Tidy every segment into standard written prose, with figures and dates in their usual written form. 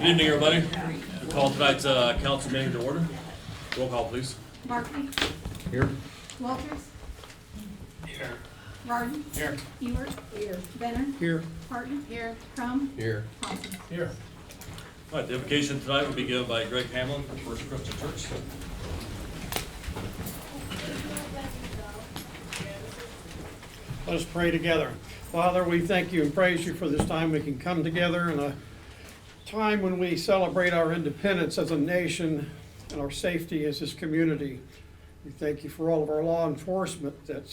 Good evening, everybody. We call tonight's council meeting to order. Roll call, please. Barkley. Here. Walters. Here. Varden. Here. Ewert. Here. Benner. Here. Parton. Here. Crum. Here. Thompson. Here. All right, the invocation tonight will be given by Greg Hamlin from First Christian Church. Let us pray together. Father, we thank you and praise you for this time we can come together in a time when we celebrate our independence as a nation and our safety as this community. We thank you for all of our law enforcement that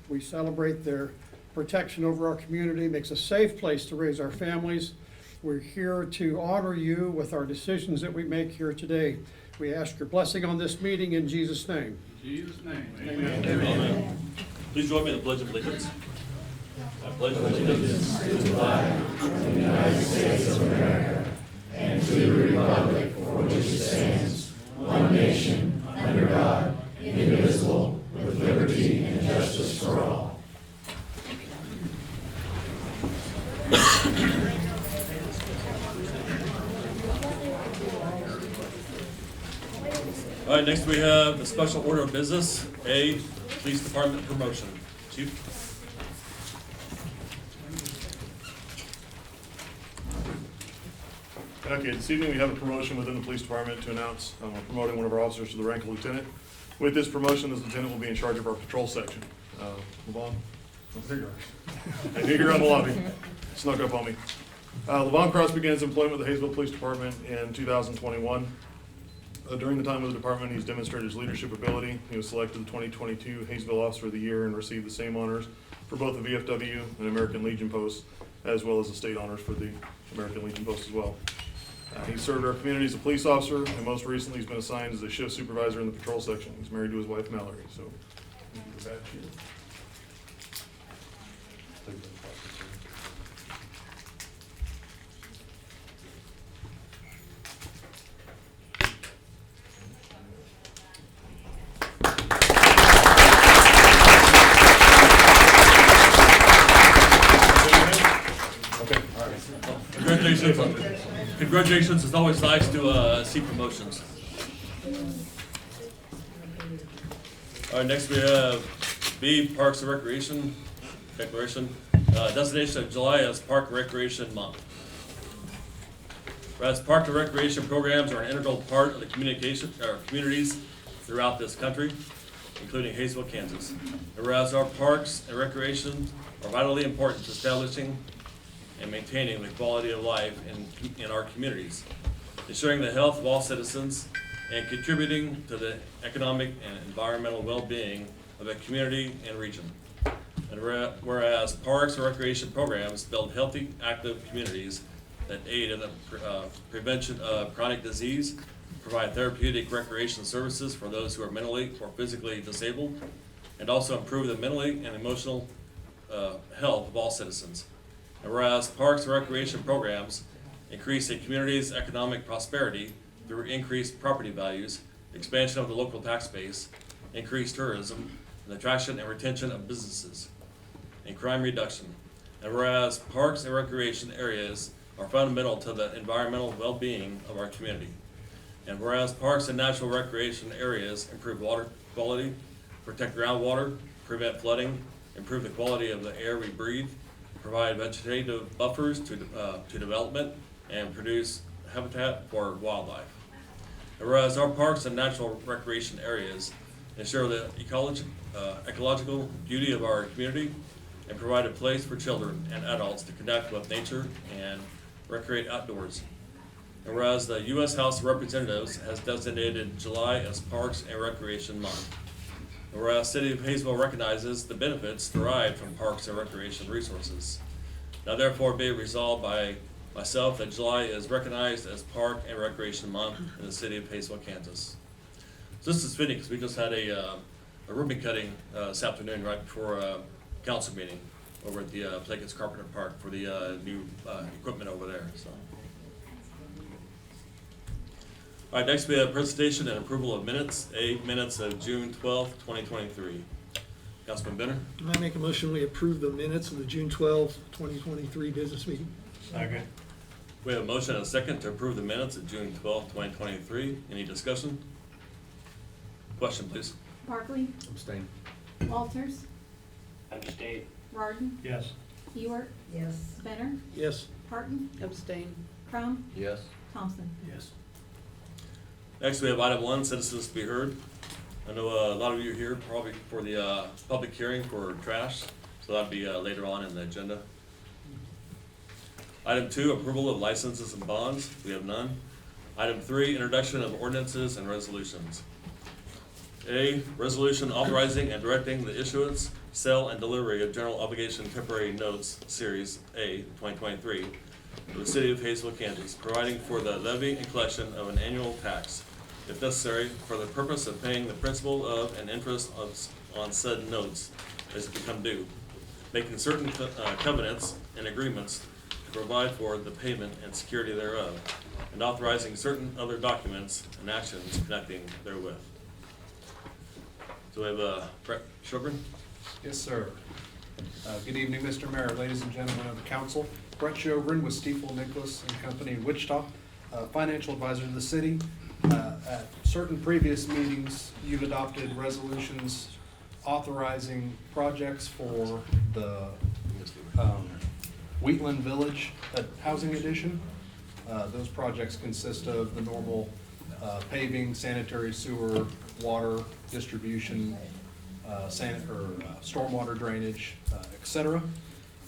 we celebrate their protection over our community, makes a safe place to raise our families. We're here to honor you with our decisions that we make here today. We ask your blessing on this meeting in Jesus' name. In Jesus' name. Amen. Amen. Please join me in the Pledge of Allegiance. I pledge allegiance to the flag of the United States of America and to the republic for which it stands, one nation, under God, indivisible, with liberty and justice for all. All right, next we have the special order of business, A, Police Department promotion. Chief? Okay, this evening we have a promotion within the police department to announce we're promoting one of our officers to the rank of lieutenant. With this promotion, this lieutenant will be in charge of our patrol section. Levon, I knew you were on the lobby. Snuck up on me. Levon Cross began his employment with the Haysville Police Department in 2021. During the time with the department, he's demonstrated his leadership ability. He was selected the 2022 Haysville Officer of the Year and received the same honors for both the VFW and American Legion posts, as well as the state honors for the American Legion post as well. He served our community as a police officer, and most recently he's been assigned as a shift supervisor in the patrol section. He's married to his wife Mallory, so. Congratulations. It's always nice to see promotions. All right, next we have B, Parks and Recreation Declaration. Designation of July as Park and Recreation Month. Whereas Park and Recreation programs are an integral part of the communities throughout this country, including Haysville, Kansas. And whereas our parks and recreation are vitally important to establishing and maintaining the quality of life in our communities, ensuring the health of all citizens, and contributing to the economic and environmental well-being of a community and region. And whereas parks and recreation programs build healthy, active communities that aid in the prevention of chronic disease, provide therapeutic recreation services for those who are mentally or physically disabled, and also improve the mentally and emotional health of all citizens. And whereas parks and recreation programs increase a community's economic prosperity through increased property values, expansion of the local tax base, increased tourism, and attraction and retention of businesses, and crime reduction. And whereas parks and recreation areas are fundamental to the environmental well-being of our community. And whereas parks and natural recreation areas improve water quality, protect groundwater, prevent flooding, improve the quality of the air we breathe, provide vegetative buffers to development, and produce habitat for wildlife. And whereas our parks and natural recreation areas ensure the ecological beauty of our community and provide a place for children and adults to connect with nature and recreate outdoors. And whereas the U.S. House of Representatives has designated July as Parks and Recreation Month. And whereas City of Haysville recognizes the benefits derived from parks and recreation resources. Now therefore be it resolved by myself that July is recognized as Park and Recreation Month in the City of Haysville, Kansas. So this is fitting because we just had a ribbon cutting this afternoon right before council meeting over at the Plaquemines Carpenter Park for the new equipment over there. So. All right, next we have presentation and approval of minutes, minutes of June 12th, 2023. Councilman Benner? I make a motion we approve the minutes of the June 12th, 2023 business meeting. Second. We have a motion and a second to approve the minutes of June 12th, 2023. Any discussion? Question, please. Barkley, Abstain. Walters, Abstain. Rardon, Yes. Ewart, Yes. Benner, Yes. Parton, Abstain. Crum, Yes. Thompson. Yes. Next, we have item 1, citizens to be heard. I know a lot of you are here probably for the public hearing for trash, so that'll be later on in the agenda. Item 2, approval of licenses and bonds. We have none. Item 3, introduction of ordinances and resolutions. A, resolution authorizing and directing the issuance, sale, and delivery of general obligation temporary notes, Series A, 2023, for the city of Haysville, Kansas, providing for the levy and collection of an annual tax, if necessary, for the purpose of paying the principal of and interest on said notes as it become due, making certain covenants and agreements to provide for the payment and security thereof, and authorizing certain other documents and actions connecting therewith. So we have Brett Shogren. Yes, sir. Good evening, Mr. Mayor, ladies and gentlemen of the council. Brett Sjogren with Stiefel, Nicholas and Company in Wichita, financial advisor to the city. At certain previous meetings, you've adopted resolutions authorizing projects for the Wheatland Village Housing Addition. Those projects consist of the normal paving, sanitary sewer, water distribution, stormwater drainage, et cetera.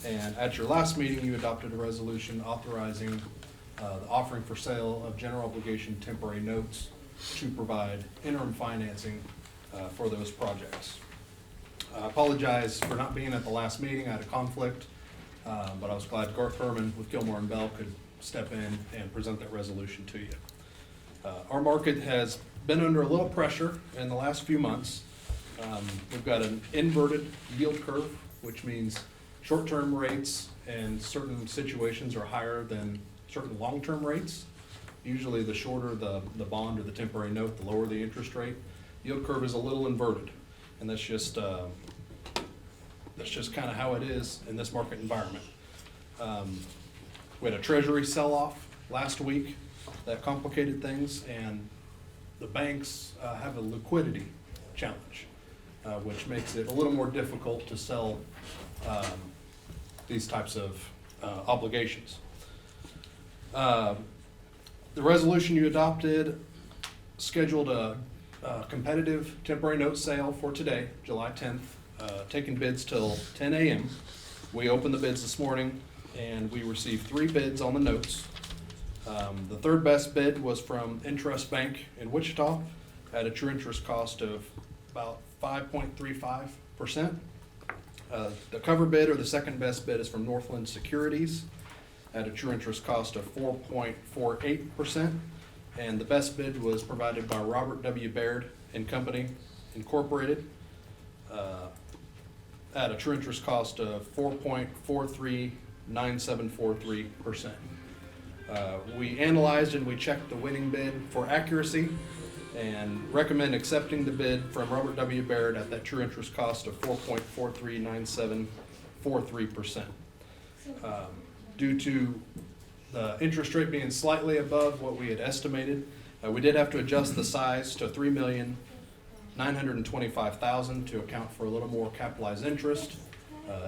And at your last meeting, you adopted a resolution authorizing the offering for sale of general obligation temporary notes to provide interim financing for those projects. I apologize for not being at the last meeting. I had a conflict, but I was glad Garth Herman with Gilmore and Bell could step in and present that resolution to you. Our market has been under a little pressure in the last few months. We've got an inverted yield curve, which means short-term rates in certain situations are higher than certain long-term rates. Usually the shorter the bond or the temporary note, the lower the interest rate. Yield curve is a little inverted, and that's just kind of how it is in this market environment. We had a treasury sell-off last week that complicated things, and the banks have a liquidity challenge, which makes it a little more difficult to sell these types of obligations. The resolution you adopted scheduled a competitive temporary note sale for today, July 10th, taking bids till 10 a.m. We opened the bids this morning, and we received 3 bids on the notes. The third best bid was from Interest Bank in Wichita at a true interest cost of about 5.35%. The cover bid, or the second best bid, is from Northland Securities at a true interest cost of 4.48%. And the best bid was provided by Robert W. Baird and Company Incorporated at a true interest cost of 4.439743%. We analyzed and we checked the winning bid for accuracy and recommend accepting the bid from Robert W. Baird at that true interest cost of 4.439743%. Due to the interest rate being slightly above what we had estimated, we did have to adjust the size to $3,925,000 to account for a little more capitalized interest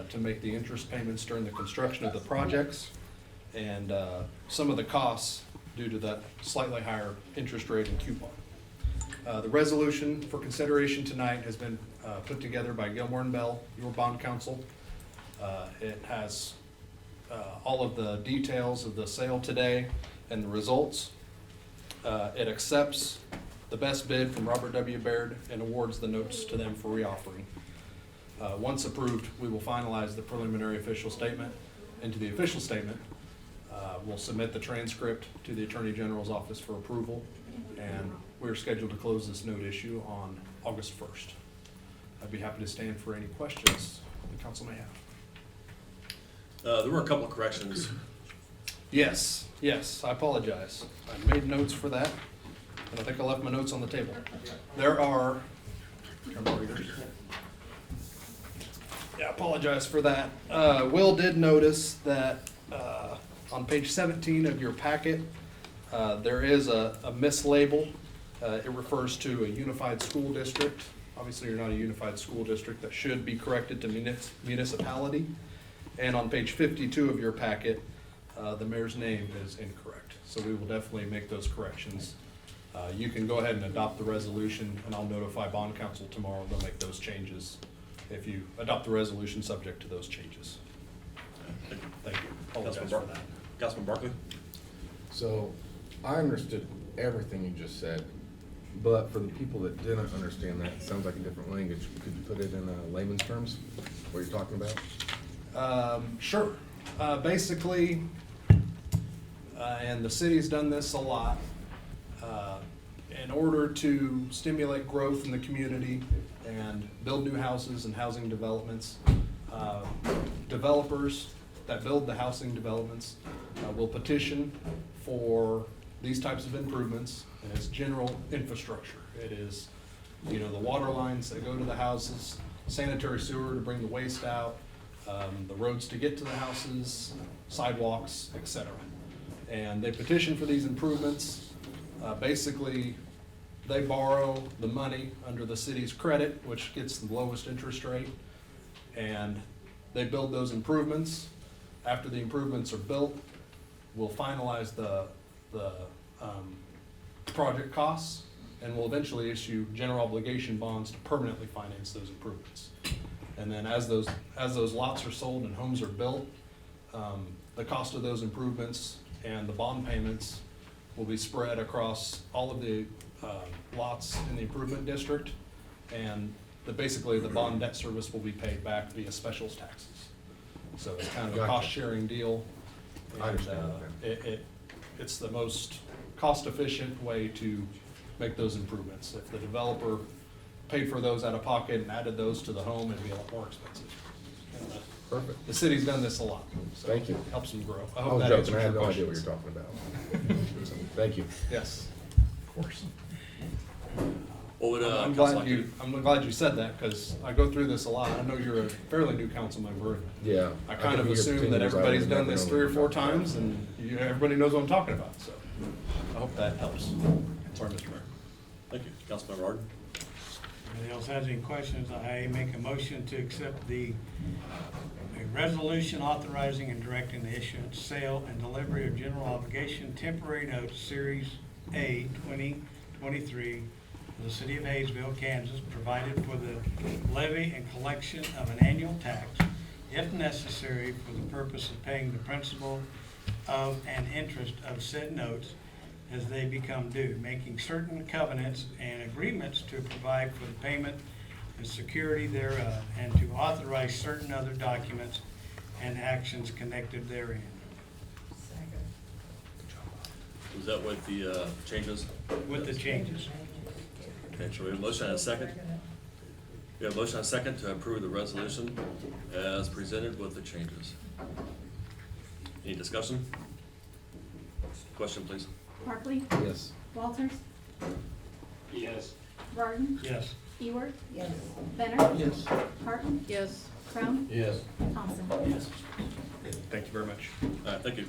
to make the interest payments during the construction of the projects, and some of the costs due to that slightly higher interest rate and coupon. The resolution for consideration tonight has been put together by Gilmore and Bell, your bond counsel. It has all of the details of the sale today and the results. It accepts the best bid from Robert W. Baird and awards the notes to them for reoffering. Once approved, we will finalize the preliminary official statement into the official statement. We'll submit the transcript to the Attorney General's office for approval, and we're scheduled to close this note issue on August 1st. I'd be happy to stand for any questions the council may have. There were a couple of corrections. Yes, I apologize. I made notes for that, and I think I left my notes on the table. There are, yeah, I apologize for that. Will did notice that On page 17 of your packet, there is a mislabel. It refers to a unified school district. Obviously, you're not a unified school district. That should be corrected to municipality. And on page 52 of your packet, the mayor's name is incorrect. So we will definitely make those corrections. You can go ahead and adopt the resolution, and I'll notify bond counsel tomorrow. They'll make those changes if you adopt the resolution subject to those changes. Thank you. Apologize for that. Councilman Barkley? So, I understood everything you just said, but for the people that didn't understand that, it sounds like a different language. Could you put it in layman's terms, what you're talking about? Sure. Basically, and the city's done this a lot, in order to stimulate growth in the community and build new houses and housing developments, developers that build the housing developments will petition for these types of improvements, and it's general infrastructure. It is, the water lines that go to the houses, sanitary sewer to bring the waste out, the roads to get to the houses, sidewalks, etc. And they petition for these improvements. Basically, they borrow the money under the city's credit, which gets the lowest interest rate, and they build those improvements. After the improvements are built, we'll finalize the project costs, and we'll eventually issue general obligation bonds to permanently finance those improvements. And then as those lots are sold and homes are built, the cost of those improvements and the bond payments will be spread across all of the lots in the improvement district, and basically the bond debt service will be paid back via specials taxes. So it's kind of a Gotcha. cost-sharing deal. I understand It's the most cost-efficient way to make those improvements. If the developer paid for those out of pocket and added those to the home, it'd be a lot more expensive. And Perfect. the city's done this a lot. So Thank you. it helps them grow. I I hope was that joking, answers I had your no idea what questions. you're talking about. Thank you. Yes, of course. What would, I'm glad you said that, because I go through this a lot. I know you're a fairly new council member. And Yeah. I I've kind been of here for 10 assume that years. I everybody's would done never this known 3 or what 4 you're talking times, and everybody knows what I'm talking about, so I hope that helps. Sorry, Mr. Mayor. Thank you. Councilman Arden? Anybody else has any questions? I make a motion to accept a resolution authorizing and directing the issuance, sale, and delivery of general obligation temporary notes, Series A 2023, for the city of Haysville, Kansas, provided for the levy and collection of an annual tax, if necessary, for the purpose of paying the principal of and interest of said notes as they become due, making certain covenants and agreements to provide for the payment and security thereof, and to authorize certain other documents and actions connected therein. Was that with the changes? With the changes. Okay, so we have a motion and a second. We have a motion and a second to approve the resolution as presented with the changes. Any discussion? Question, please. Barkley? Yes. Walters? Yes. Barton? Yes. Ewert? Yes. Benner? Yes. Harton? Yes. Crown? Yes. Thompson? Yes. Thank you very much. All right, thank you.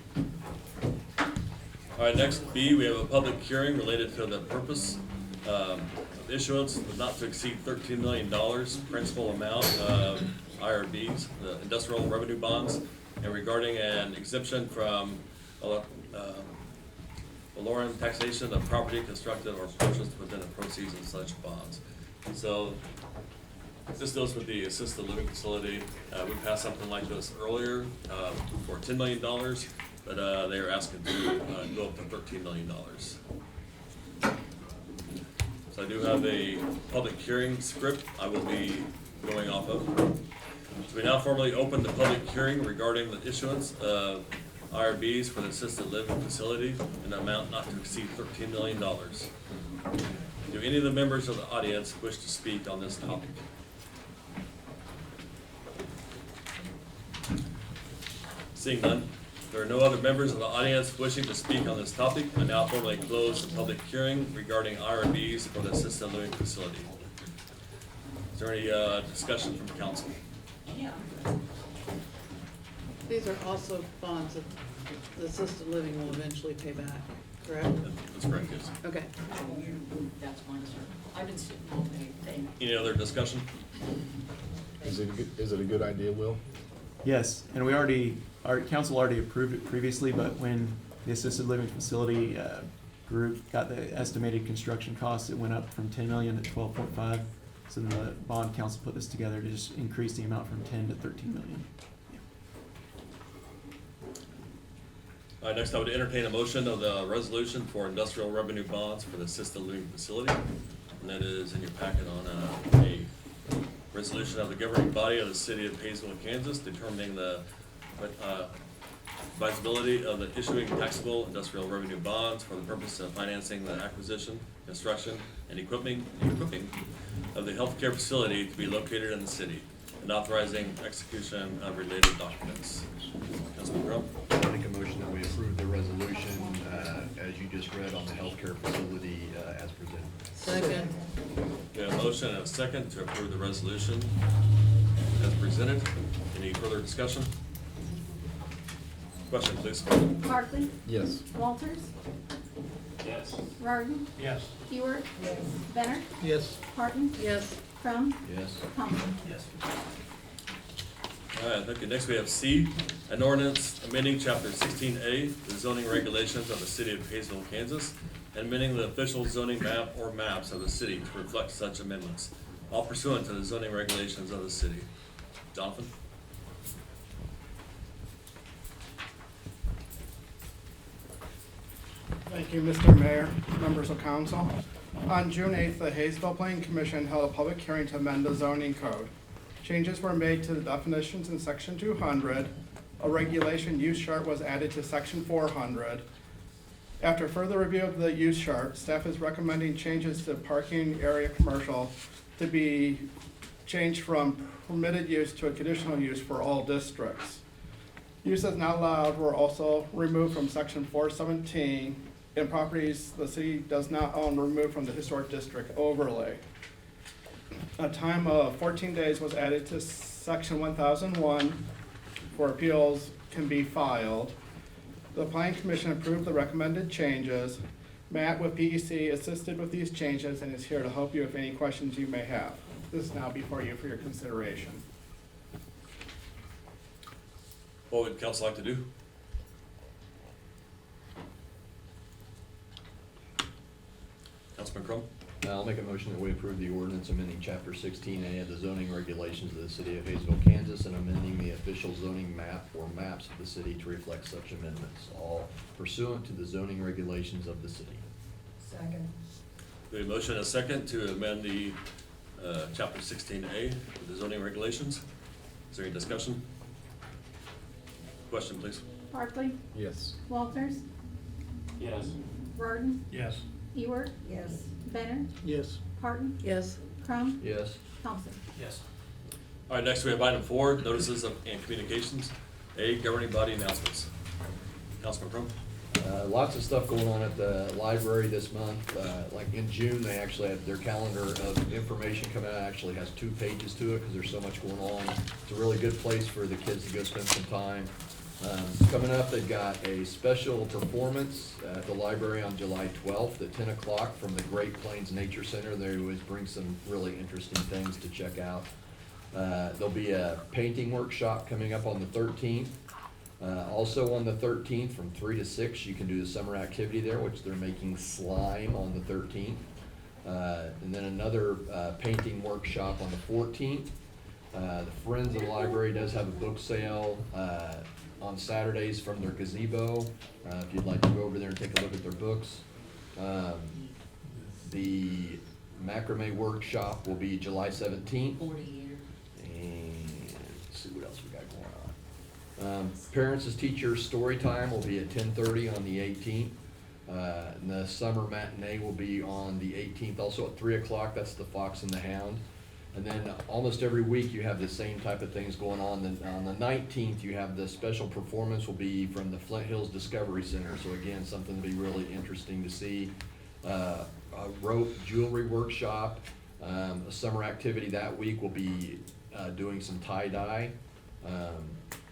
All right, next, B, we have a public hearing related to the purpose of issuance of not to exceed $13 million principal amount of IRBs, the industrial revenue bonds, and regarding an exemption from lowering taxation of property constructed or purchased within the proceeds of such bonds. So this deals with the assisted living facility. We passed something like this earlier for $10 million, but they are asking to go up to $13 million. So I do have a public hearing script I will be going off of. So we now formally open the public hearing regarding the issuance of IRBs for the assisted living facility in an amount not to exceed $13 million. Do any of the members of the audience wish to speak on this topic? Seeing none, there are no other members of the audience wishing to speak on this topic. I now formally close the public hearing regarding IRBs for the assisted living facility. Is there any discussion from council? These are also bonds that the assisted living will eventually pay back, correct? That's correct, yes. Okay. That's fine, sir. I've been sitting all day. Thank you. Any other discussion? Is it a good idea, Will? Yes, and our council already approved it previously, but when the assisted living facility group got the estimated construction costs, it went up from 10 million to 12.5. So then the bond council put this together to just increase the amount from 10 to 13 million. All right, next I would entertain a motion of the resolution for industrial revenue bonds for the assisted living facility. And that is in your packet on a resolution of the governing body of the city of Haysville, Kansas, determining the advisability of the issuing taxable industrial revenue bonds for the purpose of financing the acquisition, construction, and equipping of the healthcare facility to be located in the city, and authorizing execution of related documents. Councilman Crum? I make a motion that we approve the resolution, as you just read, on the healthcare facility, as presented. Second. We have a motion and a second to approve the resolution as presented. Any further discussion? Question, please. Barclay. Yes. Walters. Yes. Rardon. Yes. Stewart. Benner. Yes. Parton. Yes. Crum. Yes. Thompson. Yes. All right, thank you. Next we have C, an ordinance amending chapter 16A, the zoning regulations of the city of Haysville, Kansas, and amending the official zoning map or maps of the city to reflect such amendments, all pursuant to the zoning regulations of the city. Jonathan? Thank you, Mr. Mayor, members of council. On June 8th, the Haysville Planning Commission held a public hearing to amend the zoning code. Changes were made to the definitions in section 200. A regulation use chart was added to section 400. After further review of the use chart, staff is recommending changes to parking area commercial to be changed from permitted use to a conditional use for all districts. Uses not allowed were also removed from section 417 in properties the city does not own, removed from the historic district overlay. A time of 14 days was added to section 1001 for appeals can be filed. The planning commission approved the recommended changes. Matt with PEC assisted with these changes and is here to help you with any questions you may have. This is now before you for your consideration. What would council like to do? Councilman Crum? I'll make a motion that we approve the ordinance amending chapter 16A of the zoning regulations of the city of Haysville, Kansas, and amending the official zoning map or maps of the city to reflect such amendments, all pursuant to the zoning regulations of the city. Second. We have a motion and a second to amend the chapter 16A of the zoning regulations. Is there any discussion? Question, please. Barclay. Yes. Walters. Yes. Rardon. Yes. Stewart. Yes. Benner. Yes. Parton. Yes. Crum. Yes. Thompson. Yes. All right, next we have item 4, notices of and communications. A, governing body announcements. Councilman Crum? Lots of stuff going on at the library this month. Like in June, they actually have their calendar of information coming out. It actually has 2 pages to it because there's so much going on. It's a really good place for the kids to go spend some time. Coming up, they've got a special performance at the library on July 12th at 10 o'clock from the Great Plains Nature Center. They always bring some really interesting things to check out. There'll be a painting workshop coming up on the 13th. Also on the 13th, from 3 to 6, you can do the summer activity there, which they're making slime on the 13th. And then another painting workshop on the 14th. The Friends of the Library does have a book sale on Saturdays from their gazebo, if you'd like to go over there and take a look at their books. The macrame workshop will be July 17th. 40 years. And let's see what else we got going on. Parents as teachers story time will be at 10:30 on the 18th. And the summer matinee will be on the 18th, also at 3 o'clock. That's the Fox and the Hound. And then almost every week you have the same type of things going on. Then on the 19th, you have the special performance will be from the Flint Hills Discovery Center. So again, something to be really interesting to see. A rope jewelry workshop. A summer activity that week will be doing some tie-dye.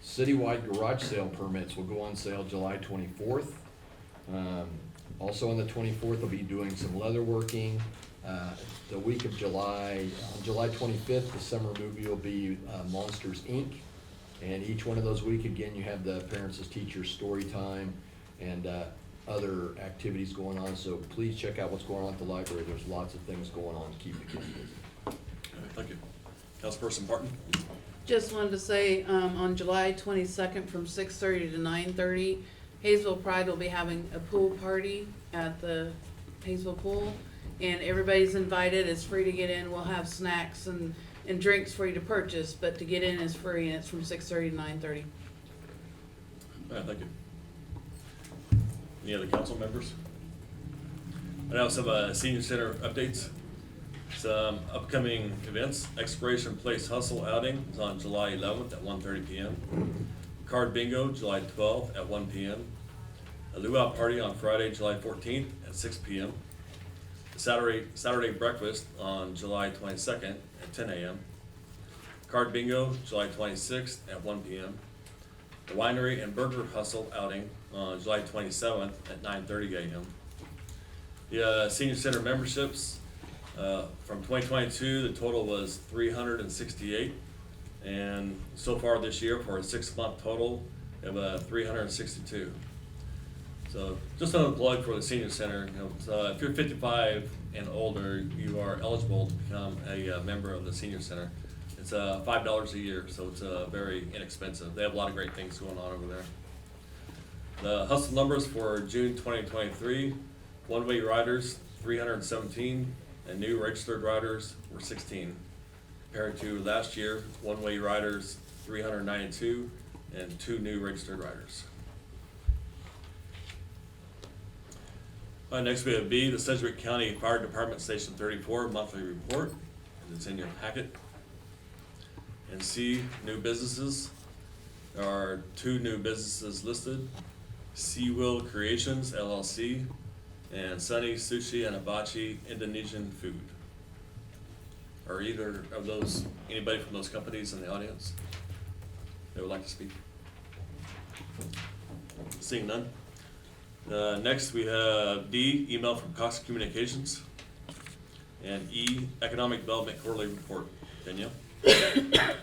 Citywide garage sale permits will go on sale July 24th. Also on the 24th, they'll be doing some leather working. The week of July, on July 25th, the summer movie will be Monsters, Inc. And each one of those week, again, you have the parents as teachers story time and other activities going on. So please check out what's going on at the library. There's lots of things going on to keep the kids busy. Okay, thank you. Councilperson Barton? Just wanted to say, on July 22nd from 6:30 to 9:30, Haysville Pride will be having a pool party at the Haysville Pool, and everybody's invited. It's free to get in. We'll have snacks and drinks for you to purchase, but to get in is free, and it's from 6:30 to 9:30. All right, thank you. Any other council members? I now have some senior center updates. Some upcoming events. Exploration Place Hustle outing is on July 11th at 1:30 p.m. Card Bingo, July 12th at 1 p.m. A luau party on Friday, July 14th at 6 p.m. Saturday breakfast on July 22nd at 10 a.m. Card Bingo, July 26th at 1 p.m. The Winery and Burger Hustle outing on July 27th at 9:30 a.m. The senior center memberships, from 2022, the total was 368. And so far this year, for a 6-month total of 362. So just another plug for the senior center. If you're 55 and older, you are eligible to become a member of the senior center. It's $5 a year, so it's very inexpensive. They have a lot of great things going on over there. The hustle numbers for June 2023, one-way riders 317, and new registered riders were 16. Compared to last year, one-way riders 392, and 2 new registered riders. Next we have B, the Sedgwick County Fire Department Station 34 monthly report, and it's in your packet. And C, new businesses. There are 2 new businesses listed: Seawill Creations LLC and Sunny Sushi and Hibachi Indonesian Food. Are either of those, anybody from those companies in the audience that would like to speak? Seeing none. Next we have D, email from Cox Communications, and E, Economic Development Quarterly Report. Danielle? Good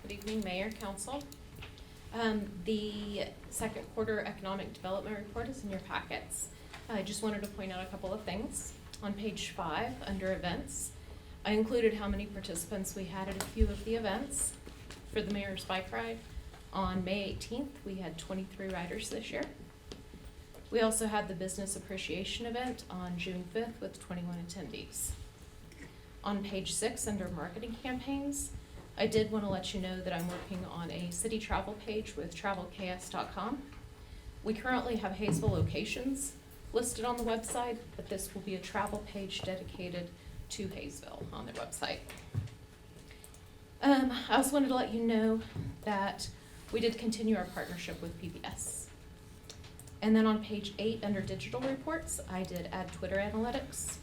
evening, Mayor, Council. The second quarter economic development report is in your packets. I just wanted to point out a couple of things. On page 5, under events, I included how many participants we had at a few of the events. For the Mayor's Bike Ride, on May 18th, we had 23 riders this year. We also had the Business Appreciation event on June 5th with 21 attendees. On page 6, under marketing campaigns, I did want to let you know that I'm working on a city travel page with travelks.com. We currently have Haysville locations listed on the website, but this will be a travel page dedicated to Haysville on their website. I also wanted to let you know that we did continue our partnership with PBS. And then on page 8, under digital reports, I did add Twitter analytics.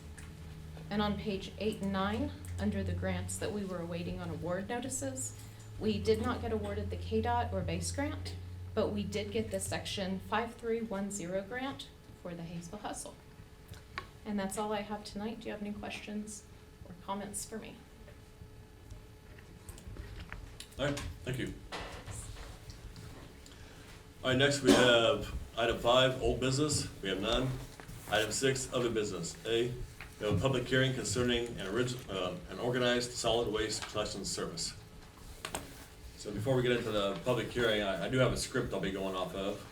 And on page 8 and 9, under the grants that we were awaiting on award notices, we did not get awarded the KDOT or base grant, but we did get the section 5310 grant for the Haysville Hustle. And that's all I have tonight. Do you have any questions or comments for me? All right, thank you. All right, next we have item 5, old business. We have none. Item 6, other business. A, we have a public hearing concerning an organized solid waste collection service. So before we get into the public hearing, I do have a script I'll be going off of.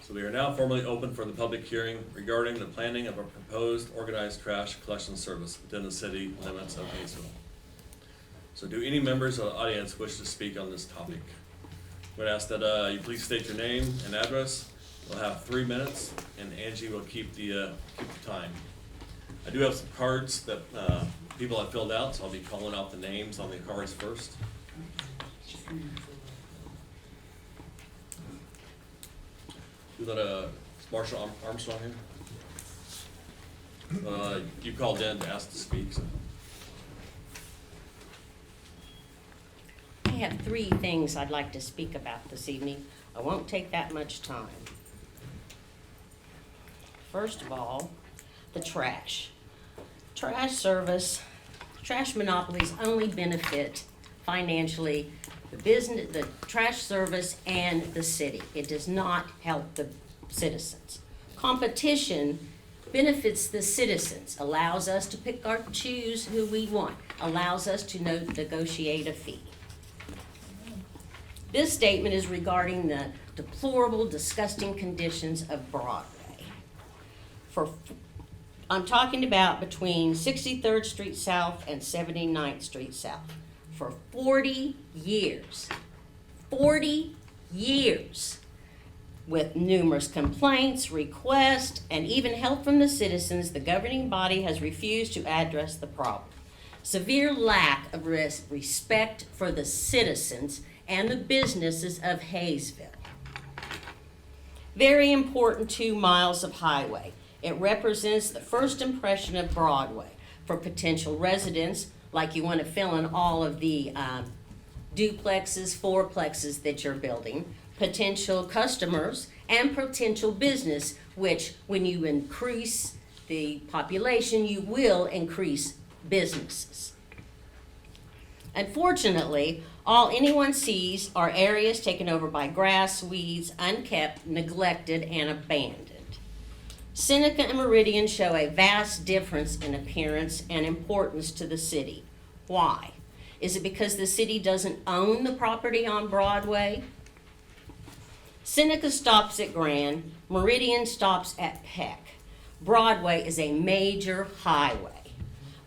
So we are now formally open for the public hearing regarding the planning of a proposed organized trash collection service within the city limits of Haysville. So do any members of the audience wish to speak on this topic? I'm going to ask that you please state your name and address. We'll have 3 minutes, and Angie will keep the time. I do have some cards that people have filled out, so I'll be calling out the names on the cards first. Do that, Marshall Armstrong here. You called in to ask to speak, so. I have three things I'd like to speak about this evening. I won't take that much time. First of all, the trash. Trash service, trash monopolies only benefit financially the business, the trash service, and the city. It does not help the citizens. Competition benefits the citizens, allows us to pick or choose who we want, allows us to negotiate a fee. This statement is regarding the deplorable, disgusting conditions of Broadway. I'm talking about between 63rd Street South and 79th Street South. For 40 years, with numerous complaints, requests, and even help from the citizens, the governing body has refused to address the problem. Severe lack of respect for the citizens and the businesses of Haysville. Very important 2 miles of highway. It represents the first impression of Broadway for potential residents, like you want to fill in all of the duplexes, fourplexes that you're building, potential customers, and potential business, which when you increase the population, you will increase businesses. Unfortunately, all anyone sees are areas taken over by grass, weeds, unkept, neglected, and abandoned. Seneca and Meridian show a vast difference in appearance and importance to the city. Why? Is it because the city doesn't own the property on Broadway? Seneca stops at Grand, Meridian stops at Peck. Broadway is a major highway.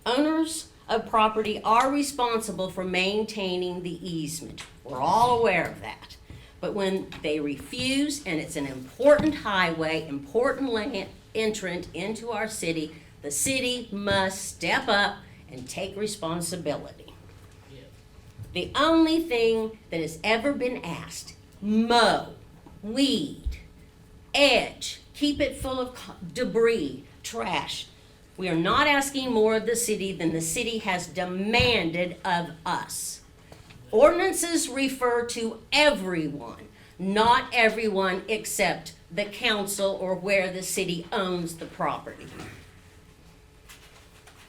Owners of property are responsible for maintaining the easement. We're all aware of that. But when they refuse, and it's an important highway, important land entrant into our city, the city must step up and take responsibility. The only thing that has ever been asked, mow, weed, edge, keep it full of debris, trash. We are not asking more of the city than the city has demanded of us. Ordinances refer to everyone, not everyone except the council or where the city owns the property.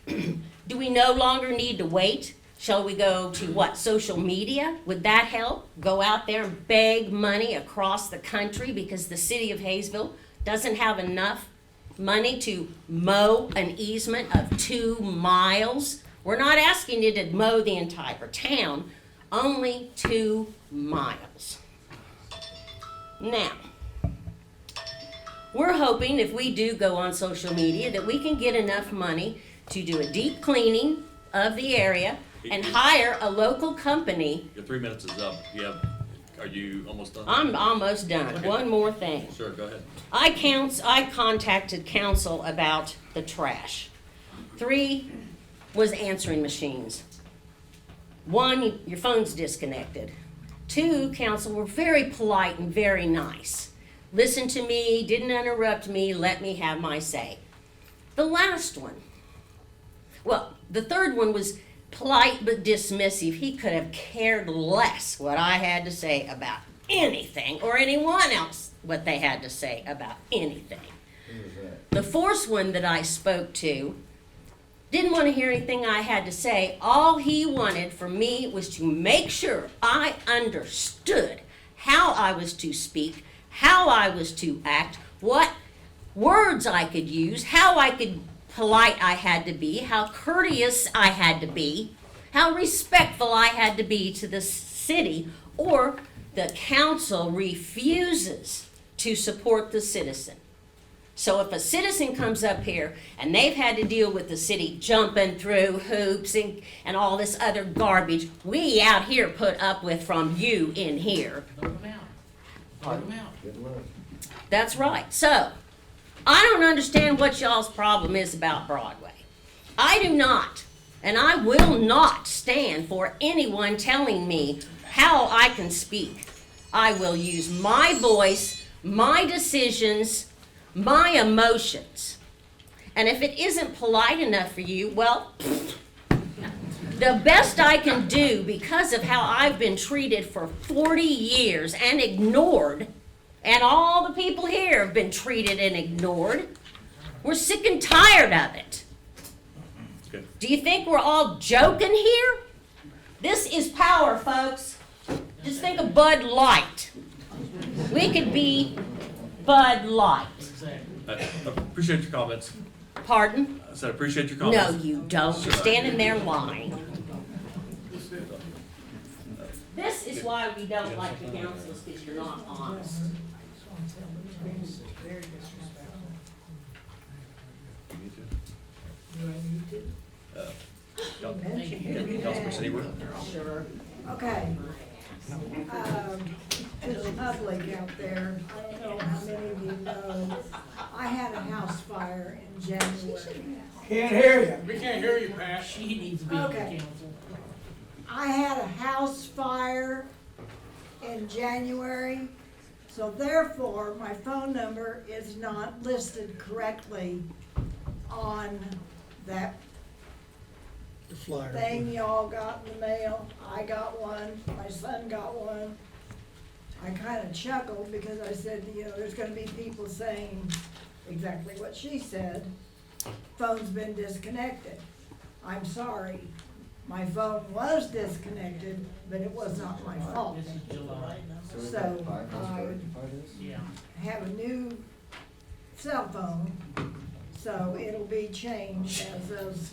Do we no longer need to wait? Shall we go to what, social media? Would that help? Go out there and beg money across the country because the city of Haysville doesn't have enough money to mow an easement of 2 miles? We're not asking you to mow the entire town, only 2 miles. Now, we're hoping if we do go on social media that we can get enough money to do a deep cleaning of the area and hire a local company. Your 3 minutes is up. Are you almost done? I'm almost done. Okay. One more thing. Sure, go ahead. I contacted council about the trash. 3 was answering machines. 1, your phone's disconnected. 2, council were very polite and very nice. Listened to me, didn't interrupt me, let me have my say. The last one, well, the 3rd one was polite but dismissive. He could have cared less what I had to say about anything or anyone else what they had to say about anything. The 4th one that I spoke to didn't want to hear anything I had to say. All he wanted from me was to make sure I understood how I was to speak, how I was to act, what words I could use, how polite I had to be, how courteous I had to be, how respectful I had to be to the city, or the council refuses to support the citizen. So if a citizen comes up here and they've had to deal with the city jumping through hoops and all this other garbage we out here put up with from you in here. That's right. So I don't understand what y'all's problem is about Broadway. I do not, and I will not stand for anyone telling me how I can speak. I will use my voice, my decisions, my emotions. And if it isn't polite enough for you, well, the best I can do, because of how I've been treated for 40 years and ignored, and all the people here have been treated and ignored, we're sick and tired of it. Good. Do you think we're all joking here? This is power, folks. Just think of Bud Light. We could be Bud Light. I appreciate your comments. Pardon? I said, I appreciate your No, comments. you don't. You're standing there lying. This is why we don't like the councils, because you're not honest. Councilman Seaver? Sure. Okay. To the public out there, I don't know how many of you know, I had a house fire in January. Can't hear you. We can't hear you, Pat. She needs to be Okay. I had a house fire in January, so therefore, my phone number is not listed correctly on that The flyer. thing y'all got in the mail. I got one, my son got one. I kinda chuckled because I said, you know, there's gonna be people saying exactly what she said. Phone's been disconnected. I'm sorry. My phone was disconnected, but it was not my fault. So I have a new cell phone, so it'll be changed as of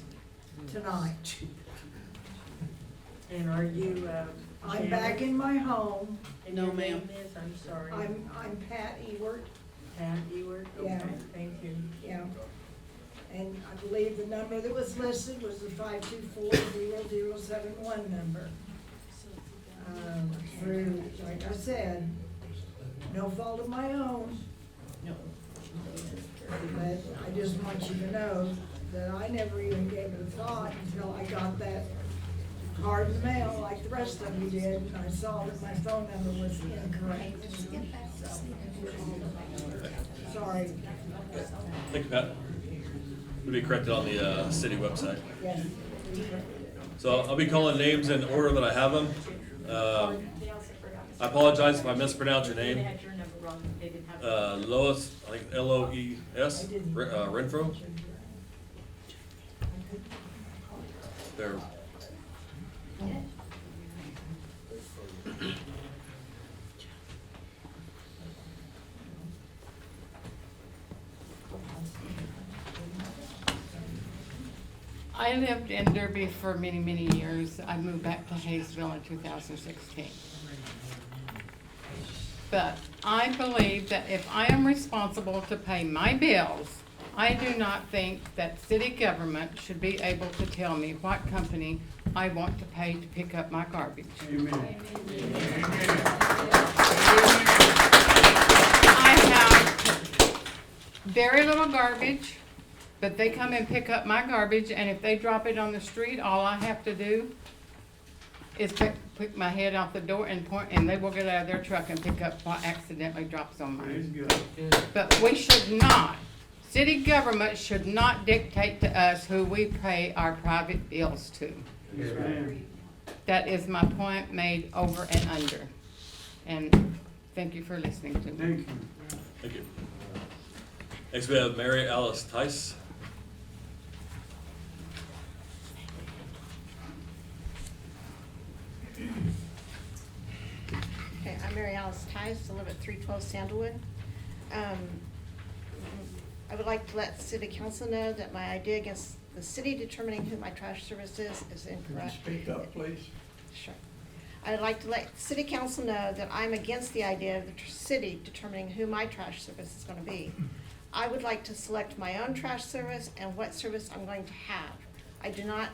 tonight. And are you, I'm back in my home. and No, your name ma'am. is, I'm sorry. I'm Pat Ewert, Pat Ewert, Yeah. okay, thank you. yeah. And I believe the number that was listed was the 524-0071 number. Through, like I said, no fault of my own. No. But I just want you to know that I never even gave it a thought until I got that card in the mail like the rest of you did, and I saw that my phone number was incorrect. So, sorry, Thank you, Pat. It'll be corrected on the city website. yes. So I'll be calling names in order that I have them. I apologize if I mispronounce your They name. had your number wrong, they didn't have. Lois, I think Loes, Renfro. There. I lived in Derby for many, many years. I moved back to Haysville in 2016. But I believe that if I am responsible to pay my bills, I do not think that city government should be able to tell me what company I want to pay to pick up my garbage. I have very little garbage, but they come and pick up my garbage, and if they drop it on the street, all I have to do is pick my head off the door and point, and they will get out of their truck and pick up what accidentally drops on mine. But we should not, city government should not dictate to us who we pay our private bills to. That is my point made over and under. And thank you for listening to me. Thank you. Next we have Mary Alice Tice. Okay, I'm Mary Alice Tice, I live at 312 Sandalwood. I would like to let the city council know that my idea against the city determining who my trash service is incorrect. Speak up, please. Sure. I'd like to let the city council know that I'm against the idea of the city determining who my trash service is gonna be. I would like to select my own trash service and what service I'm going to have. I do not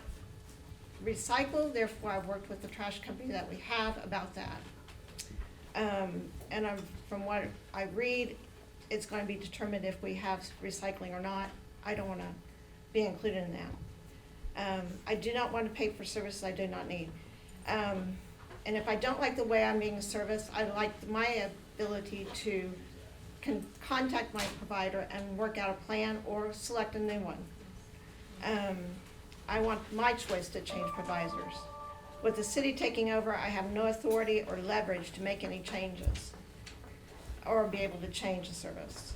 recycle, therefore I've worked with the trash company that we have about that. And from what I read, it's going to be determined if we have recycling or not. I don't want to be included in that. I do not want to pay for services I do not need. And if I don't like the way I'm being serviced, I like my ability to contact my provider and work out a plan or select a new one. I want my choice to change providers. With the city taking over, I have no authority or leverage to make any changes or be able to change the service.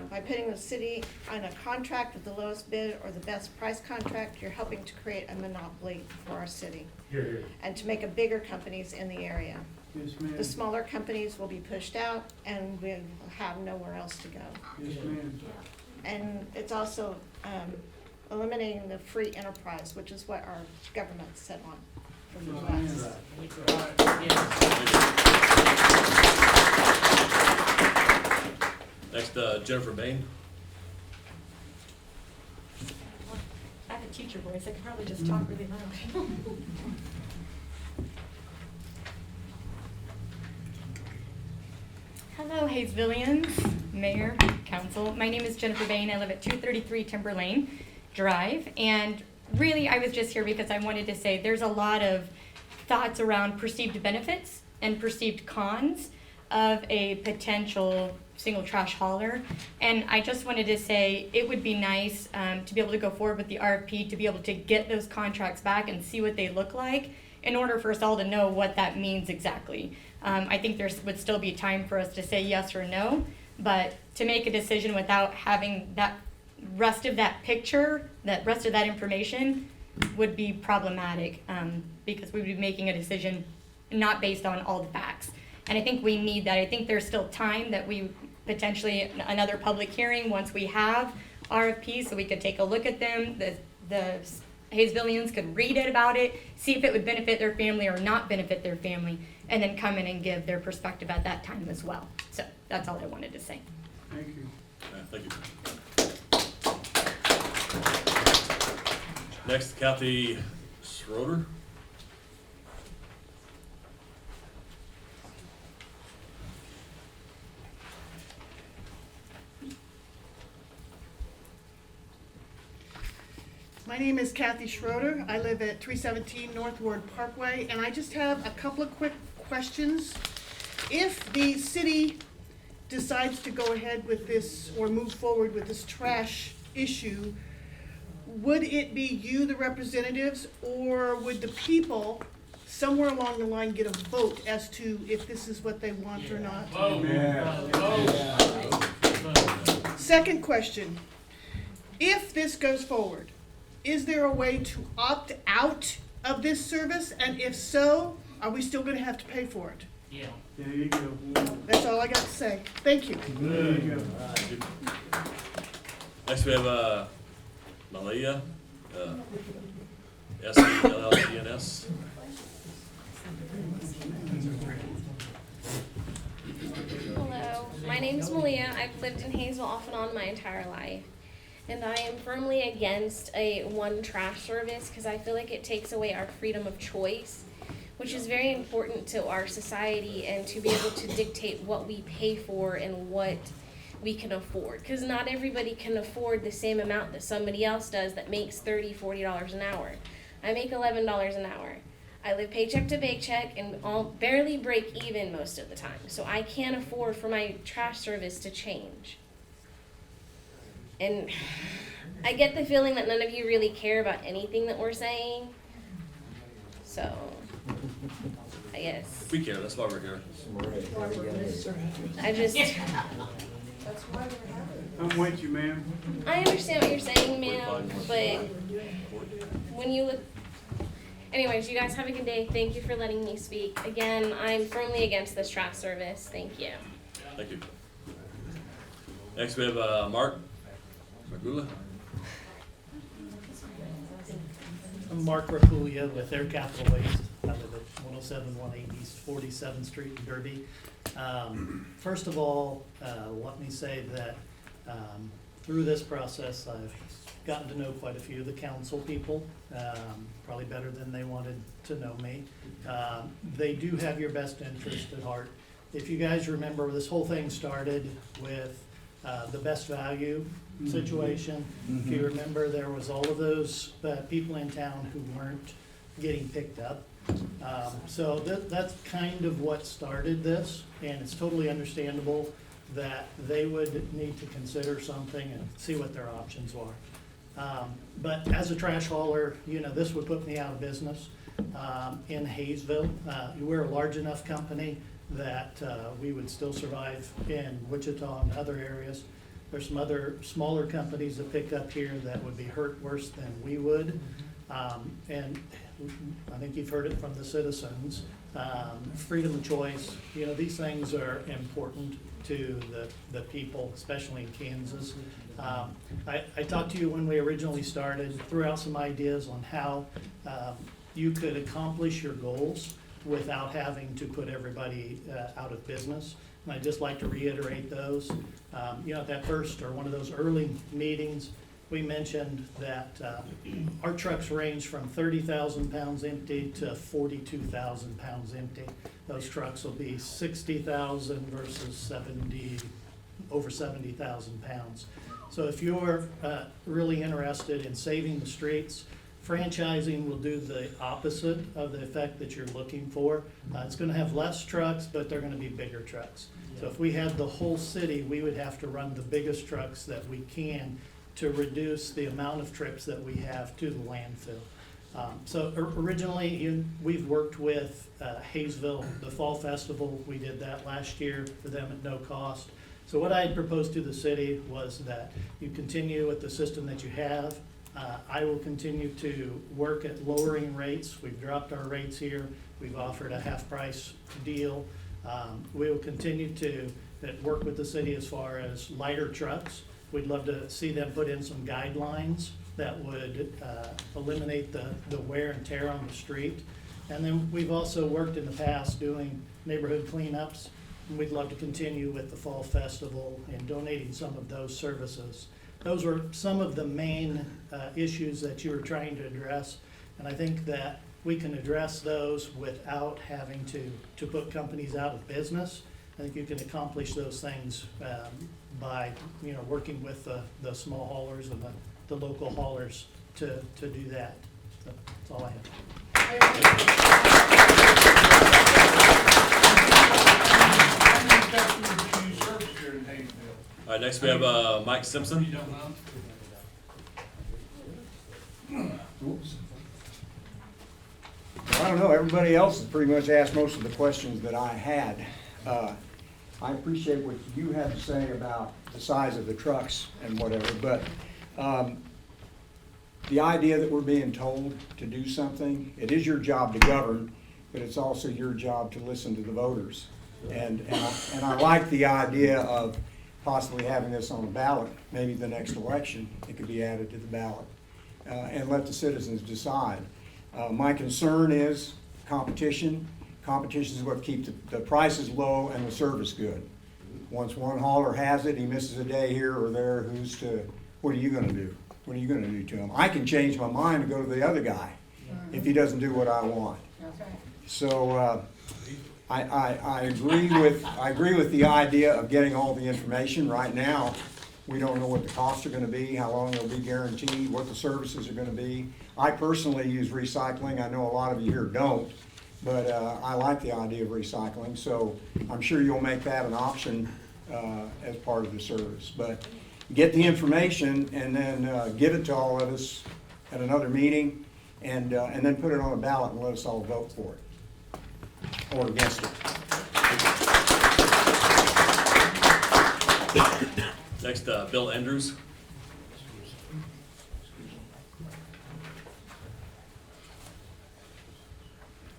By putting the city on a contract with the lowest bid or the best price contract, you're helping to create a monopoly for our city. And to make a bigger companies in the area. Yes, ma'am. The smaller companies will be pushed out and we'll have nowhere else to go. Yes, ma'am. And it's also eliminating the free enterprise, which is what our government set on from the Next, Jennifer Bain. I have a teacher voice, I could probably just talk really loud. Hello, Haysvillians, Mayor, Council. My name is Jennifer Bain. I live at 233 Timber Lane Drive. And really, I was just here because I wanted to say there's a lot of thoughts around perceived benefits and perceived cons of a potential single trash hauler. And I just wanted to say it would be nice to be able to go forward with the RFP, to be able to get those contracts back and see what they look like in order for us all to know what that means exactly. I think there would still be time for us to say yes or no, but to make a decision without having that rest of that picture, that rest of that information would be problematic because we would be making a decision not based on all the facts. And I think we need that. I think there's still time that we potentially, another public hearing once we have RFPs, so we could take a look at them. The Haysvillians could read it about it, see if it would benefit their family or not benefit their family, and then come in and give their perspective at that time as well. So that's all I wanted to say. thank you. Thank you. Next, Kathy Schroeder. My name is Kathy Schroeder. I live at 317 North Ward Parkway, and I just have a couple of quick questions. If the city decides to go ahead with this or move forward with this trash issue, would it be you, the representatives, or would the people somewhere along the line get a vote as to if this is what they want or not? Second question, if this goes forward, is there a way to opt out of this service? And if so, are we still gonna have to pay for it? Yeah. There you go. That's all I got to say. Thank you. There you go. Next, we have Malia, S-E-L-L-E-N-S. Hello, my name is Malia. I've lived in Haysville off and on my entire life. And I am firmly against a one trash service because I feel like it takes away our freedom of choice, which is very important to our society, and to be able to dictate what we pay for and what we can afford. Because not everybody can afford the same amount that somebody else does that makes $30, $40 an hour. I make $11 an hour. I live paycheck to paycheck and barely break even most of the time. So I can't afford for my trash service to change. And I get the feeling that none of you really care about anything that we're saying. So, I guess. We care, that's why we're here. I just, I'm with you, ma'am. I understand what you're saying, ma'am, but when you look, anyways, you guys have a good day. Thank you for letting me speak. Again, I'm firmly against this trash service. Thank you. Thank you. Next, we have Mark Magula. I'm Mark Rapulia with Air Capital Waste. I live at 10718 East 47th Street in Derby. First of all, let me say that through this process, I've gotten to know quite a few of the council people, probably better than they wanted to know me. They do have your best interest at heart. If you guys remember, this whole thing started with the best value situation. If you remember, there was all of those people in town who weren't getting picked up. So that's kind of what started this, and it's totally understandable. that they would need to consider something and see what their options are. But as a trash hauler, you know, this would put me out of business in Haysville. We're a large enough company that we would still survive in Wichita and other areas. There's some other smaller companies that pick up here that would be hurt worse than we would. And I think you've heard it from the citizens. Freedom of choice, you know, these things are important to the people, especially in Kansas. I talked to you when we originally started, threw out some ideas on how you could accomplish your goals without having to put everybody out of business. And I'd just like to reiterate those. You know, at that first or one of those early meetings, we mentioned that our trucks range from 30,000 pounds empty to 42,000 pounds empty. Those trucks will be 60,000 versus over 70,000 pounds. So if you're really interested in saving the streets, franchising will do the opposite of the effect that you're looking for. It's going to have less trucks, but they're going to be bigger trucks. So if we had the whole city, we would have to run the biggest trucks that we can to reduce the amount of trips that we have to the landfill. So originally, we've worked with Haysville, the Fall Festival. We did that last year for them at no cost. So what I had proposed to the city was that you continue with the system that you have. I will continue to work at lowering rates. We've dropped our rates here. We've offered a half-price deal. We will continue to work with the city as far as lighter trucks. We'd love to see them put in some guidelines that would eliminate the wear and tear on the street. And then we've also worked in the past doing neighborhood cleanups. And we'd love to continue with the Fall Festival and donating some of those services. Those were some of the main issues that you were trying to address. And I think that we can address those without having to put companies out of business. I think you can accomplish those things by, you know, working with the small haulers and the local haulers to do that. So that's all I All right, next we have Mike Simpson. I don't know, everybody else has pretty much asked most of the questions that I had. I appreciate what you had to say about the size of the trucks and whatever, but the idea that we're being told to do something, it is your job to govern, but it's also your job to listen to the voters. And I like the idea of possibly having this on a ballot, maybe the next election, it could be added to the ballot, and let the citizens decide. My concern is competition. Competition is what keeps the prices low and the service good. Once one hauler has it, he misses a day here or there, what are you gonna do? What are you gonna do to him? I can change my mind and go to the other guy if he doesn't do what I want. So I agree with the idea of getting all the information. Right now, we don't know what the costs are gonna be, how long they'll be guaranteed, what the services are gonna be. I personally use recycling. I know a lot of you here don't, but I like the idea of recycling. So I'm sure you'll make that an option as part of the service. But get the information and then give it to all of us at another meeting and then put it on a ballot and let us all vote for it or against it. Next, Bill Andrews.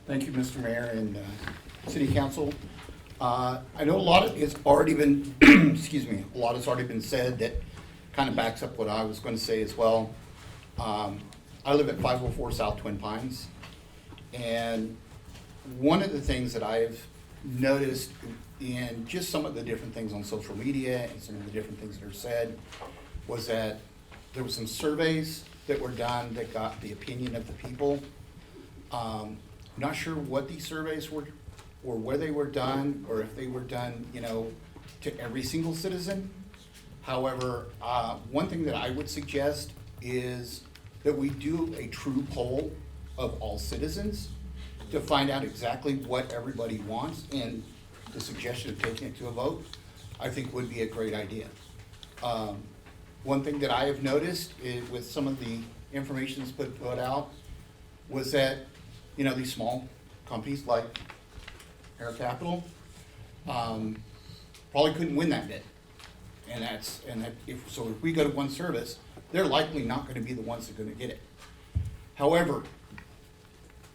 Thank you, Mr. Mayor and City Council. I know a lot has already been, excuse me, a lot has already been said that kind of backs up what I was going to say as well. I live at 504 South Twin Pines, and one of the things that I've noticed in just some of the different things on social media and some of the different things that are said was that there were some surveys that were done that got the opinion of the people. Not sure what these surveys were or where they were done or if they were done, you know, to every single citizen. However, one thing that I would suggest is that we do a true poll of all citizens to find out exactly what everybody wants, and the suggestion of taking it to a vote. I think would be a great idea. One thing that I have noticed is with some of the information that's put out was that, you know, these small companies like Air Capital, probably couldn't win that bid. And if we go to one service, they're likely not gonna be the ones that are gonna get it. However,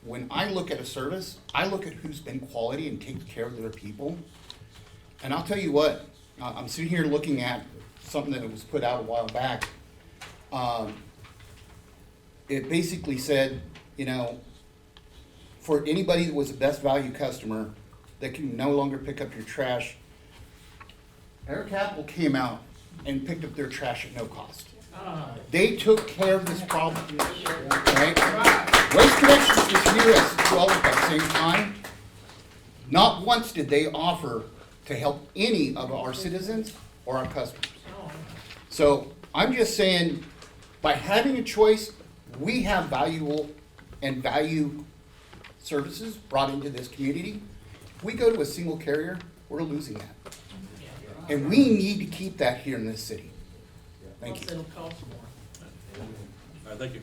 when I look at a service, I look at who's been quality and takes care of their people. And I'll tell you what, I'm sitting here looking at something that was put out a while back. It basically said, you know, for anybody that was a best value customer that can no longer pick up your trash, Air Capital came out and picked up their trash at no cost. They took care of this problem, right? Waste Connections is here as well at the same time. Not once did they offer to help any of our citizens or our customers. So I'm just saying, by having a choice, we have valuable and value services brought into this community. If we go to a single carrier, we're losing that. And we need to keep that here in this city. Thank you. It'll cost more. All right, thank you.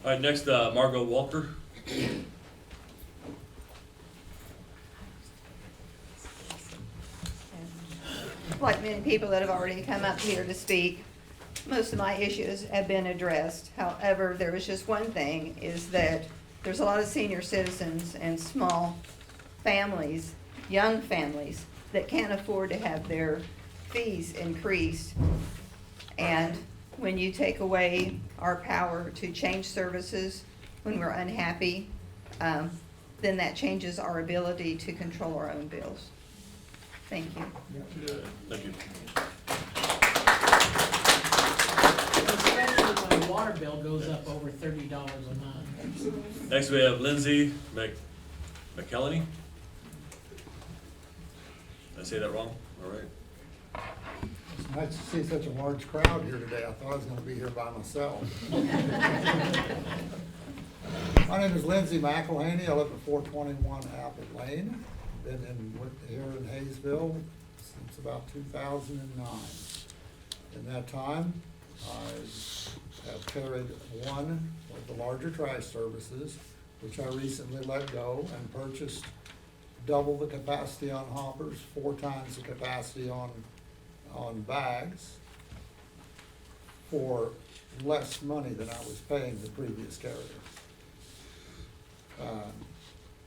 All right, next, Margot Walker. Like many people that have already come up here to speak, most of my issues have been addressed. However, there was just one thing, is that there's a lot of senior citizens and small families, young families, that can't afford to have their fees increased. And when you take away our power to change services when we're unhappy, then that changes our ability to control our own bills. Thank you. Thank you. Especially when the water bill goes up over $30 a month. Next, we have Lindsay McKellany. Did I say that wrong? All right. It's nice to see such a large crowd here today. I thought I was gonna be here by myself. My name is Lindsay McElhaney. I live at 421 Apple Lane. Been here in Haysville since about 2009. In that time, I have carried one of the larger trash services, which I recently let go and purchased double the capacity on hoppers, 4 times the capacity on bags for less money than I was paying the previous carrier.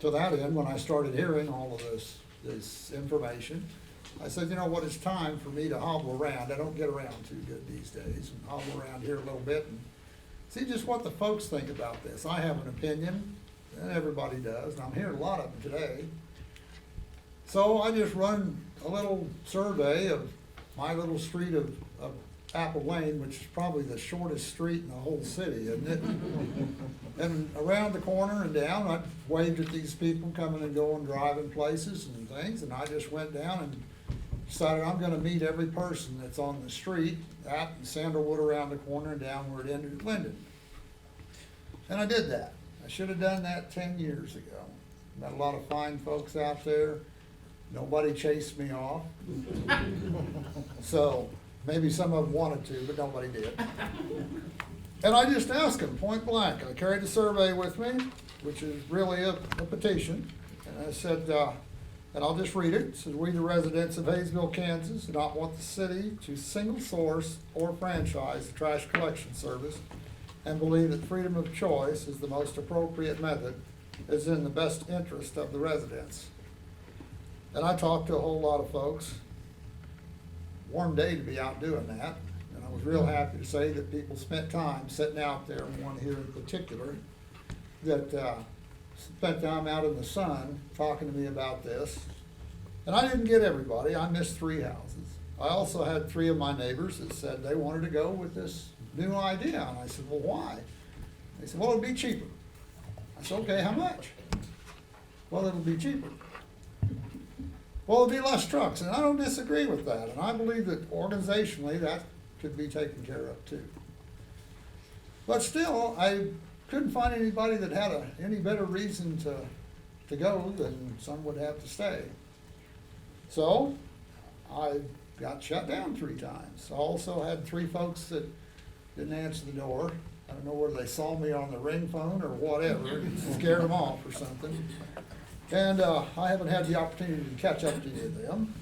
To that end, when I started hearing all of this information, I said, you know what, it's time for me to hobble around. I don't get around too good these days, and hobble around here a little bit and see just what the folks think about this. I have an opinion, and everybody does, and I'm hearing a lot of them today. So I just run a little survey of my little street of Apple Lane, which is probably the shortest street in the whole city, isn't it? And around the corner and down, I waved at these people coming and going, driving places and things, and I just went down and decided I'm gonna meet every person that's on the street, out in Sandalwood around the corner and down where it ended at Linden. And I did that. I should have done that 10 years ago. Met a lot of fine folks out there. Nobody chased me off. So maybe some of them wanted to, but nobody did. And I just asked them point blank. I carried a survey with me, which is really a petition. And I said, and I'll just read it. It says, we the residents of Haysville, Kansas, do not want the city to single source or franchise the trash collection service, and believe that freedom of choice is the most appropriate method, is in the best interest of the residents. And I talked to a whole lot of folks. Warm day to be out doing that. And I was real happy to say that people spent time sitting out there, one here in particular, that spent time out in the sun talking to me about this. And I didn't get everybody. I missed 3 houses. I also had 3 of my neighbors that said they wanted to go with this new idea. And I said, well, why? They said, well, it'd be cheaper. I said, okay, how much? Well, it'll be cheaper. Well, it'll be less trucks, and I don't disagree with that, and I believe that organizationally that could be taken care of too. But still, I couldn't find anybody that had any better reason to go than some would have to stay. So I got shut down 3 times. I also had 3 folks that didn't answer the door. I don't know whether they saw me on the ring phone or whatever, it scared them off or something. And I haven't had the opportunity to catch up to any of them.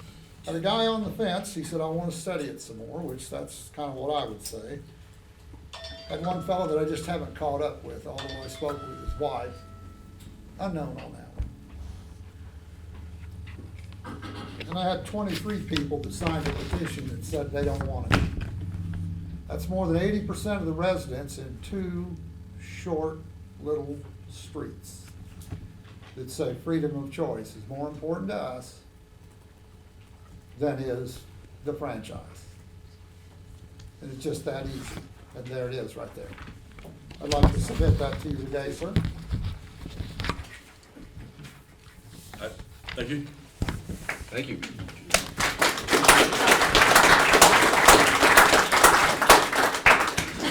Had a guy on the fence, he said, I want to study it some more, which that's kind of what I would say. Had one fellow that I just haven't caught up with, although I spoke with his wife, unknown on that one. And I had 23 people that signed a petition that said they don't want it. That's more than 80% of the residents in 2 short little streets that say freedom of choice is more important to us than is the franchise. And it's just that easy. And there it is right there. I'd like to submit that to you today, sir. Thank you. Thank you.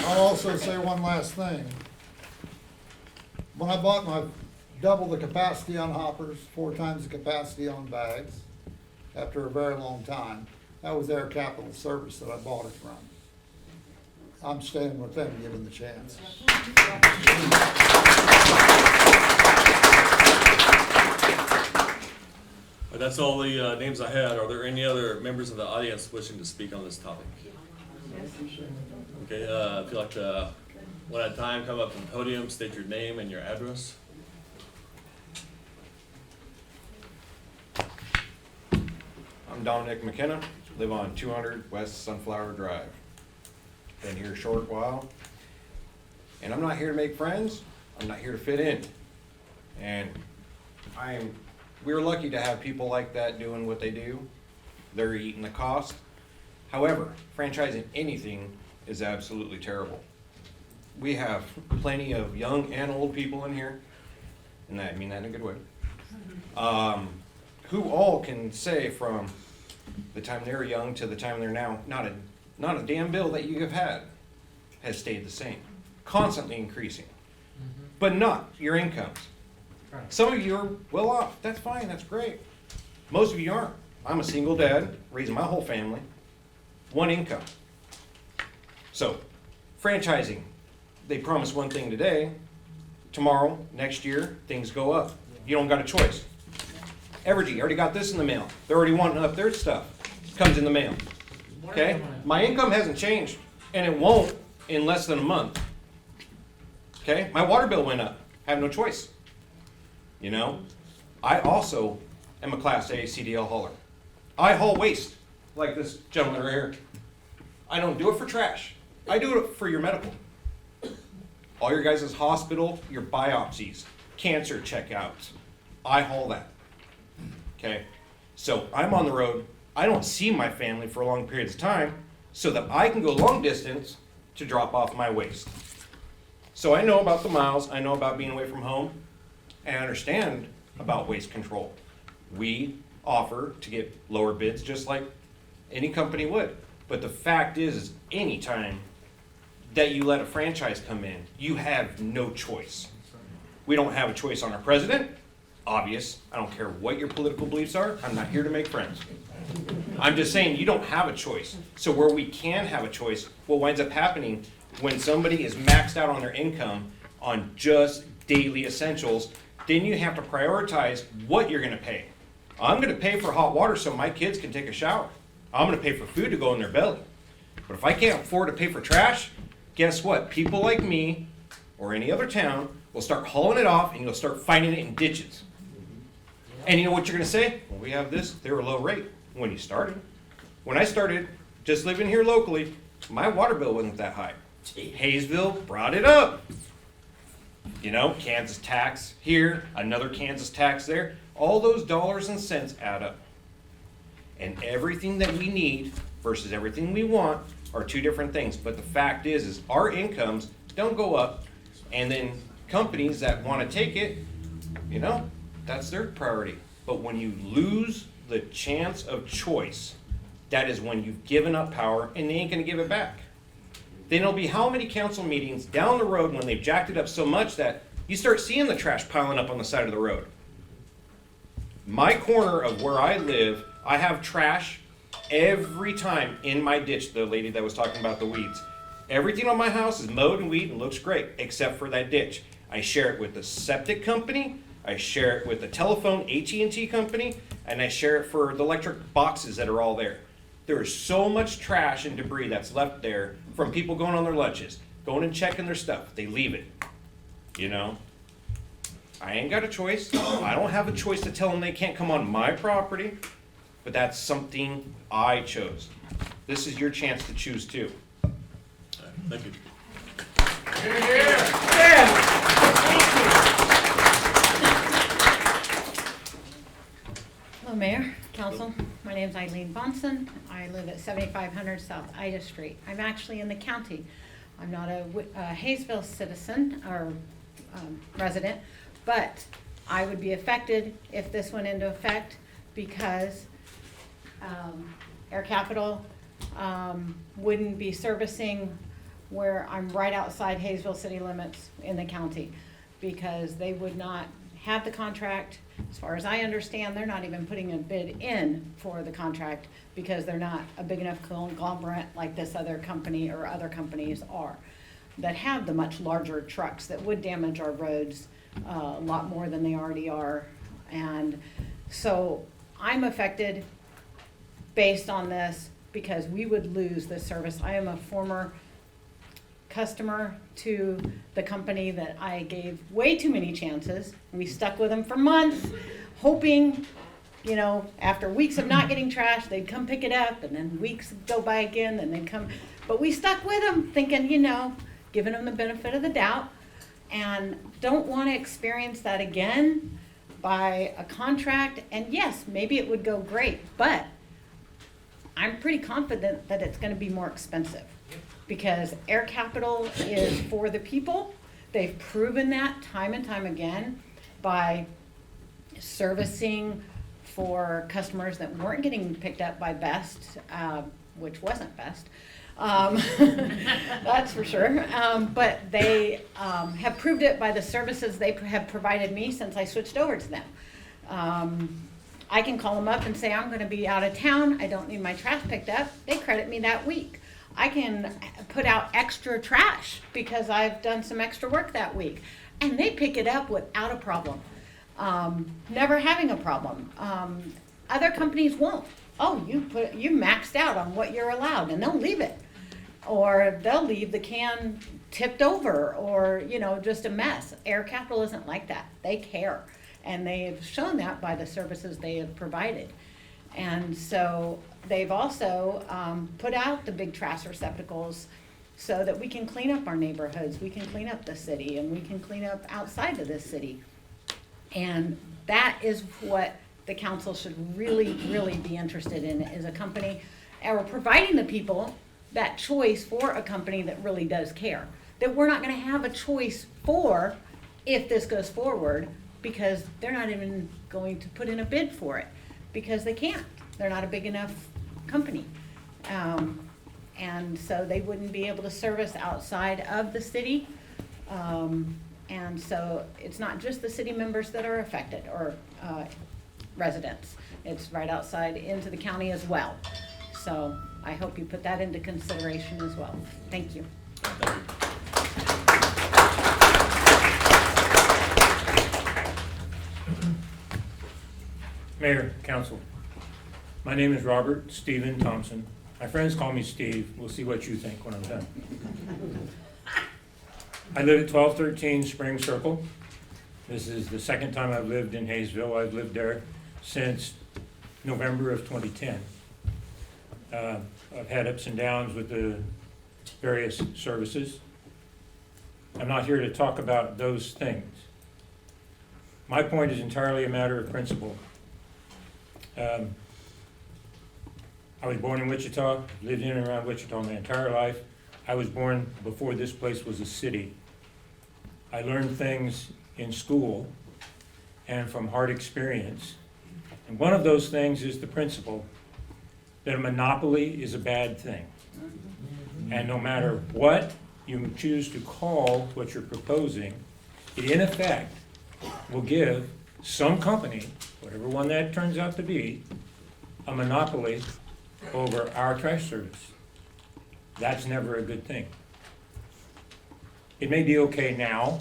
I'll also say one last thing. When I bought my double the capacity on hoppers, 4 times the capacity on bags, after a very long time, that was their capital service that I bought it from. I'm staying with them given the chance. That's all the names I had. Are there any other members of the audience wishing to speak on this topic? Okay, if you'd like to, one at a time, come up to the podium, state your name and your address. I'm Dominic McKenna, live on 200 West Sunflower Drive. Been here a short while, and I'm not here to make friends, I'm not here to fit in. And we're lucky to have people like that doing what they do. They're eating the cost. However, franchising anything is absolutely terrible. We have plenty of young and old people in here, and I mean that in a good way, who all can say from the time they were young to the time they're now, not a damn bill that you have had has stayed the same, constantly increasing, but not your incomes. Some of you are well off, that's fine, that's great. Most of you aren't. I'm a single dad, raising my whole family, 1 income. So, franchising, they promise one thing today, tomorrow, next year, things go up. You don't got a choice. Evergy already got this in the mail. They're already wanting up their stuff. Comes in the mail. Okay? My income hasn't changed, and it won't in less than a month. Okay? My water bill went up. I have no choice. You know? I also am a Class A CDL hauler. I haul waste, like this gentleman right here. I don't do it for trash. I do it for your medical. All your guys' hospital, your biopsies, cancer checkouts. I haul that. Okay? So I'm on the road. I don't see my family for long periods of time so that I can go long distance to drop off my waste. So I know about the miles. I know about being away from home. And I understand about waste control. We offer to get lower bids just like any company would. But the fact is any time that you let a franchise come in, you have no choice. We don't have a choice on our president. Obvious. I don't care what your political beliefs are. I'm not here to make friends. I'm just saying you don't have a choice. So where we can have a choice, what winds up happening when somebody is maxed out on their income on just daily essentials, then you have to prioritize what you're going to pay. I'm going to pay for hot water so my kids can take a shower. I'm going to pay for food to go in their belly. But if I can't afford to pay for trash, guess what? People like me or any other town will start hauling it off and you'll start finding it in ditches. And you know what you're going to say? Well, we have this. They were low rate when you started. When I started just living here locally, my water bill wasn't that high. Haysville brought it up. You know, Kansas tax here, another Kansas tax there. All those dollars and cents add up. And everything that we need versus everything we want are 2 different things. But the fact is our incomes don't go up. And then companies that want to take it, you know, that's their priority. But when you lose the chance of choice, that is when you've given up power and they ain't going to give it back. Then there'll be how many council meetings down the road when they've jacked it up so much that you start seeing the trash piling up on the side of the road. My corner of where I live, I have trash Every time in my ditch, the lady that was talking about the weeds, everything on my house is mowed and weed and looks great, except for that ditch. I share it with the septic company, I share it with the telephone AT&T company, and I share it for the electric boxes that are all there. There is so much trash and debris that's left there from people going on their lunches, going and checking their stuff. They leave it, you know? I ain't got a choice. I don't have a choice to tell them they can't come on my property, but that's something I chose. This is your chance to choose too. Thank you. Hello, Mayor, Council. My name is Eileen Bonson. I live at 7500 South Ida Street. I'm actually in the county. I'm not a Haysville citizen or resident, but I would be affected if this went into effect because Air Capital wouldn't be servicing where I'm right outside Haysville city limits in the county because they would not have the contract. As far as I understand, they're not even putting a bid in for the contract because they're not a big enough conglomerate like this other company or other companies are that have the much larger trucks that would damage our roads a lot more than they already are. And so I'm affected based on this because we would lose this service. I am a former customer to the company that I gave way too many chances. We stuck with them for months, hoping, you know, after weeks of not getting trash, they'd come pick it up, and then weeks go by again, and they'd come. But we stuck with them, thinking, you know, giving them the benefit of the doubt, and don't want to experience that again by a contract. And yes, maybe it would go great, but I'm pretty confident that it's going to be more expensive. Because Air Capital is for the people. They've proven that time and time again by servicing for customers that weren't getting picked up by Best, which wasn't Best. That's for sure. But they have proved it by the services they have provided me since I switched over to them. I can call them up and say, I'm going to be out of town. I don't need my trash picked up. They credit me that week. I can put out extra trash because I've done some extra work that week. And they pick it up without a problem. Never having a problem. Other companies won't. Oh, you maxed out on what you're allowed, and they'll leave it. Or they'll leave the can tipped over or, you know, just a mess. Air Capital isn't like that. They care. And they've shown that by the services they have provided. And so they've also put out the big trash receptacles so that we can clean up our neighborhoods, we can clean up the city, and we can clean up outside of this city. And that is what the council should really, really be interested in, is a company, or providing the people that choice for a company that really does care. That we're not gonna have a choice for if this goes forward, because they're not even going to put in a bid for it. Because they can't. They're not a big enough company. And so they wouldn't be able to service outside of the city. And so it's not just the city members that are affected, or residents. It's right outside into the county as well. So I hope you put that into consideration as well. Thank you. Mayor, Council, my name is Robert Stephen Thompson. My friends call me Steve. We'll see what you think when I'm done. I live at 1213 Spring Circle. This is the second time I've lived in Haysville. I've lived there since November of 2010. I've had ups and downs with the various services. I'm not here to talk about those things. My point is entirely a matter of principle. I was born in Wichita, lived in and around Wichita my entire life. I was born before this place was a city. I learned things in school and from hard experience. And one of those things is the principle that a monopoly is a bad thing. And no matter what you choose to call what you're proposing, it in effect will give some company, whatever one that turns out to be, a monopoly over our trash service. That's never a good thing. It may be okay now,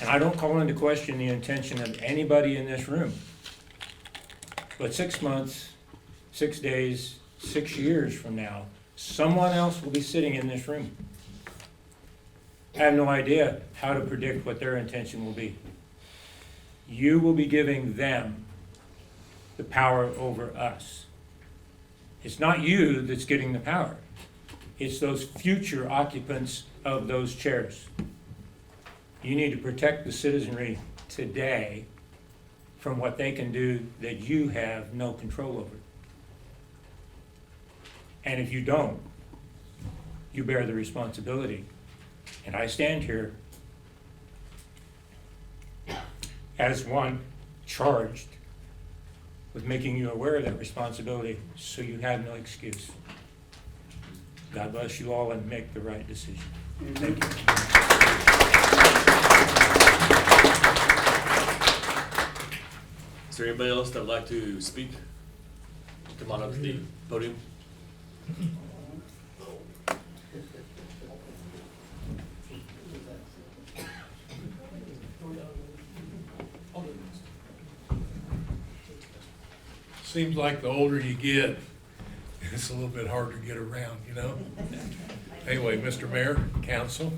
and I don't call into question the intention of anybody in this room. But 6 months, 6 days, 6 years from now, someone else will be sitting in this room. I have no idea how to predict what their intention will be. You will be giving them the power over us. It's not you that's getting the power. It's those future occupants of those chairs. You need to protect the citizenry today from what they can do that you have no control over. And if you don't, you bear the responsibility. And I stand here as one charged with making you aware of that responsibility, so you have no excuse. God bless you all and make the right decision. Thank you. Is there anybody else that would like to speak? Come on up to the podium. Seems like the older you get, it's a little bit harder to get around, you know? Anyway, Mr. Mayor, Council,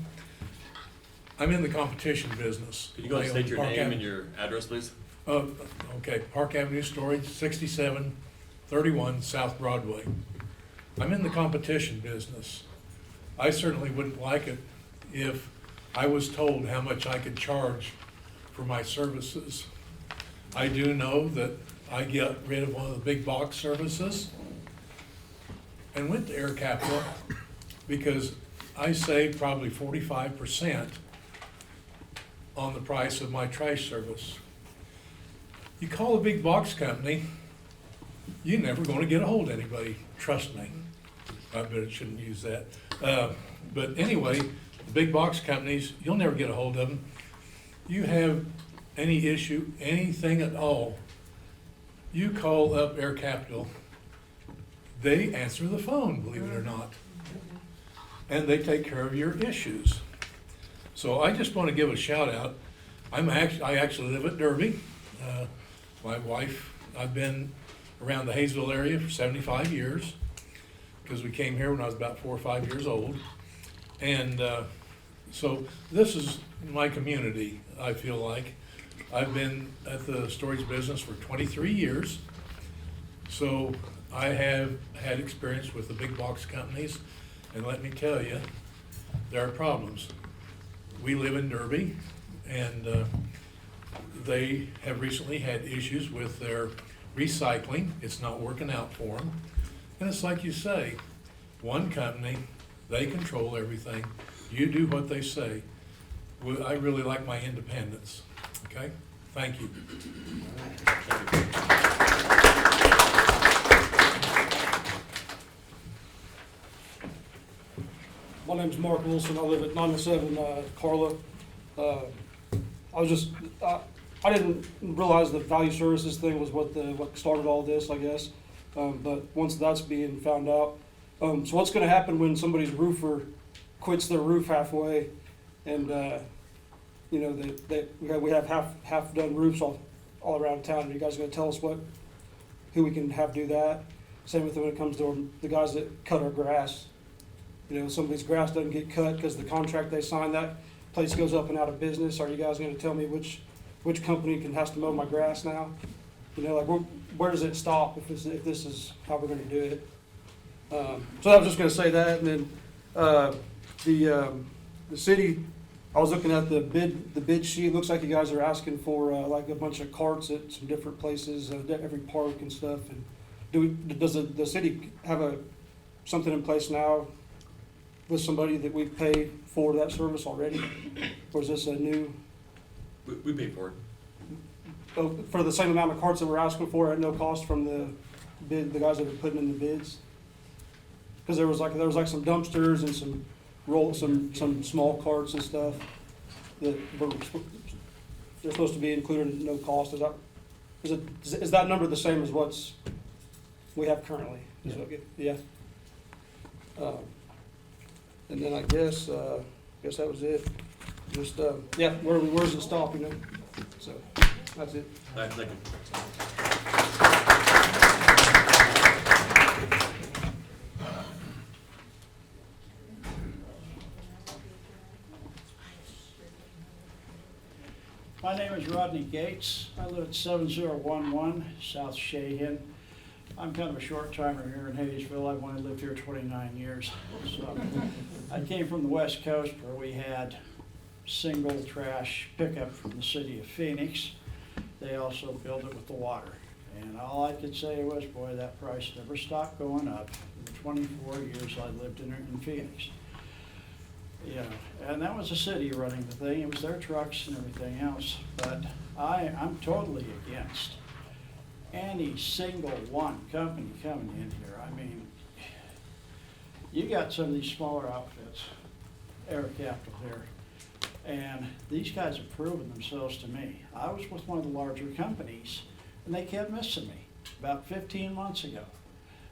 I'm in the competition business. Could you go and I state own your Park name Avenue. and your address, please? Okay, Park Avenue Storage, 6731 South Broadway. I'm in the competition business. I certainly wouldn't like it if I was told how much I could charge for my services. I do know that I got rid of one of the big box services and went to Air Capital because I saved probably 45% on the price of my trash service. You call a big box company, you're never going to get a hold of anybody, trust me. I bet I shouldn't use that. But anyway, the big box companies, you'll never get a hold of them. You have any issue, anything at all, you call up Air Capital, they answer the phone, believe it or not. And they take care of your issues. So I just want to give a shout out. I actually live at Derby. My wife, I've been around the Haysville area for 75 years because we came here when I was about 4 or 5 years old. And so this is my community, I feel like. I've been at the storage business for 23 years. So I have had experience with the big box companies. And let me tell you, there are problems. We live in Derby, and they have recently had issues with their recycling. It's not working out for them. And it's like you say, one company, they control everything. You do what they say. Well, I really like my independence. Okay? Thank you. My name's Mark Wilson. I live at 907 Carla. I didn't realize the value services thing was what started all this, I guess. But once that's being found out, so what's going to happen when somebody's roofer quits their roof halfway, and we have half done roofs all around town? Are you guys going to tell us who we can have do that? Same with when it comes to the guys that cut our grass. Somebody's grass doesn't get cut because the contract they signed, that place goes up and out of business. Are you guys going to tell me which company has to mow my grass now? Where does it stop if this is how we're going to do it? So I was just going to say that, and then the city. I was looking at the bid sheet. It looks like you guys are asking for like a bunch of carts at some different places, every park and stuff. And does the city have something in place now with somebody that we pay for that service already, or is this a new? We pay for it. For the same amount of carts that we're asking for at no cost from the guys that are putting in the bids. Because there was like some dumpsters and some small carts and stuff that they're supposed to be included at no cost. Is that number the same as what's we have currently? Is what yeah. And then I guess that was it. Just, yeah, where's the stop, you know? So, that's it. All right, thank you. My name is Rodney Gates. I live at 7011 South Shahin. I'm kind of a short timer here in Haysville. I've only lived here 29 years. So I came from the West Coast where we had single trash pickup from the city of Phoenix. They also built it with the water. And all I could say was, boy, that price never stopped going up in the 24 years I lived in Phoenix. You know, and that was the city running the thing. It was their trucks and everything else. But I'm totally against any single one company coming in here. I mean, you got some of these smaller outfits, Air Capital here, and these guys have proven themselves to me. I was with one of the larger companies, and they kept missing me about 15 months ago.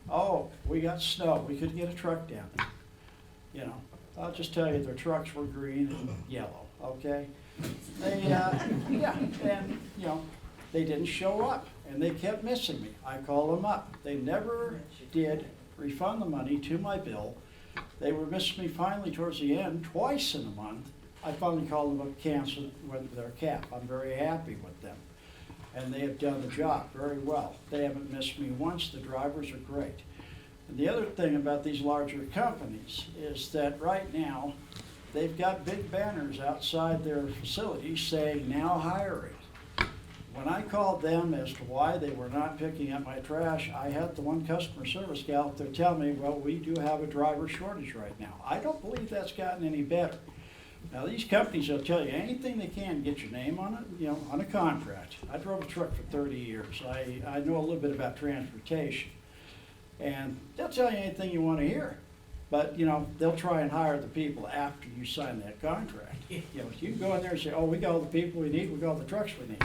Oh, we got snow. We couldn't get a truck down there. You know, I'll just tell you, their trucks were green and yellow, okay? They, yeah, and, you know, they didn't show up, and they kept missing me. I called them up. They never did refund the money to my bill. They were missing me finally towards the end, twice in a month. I finally called them up, canceled with their cap. I'm very happy with them. And they have done the job very well. They haven't missed me once. The drivers are great. And the other thing about these larger companies is that right now, they've got big banners outside their facilities saying, now hiring. When I called them as to why they were not picking up my trash, I had the one customer service gal up there tell me, well, we do have a driver shortage right now. I don't believe that's gotten any better. Now, these companies will tell you anything they can, get your name on it, you know, on a contract. I drove a truck for 30 years. I know a little bit about transportation. And they'll tell you anything you want to hear. But, you know, they'll try and hire the people after you sign that contract. You know, you can go in there and say, oh, we got all the people we need, we got all the trucks we need.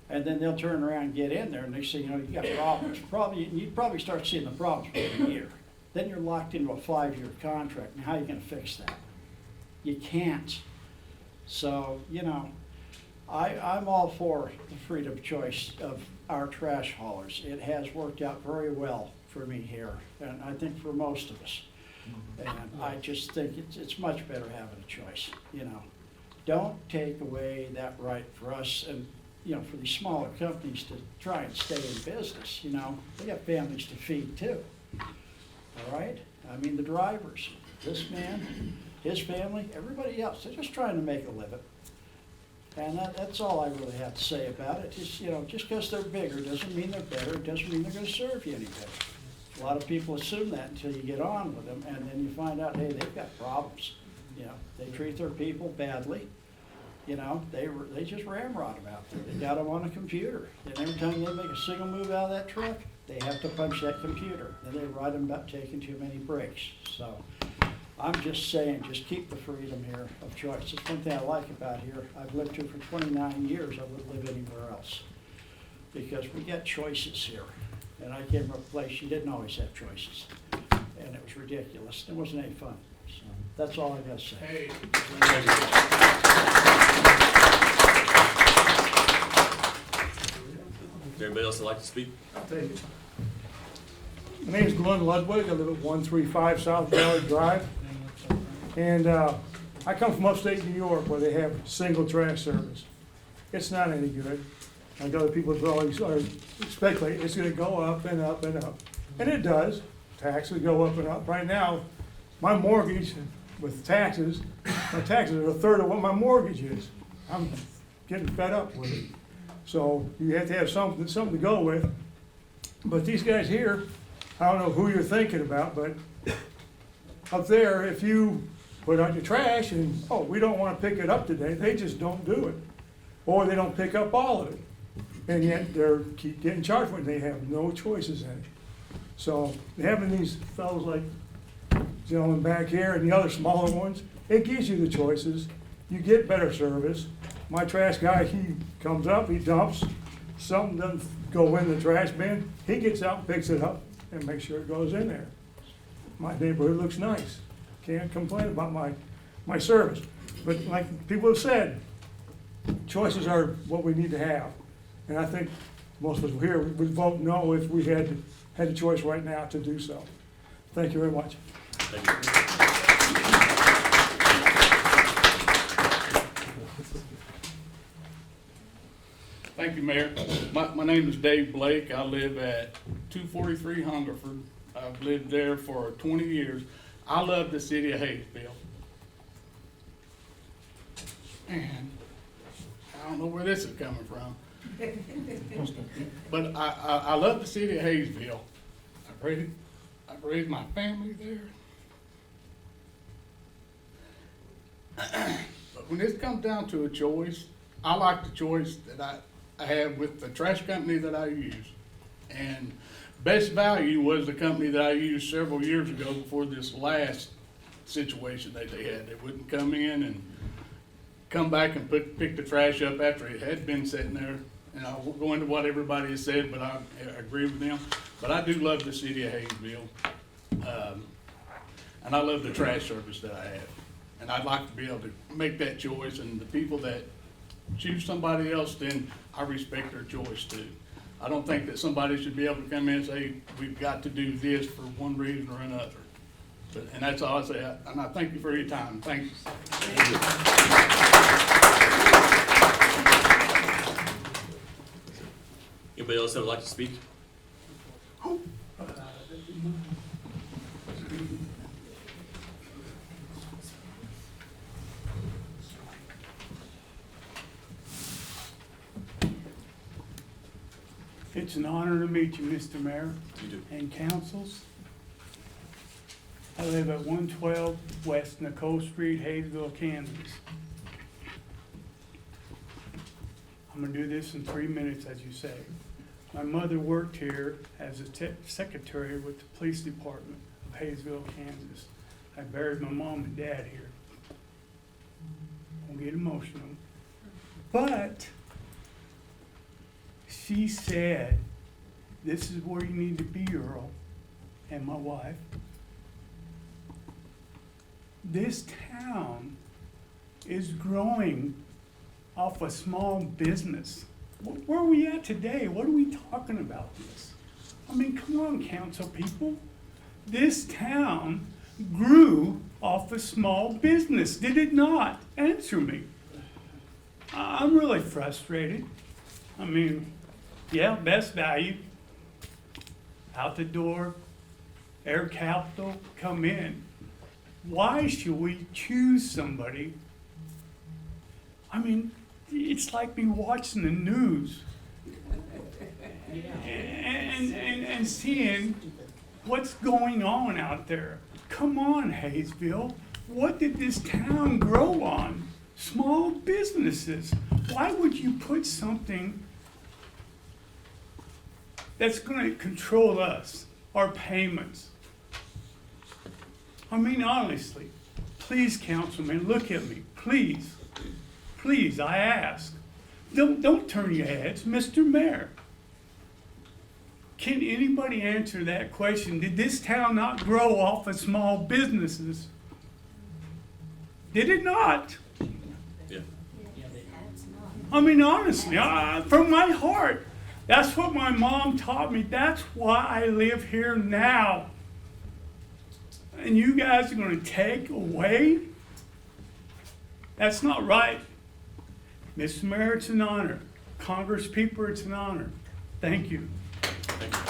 And then they'll turn around and get in there and they say, you know, you got problems. You'd probably start seeing the problems within a year. Then you're locked into a 5-year contract. And how are you going to fix that? You can't. So, you know, I'm all for the freedom of choice of our trash haulers. It has worked out very well for me here, and I think for most of us. And I just think it's much better having a choice, you know. Don't take away that right for us and, you know, for these smaller companies to try and stay in business, you know. They got families to feed too, all right? I mean, the drivers, this man, his family, everybody else, they're just trying to make a living. And that's all I really have to say about it. Just, you know, just because they're bigger doesn't mean they're better. It doesn't mean they're going to serve you any better. A lot of people assume that until you get on with them, and then you find out, hey, they've got problems. You know, they treat their people badly. You know, they just ramrod them out there. They got them on a computer. And every time they make a single move out of that truck, they have to punch that computer. Then they write them about taking too many breaks. So I'm just saying, just keep the freedom here of choice. It's one thing I like about here. I've lived here for 29 years. I wouldn't live anywhere else. Because we get choices here. And I came from a place you didn't always have choices. And it was ridiculous. It wasn't any fun. So that's all I got to say. Hey. Anybody else would like to speak? I'll take it. My name is Glenn Ludwig. I live at 135 South Valley Drive. And I come from upstate New York where they have single trash service. It's not any good. Like other people always are speculating, it's going to go up and up and up. And it does. Taxes go up and up. Right now, my mortgage with taxes, my taxes are a third of what my mortgage is. I'm getting fed up with it. So you have to have something to go with. But these guys here, I don't know who you're thinking about, but up there, if you put out your trash and, oh, we don't want to pick it up today, they just don't do it. Or they don't pick up all of it. And yet they're keep getting charged when they have no choices in it. So having these fellows like gentlemen back here and the other smaller ones, it gives you the choices. You get better service. My trash guy, he comes up, he dumps, something doesn't go in the trash bin, he gets out and picks it up, and make sure it goes in there. My neighborhood looks nice. Can't complain about my service. But like people have said, choices are what we need to have. And I think most of us here would vote no if we had a choice right now to do so. Thank you very much. Thank you. Thank you, Mayor. My name is Dave Blake. I live at 243 Hungerford. I've lived there for 20 years. I love the city of Haysville. And I don't know where this is coming from. But I love the city of Haysville. I've raised my family there. But when this comes down to a choice, I like the choice that I have with the trash company that I use. And Best Value was the company that I used several years ago before this last situation that they had. They wouldn't come in and come back and pick the trash up after it had been sitting there. And I won't go into what everybody has said, but I agree with them. But I do love the city of Haysville. And I love the trash service that I have. And I'd like to be able to make that choice, and the people that choose somebody else, then I respect their choice too. I don't think that somebody should be able to come in and say, we've got to do this for one reason or another. And that's all I say, and I thank you for your time. Thank you. Anybody else that would like to speak? It's an honor to meet you, Mr. Mayor. You do. And councils. I live at 112 West Nicole Street, Haysville, Kansas. I'm gonna do this in 3 minutes, as you say. My mother worked here as a secretary with the police department of Haysville, Kansas. I buried my mom and dad here. Don't get emotional. But she said, this is where you need to be, Earl, and my wife. This town is growing off a small business. Where are we at today? What are we talking about this? I mean, come on, council people. This town grew off a small business, did it not? Answer me. I'm really frustrated. I mean, yeah, Best Value, out the door, Air Capital, come in. Why should we choose somebody? I mean, it's like me watching the news and seeing what's going on out there. Come on, Haysville. What did this town grow on? Small businesses. Why would you put something that's going to control us, our payments? I mean, honestly, please, councilman, look at me, please. Please, I ask. Don't turn your heads, Mr. Mayor. Can anybody answer that question? Did this town not grow off of small businesses? Did it not? Yeah. I mean, honestly, from my heart, that's what my mom taught me. That's why I live here now. And you guys are going to take away? That's not right. Mr. Mayor, it's an honor. Congress people, it's an honor. Thank you. Thank you.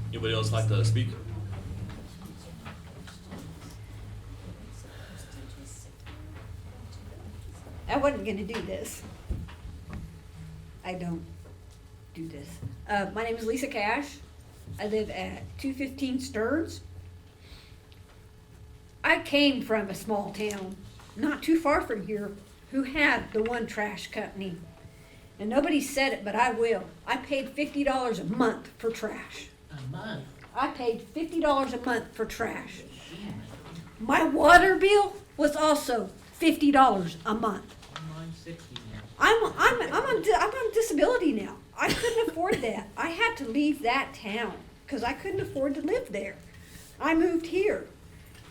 Anybody else like to speak? I wasn't gonna do this. I don't do this. My name is Lisa Cash. I live at 215 Stearns. I came from a small town, not too far from here, who had the one trash company. And nobody said it, but I will. I paid $50 a month for trash. A month? I paid $50 a month for trash. My water bill was also $50 a month. Mine's 60 now. I'm on disability now. I couldn't afford that. I had to leave that town because I couldn't afford to live there. I moved here.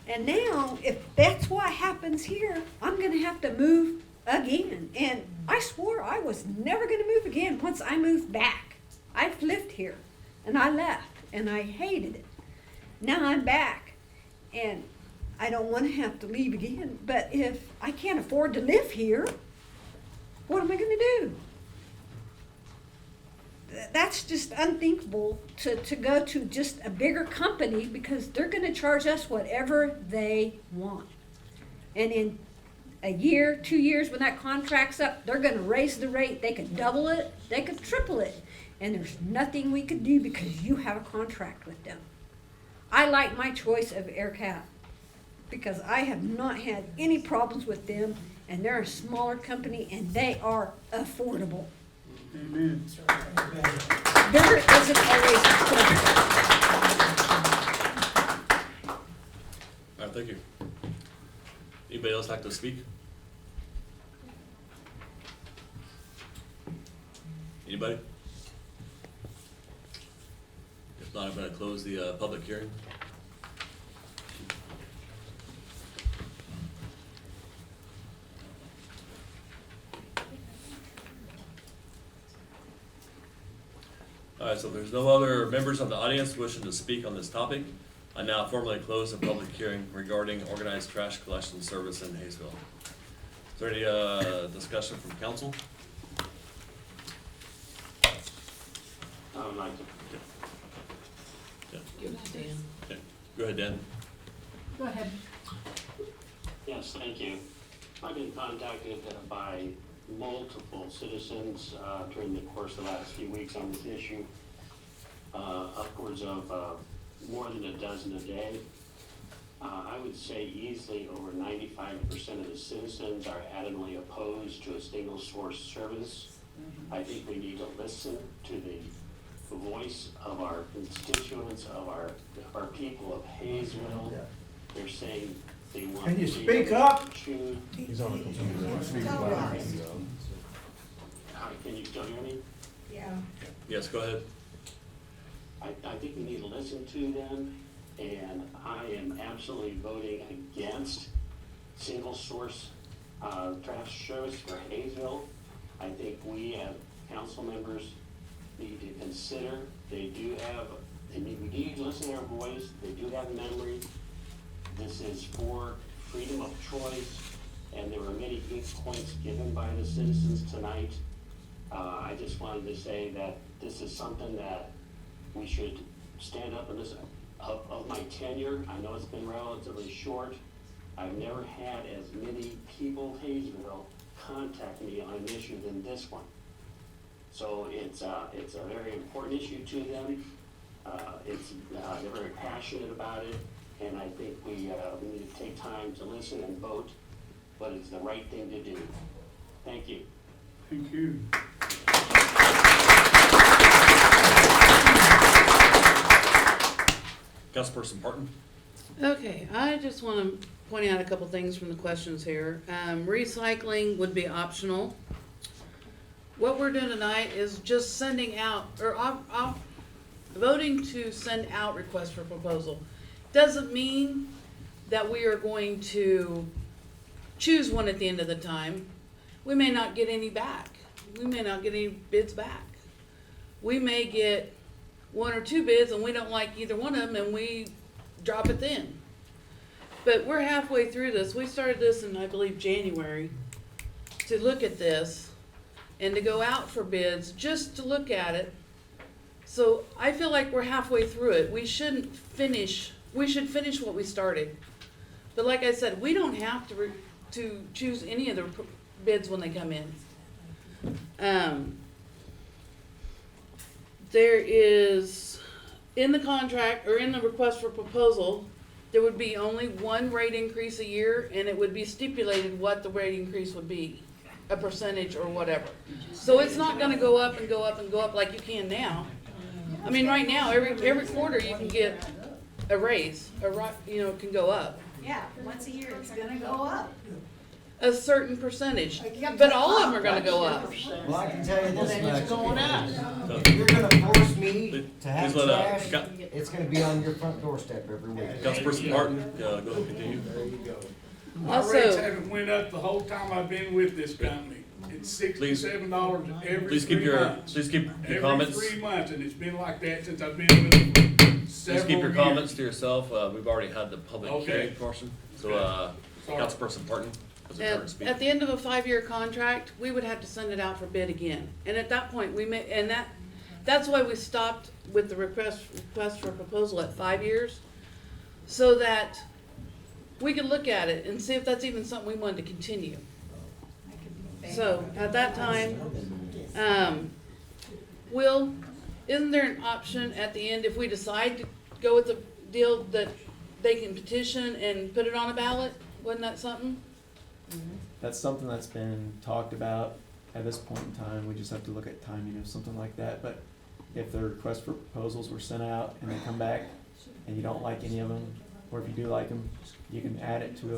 And now, if that's what happens here, I'm gonna have to move again. And I swore I was never gonna move again once I moved back. I've lived here, and I left, and I hated it. Now I'm back, and I don't wanna have to leave again, but if I can't afford to live here, what am I gonna do? That's just unthinkable to go to just a bigger company because they're gonna charge us whatever they want. And in a year, 2 years, when that contract's up, they're gonna raise the rate. They could double it, they could triple it. And there's nothing we could do because you have a contract with them. I like my choice of AirCap because I have not had any problems with them, and they're a smaller company and they are affordable. Amen. There isn't always a question. All right, thank you. Anybody else like to speak? Anybody? If not, I'm gonna close the public hearing. All right, so if there's no other members of the audience wishing to speak on this topic, I now formally close the public hearing regarding organized trash collection service in Haysville. Is there any discussion from council? I would like to. Give it to Dan. Okay. Go ahead, Dan. Go ahead. Yes, thank you. I've been contacted by multiple citizens during the course of the last few weeks on this issue. Upwards of more than a dozen a day. I would say easily over 95% of the citizens are adamantly opposed to a single source service. I think we need to listen to the voice of our constituents, of our people of Haysville. They're saying they want. Can you to speak be up? Choose. He's on a computer. Can you still hear me? Yeah. Yes, go ahead. I think we need to listen to them, and I am absolutely voting against single source trash service for Haysville. I think we as council members need to consider, we need to listen to their voice, they do have memory. This is for freedom of choice, and there were many good points given by the citizens tonight. I just wanted to say that this is something that we should stand up in this, of my tenure, I know it's been relatively short. I've never had as many people in Haysville contact me on an issue than this one. So it's a very important issue to them. They're very passionate about it, and I think we need to take time to listen and vote, but it's the right thing to do. Thank you. Thank you. Councilperson Parton? Okay, I just want to point out a couple things from the questions here. Recycling would be optional. What we're doing tonight is just sending out, or voting to send out requests for proposal. Doesn't mean that we are going to choose one at the end of the time. We may not get any back. We may not get any bids back. We may get 1 or 2 bids and we don't like either one of them and we drop it then. But we're halfway through this. We started this in, I believe, January to look at this and to go out for bids just to look at it. So I feel like we're halfway through it. We should finish what we started. But like I said, we don't have to choose any of the bids when they come in. There is, in the contract, or in the request for proposal, there would be only one rate increase a year, and it would be stipulated what the rate increase would be, a percentage or whatever. So it's not gonna go up and go up and go up like you can now. I mean, right now, every quarter you can get a raise, it can go up. Yeah, once a year it's gonna go up. a certain percentage, but all of them are gonna go up. Well, I can tell you Well, this then it's much. going up. If you're gonna force me to have Please let, trash, it's gonna be on your front doorstep every week. Councilperson Martin, go ahead, continue. There you go. My Also- rates haven't went up the whole time I've been with this company. It's $67 every Please keep 3 your, months. please keep your comments, Every 3 months, and it's been like that since I've been with them for please several keep your years. comments to yourself. We've already had the public Okay. hearing portion. So, Sorry. Councilperson Martin has a turn to speak. At the end of a 5-year contract, we would have to send it out for bid again. And at that point, that's why we stopped with the request for proposal at 5 years, so that we could look at it and see if that's even something we wanted to continue. So, at that time, Will, isn't there an option at the end, if we decide to go with the deal, that they can petition and put it on a ballot? Wasn't that something? That's something that's been talked about at this point in time. We just have to look at timing of something like that. But if the request for proposals were sent out and they come back and you don't like any of them, or if you do like them, you can add it to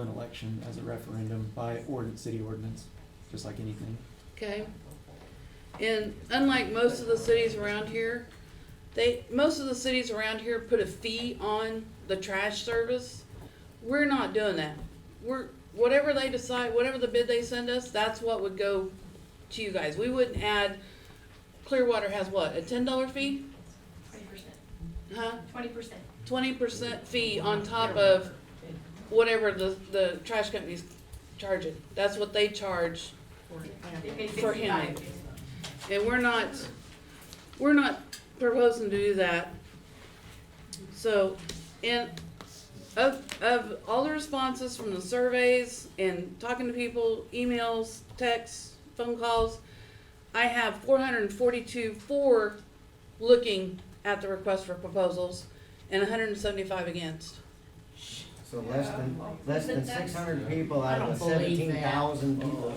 an election as a referendum by city ordinance, just like anything. Okay. And unlike most of the cities around here, most of the cities around here put a fee on the trash service. We're not doing that. Whatever they decide, whatever the bid they send us, that's what would go to you guys. We wouldn't add, Clearwater has what, a $10 fee? 20%. Huh? 20%. 20% fee on top of whatever the trash company's charging. That's what they charge for him. And we're not proposing to do that. So, and of all the responses from the surveys and talking to people, emails, texts, phone calls, I have 442 for looking at the request for proposals and 175 against. So less than 600 people out of the 17,000 people.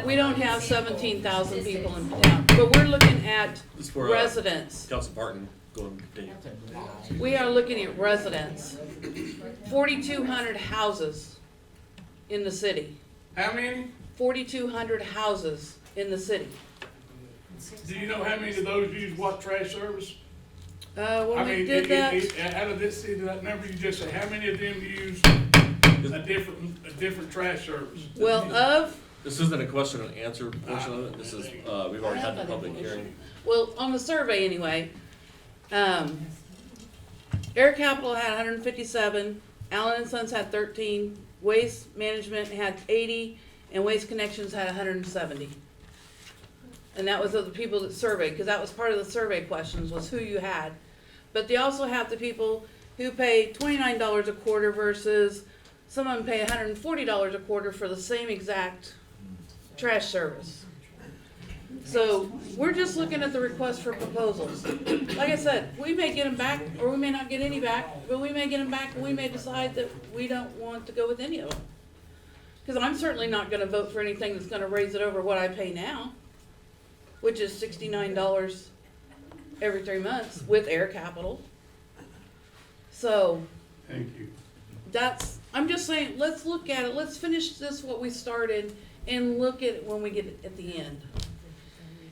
We don't have 17,000 people in town, but we're looking at This is for, residents. Council Martin, go ahead and continue. We are looking at residents. 4,200 houses in the city. How many? 4,200 houses in the city. Do you know how many of those use what trash service? When we did that, Out of this, that number you just said, how many of them use a different trash service? well, This isn't a question and answer portion of it. This is, we've already had the public hearing. well, on the survey anyway, Air Capital had 157, Allen and Sons had 13, Waste Management had 80, and Waste Connections had 170. And that was of the people that surveyed, because that was part of the survey questions, was who you had. But they also have the people who pay $29 a quarter versus some of them pay $140 a quarter for the same exact trash service. So we're just looking at the request for proposals. Like I said, we may get them back, or we may not get any back, but we may get them back, and we may decide that we don't want to go with any of them. Because I'm certainly not gonna vote for anything that's gonna raise it over what I pay now, which is $69 every 3 months with Air Capital. So, Thank you. I'm just saying, let's look at it, let's finish this, what we started, and look at it when we get at the end.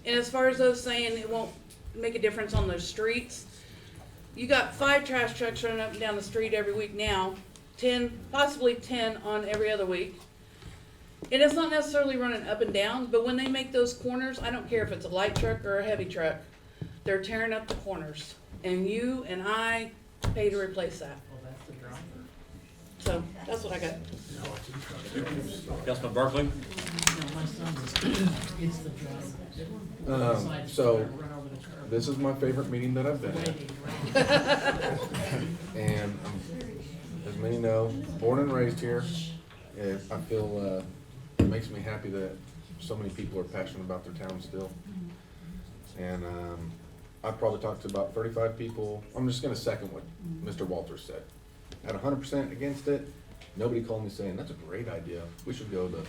And as far as those saying it won't make a difference on those streets, you got 5 trash trucks running up and down the street every week now, 10, possibly 10 on every other week. And it's not necessarily running up and down, but when they make those corners, I don't care if it's a light truck or a heavy truck, they're tearing up the corners. And you and I pay to replace that. So, that's what I got. Councilman Barkley? So, this is my favorite meeting that I've been at. And as many know, born and raised here, I feel, it makes me happy that so many people are passionate about their town still. And, I've probably talked to about 35 people. I'm just gonna second what Mr. Walters said. At 100% against it, nobody called me saying, that's a great idea. We should go the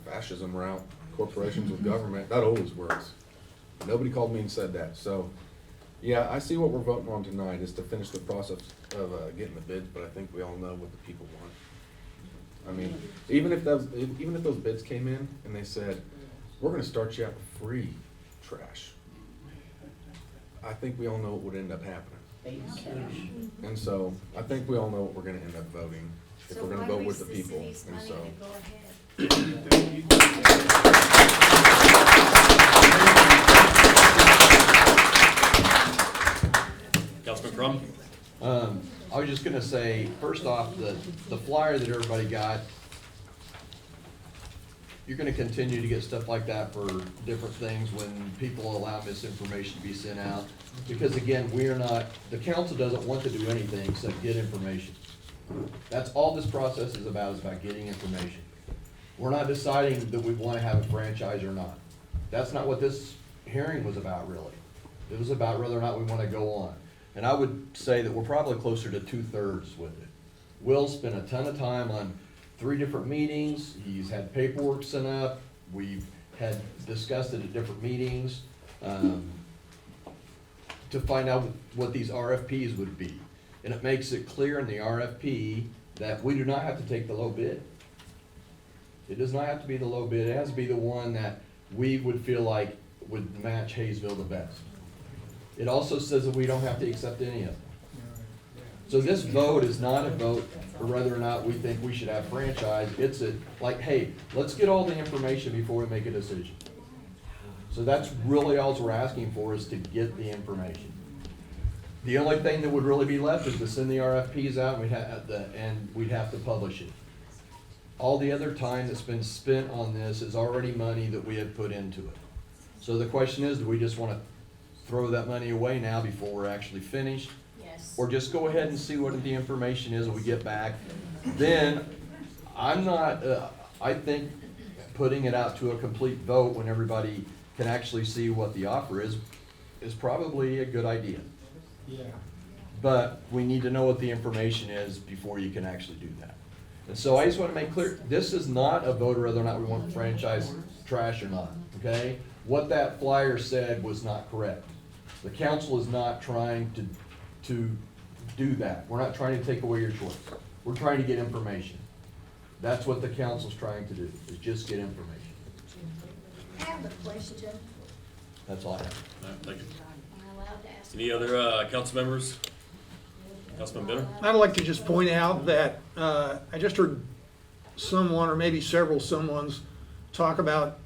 fascism route, corporations with government. That always works. Nobody called me and said that. So, yeah, I see what we're voting on tonight is to finish the process of getting the bids, but I think we all know what the people I mean, even if those bids came in and they said, we're gonna start you out with free trash, I think we all know what would end up happening. And so, I think we all know what we're gonna end up voting, if we're gonna vote with the people, and so. Councilman Crum? I was just gonna say, first off, the flyer that everybody got, you're gonna continue to get stuff like that for different things when people allow misinformation to be sent out. Because again, the council doesn't want to do anything except get information. That's all this process is about getting information. We're not deciding that we wanna have a franchise or not. That's not what this hearing was about, really. It was about whether or not we wanna go on. And I would say that we're probably closer to 2/3 with it. Will spent a ton of time on 3 different meetings. He's had paperwork sent up. We've had discussed it at different meetings to find out what these RFPs would be. And it makes it clear in the RFP that we do not have to take the low bid. It does not have to be the low bid. It has to be the one that we would feel like would match Haysville the best. It also says that we don't have to accept any of them. So this vote is not a vote for whether or not we think we should have franchise. It's like, hey, let's get all the information before we make a decision. So that's really all we're asking for, is to get the information. The only thing that would really be left is to send the RFPs out, and we'd have to publish it. All the other time that's been spent on this is already money that we had put into it. So the question is, do we just want to throw that money away now before we're actually finished? Yes. Or just go ahead and see what the information is when we get back? Then, I think putting it out to a complete vote when everybody can actually see what the offer is probably a good idea. Yeah. But we need to know what the information is before you can actually do that. And so I just want to make clear, this is not a vote whether or not we want franchise trash or not, okay? What that flyer said was not correct. The council is not trying to do that. We're not trying to take away your choice. We're trying to get information. That's what the council's trying to do, is just get information. I have a question. That's all I have. All right, thank you. Am I allowed to ask? Any other council members? Councilman Benner? I'd like to just point out that I just heard someone, or maybe several someones, talk about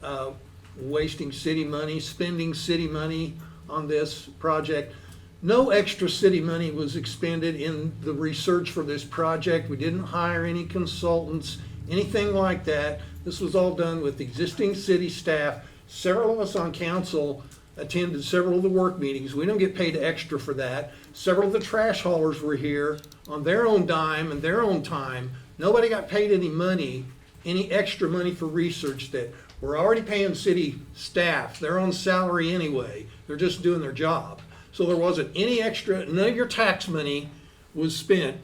wasting city money, spending city money on this project. No extra city money was expended in the research for this project. We didn't hire any consultants, anything like that. This was all done with existing city staff. Several of us on council attended several of the work meetings. We don't get paid extra for that. Several of the trash haulers were here on their own dime and their own time. Nobody got paid any money, any extra money for research. That we're already paying city staff. They're on salary anyway. They're just doing their job. So there wasn't any extra, none of your tax money was spent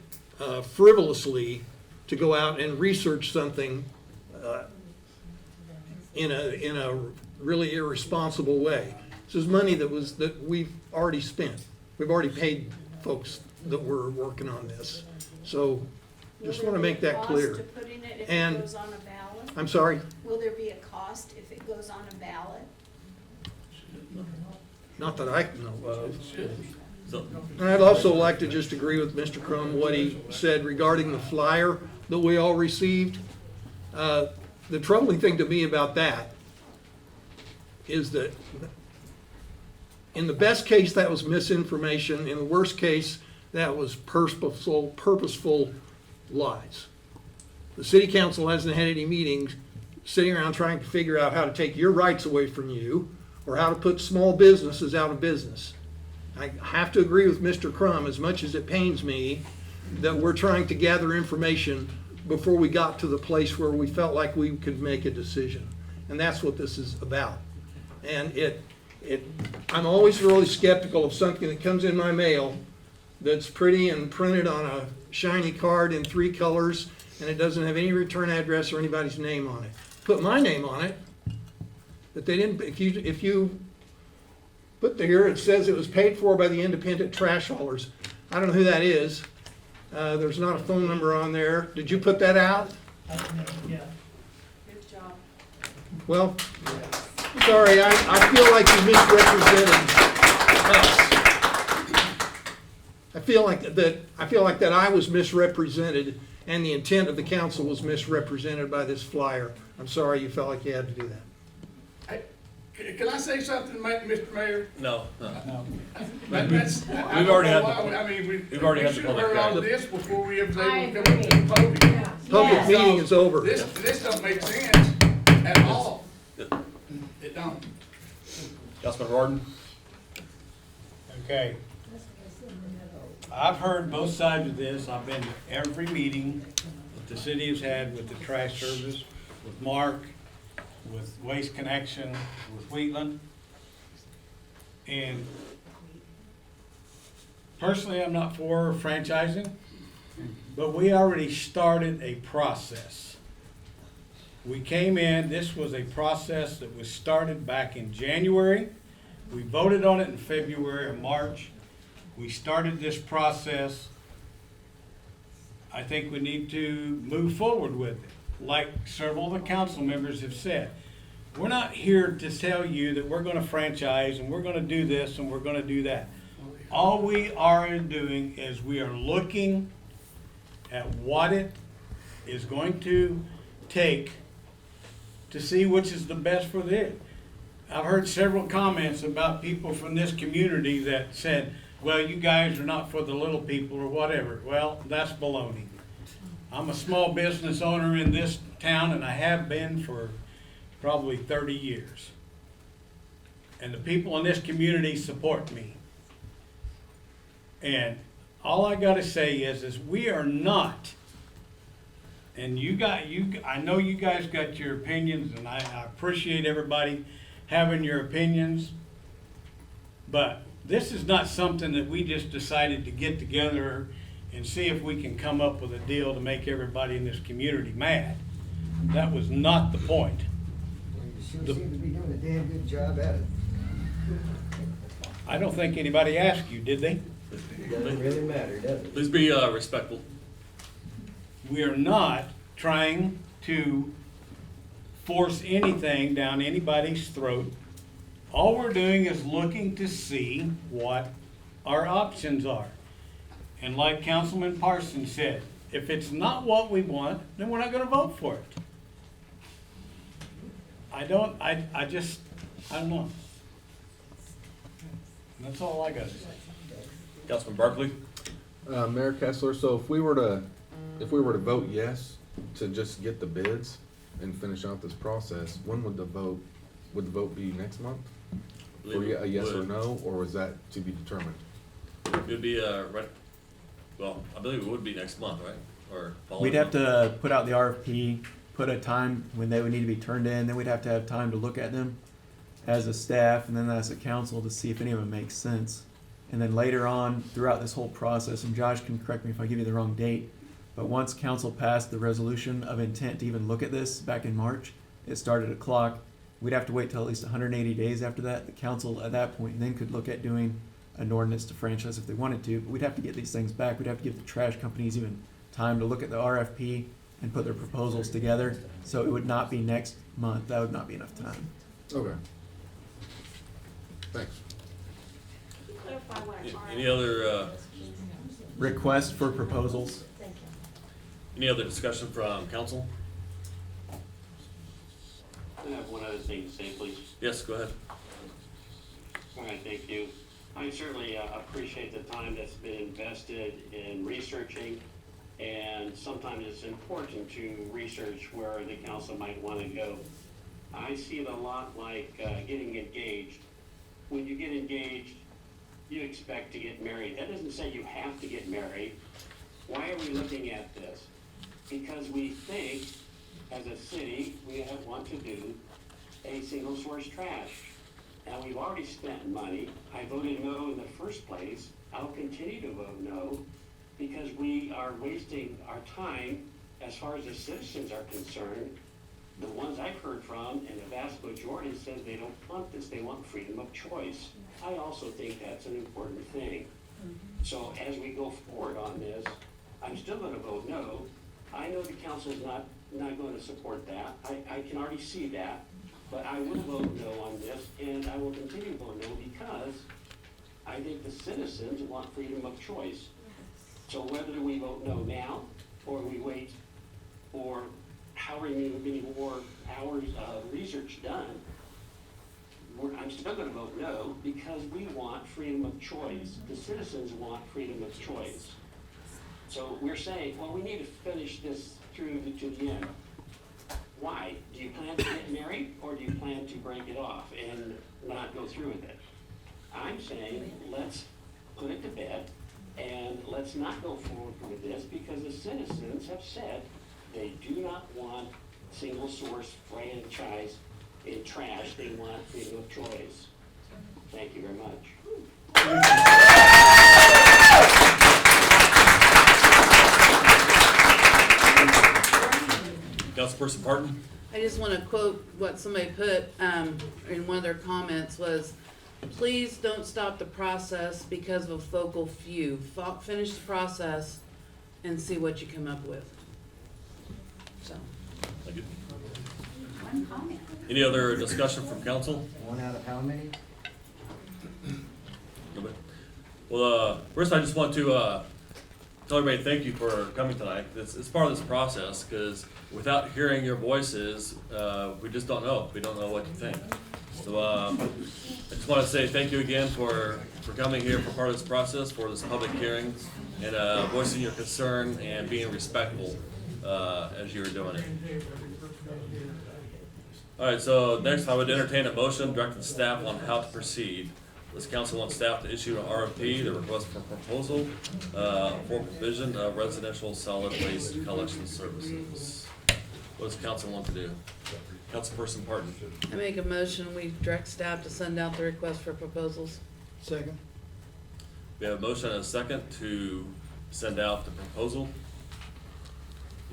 frivolously to go out and research something in a really irresponsible way. This is money that we've already spent. We've already paid folks that were working on this. So just want to make that clear. Will there be a cost to putting it if And- it goes on a ballot? I'm sorry? Will there be a cost if it goes on a ballot? Not that I know of. So, And I'd also like to just agree with Mr. Crum, what he said regarding the flyer that we all received. The troubling thing to me about that is that in the best case, that was misinformation. In the worst case, that was purposeful lies. The city council hasn't had any meetings sitting around trying to figure out how to take your rights away from you or how to put small businesses out of business. I have to agree with Mr. Crum, as much as it pains me that we're trying to gather information before we got to the place where we felt like we could make a decision. And that's what this is about. And I'm always really skeptical of something that comes in my mail that's pretty and printed on a shiny card in 3 colors, and it doesn't have any return address or anybody's name on it. Put my name on it, but they didn't. If you put here, it says it was paid for by the independent trash haulers. I don't know who that is. There's not a phone number on there. Did you put that out? Good job. Well, sorry, I feel like you misrepresented us. I feel like that I was misrepresented and the intent of the council was misrepresented by this flyer. I'm sorry you felt like you had to do that. Can I say something, Mr. Mayor? No. We've already had we've already had the We should have public heard all hearing. of this before we ever able to come to the podium. Public meeting is over. This don't make sense at all. It don't. Councilman Warden? Okay. I've heard both sides of this. I've been to every meeting that the city has had with the trash service, with Mark, with Waste Connection, with Wheatland. And personally, I'm not for franchising, but we already started a process. We came in, this was a process that was started back in January. We voted on it in February or March. We started this process. I think we need to move forward with it. Like several of the council members have said, we're not here to tell you that we're gonna franchise and we're gonna do this and we're gonna do that. All we are doing is we are looking at what it is going to take to see which is the best for them. I've heard several comments about people from this community that said, well, you guys are not for the little people or whatever. Well, that's baloney. I'm a small business owner in this town and I have been for probably 30 years. And the people in this community support me. And all I gotta say is we are not, and I know you guys got your opinions and I appreciate everybody having your opinions, but this is not something that we just decided to get together and see if we can come up with a deal to make everybody in this community mad. That was not the point. You sure seem to be doing a damn good job at it. I don't think anybody asked you, did they? It doesn't really matter, does it? Please be respectful. We are not trying to force anything down anybody's throat. All we're doing is looking to see what our options are. And like Councilman Parsons said, if it's not what we want, then we're not gonna vote for it. I don't know. That's all I got to say. Councilman Barkley? Mayor Kessler, so if we were to vote yes to just get the bids and finish out this process, when would the vote be next month? For a yes or no, or was that to be determined? It would be, well, I believe it would be next month, right? Or following We'd have month. to put out the RFP, put a time when they would need to be turned in, then we'd have to have time to look at them as a staff and then as a council to see if any of them make sense. And then later on, throughout this whole process, and Josh can correct me if I give you the wrong date, but once council passed the resolution of intent to even look at this back in March, it started a clock. We'd have to wait till at least 180 days after that. The council at that point then could look at doing an ordinance to franchise if they wanted to, but we'd have to get these things back. We'd have to give the trash companies even time to look at the RFP and put their proposals together. So it would not be next month. That would not be enough time. Okay. Thanks. Any other, Request for proposals. any other discussion from council? I have one other thing to say, please. Yes, go ahead. All right, thank you. I certainly appreciate the time that's been invested in researching, and sometimes it's important to research where the council might want to go. I see it a lot like getting engaged. When you get engaged, you expect to get married. That doesn't say you have to get married. Why are we looking at this? Because we think, as a city, we want to do a single source trash. Now, we've already spent money. I voted no in the first place. I'll continue to vote no because we are wasting our time as far as the citizens are concerned. The ones I've heard from, and the vast majority says they don't want this, they want freedom of choice. I also think that's an important thing. So as we go forward on this, I'm still gonna vote no. I know the council's not not going to support that. I can already see that, but I will vote no on this, and I will continue to vote no because I think the citizens want freedom of choice. So whether we vote no now, or we wait for however many more hours of research done, I'm still gonna vote no because we want freedom of choice. The citizens want freedom of choice. So we're saying, well, we need to finish this through to the end. Why? Do you plan to get married, or do you plan to break it off and not go through with it? I'm saying, let's put it to bed, and let's not go forward with this, because the citizens have said they do not want single source franchise in trash. They want freedom of choice. Thank you very much. Councilperson Parton? I just want to quote what somebody put in one of their comments was, please don't stop the process because of a focal few. Finish the process and see what you come up with. So. Thank you. One comment. Any other discussion from council? One out of how many? Nobody? Well, first I just want to tell everybody thank you for coming tonight. It's part of this process, because without hearing your voices, we just don't know. We don't know what you think. So I just want to say thank you again for coming here for part of this process, for this public hearing, and voicing your concern and being respectful as you're doing it. All right, so next I would entertain a motion directing staff on how to proceed. This council wants staff to issue an RFP, the request for proposal, for provision of residential solid waste collection services. What does council want to do? Councilperson Parton. I make a motion, we direct staff to send out the request for proposals. Second. We have a motion and a second to send out the proposal.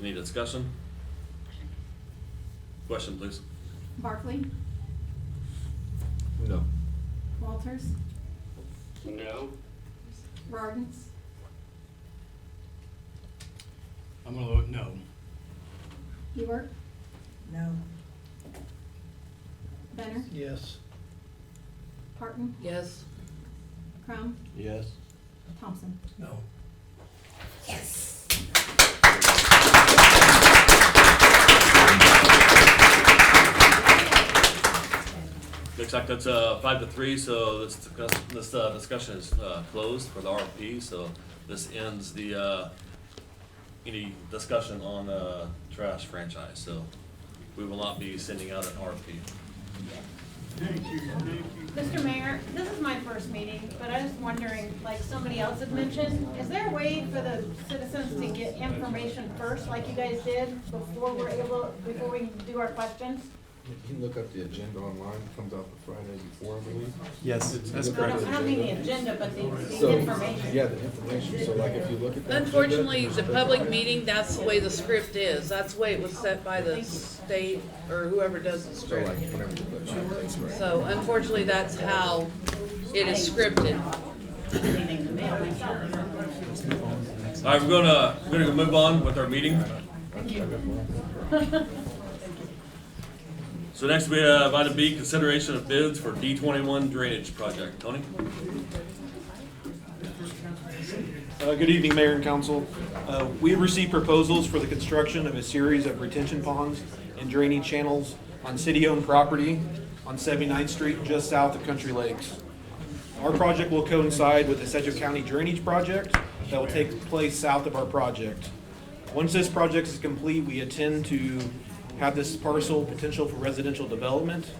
Any discussion? Question, please. Barkley, No. Walters, No. Rardens, I'm gonna vote no. Ewert, No. Benner, Yes. Parton, Yes. Crum, Yes. Thompson. No. Yes. Looks like that's 5-3, so this discussion is closed for the RFP, so this ends the any discussion on trash franchise, so we will not be sending out an RFP. Thank you, thank you. Mr. Mayor, this is my first meeting, but I was wondering, like somebody else had mentioned, is there a way for the citizens to get information first, like you guys did, before we can do our questions? You can look up the agenda online, it comes out the Friday before, I believe. Yes, that's I correct. don't mean the agenda, but the So, information. yeah, the information, so like if you look at that. Unfortunately, the public meeting, that's the way the script is. That's the way it was set by the state or whoever does the So like script. whenever you put that's right. So unfortunately, that's how it is scripted. All right, we're gonna move on with our meeting. So next we have item B, consideration of bids for D21 drainage project. Tony? Good evening, Mayor and Council. We received proposals for the construction of a series of retention ponds and draining channels on city-owned property on 79th Street, just south of Country Lakes. Our project will coincide with the Sedgwick County drainage project that will take place south of our project. Once this project is complete, we intend to have this parcel potential for residential development.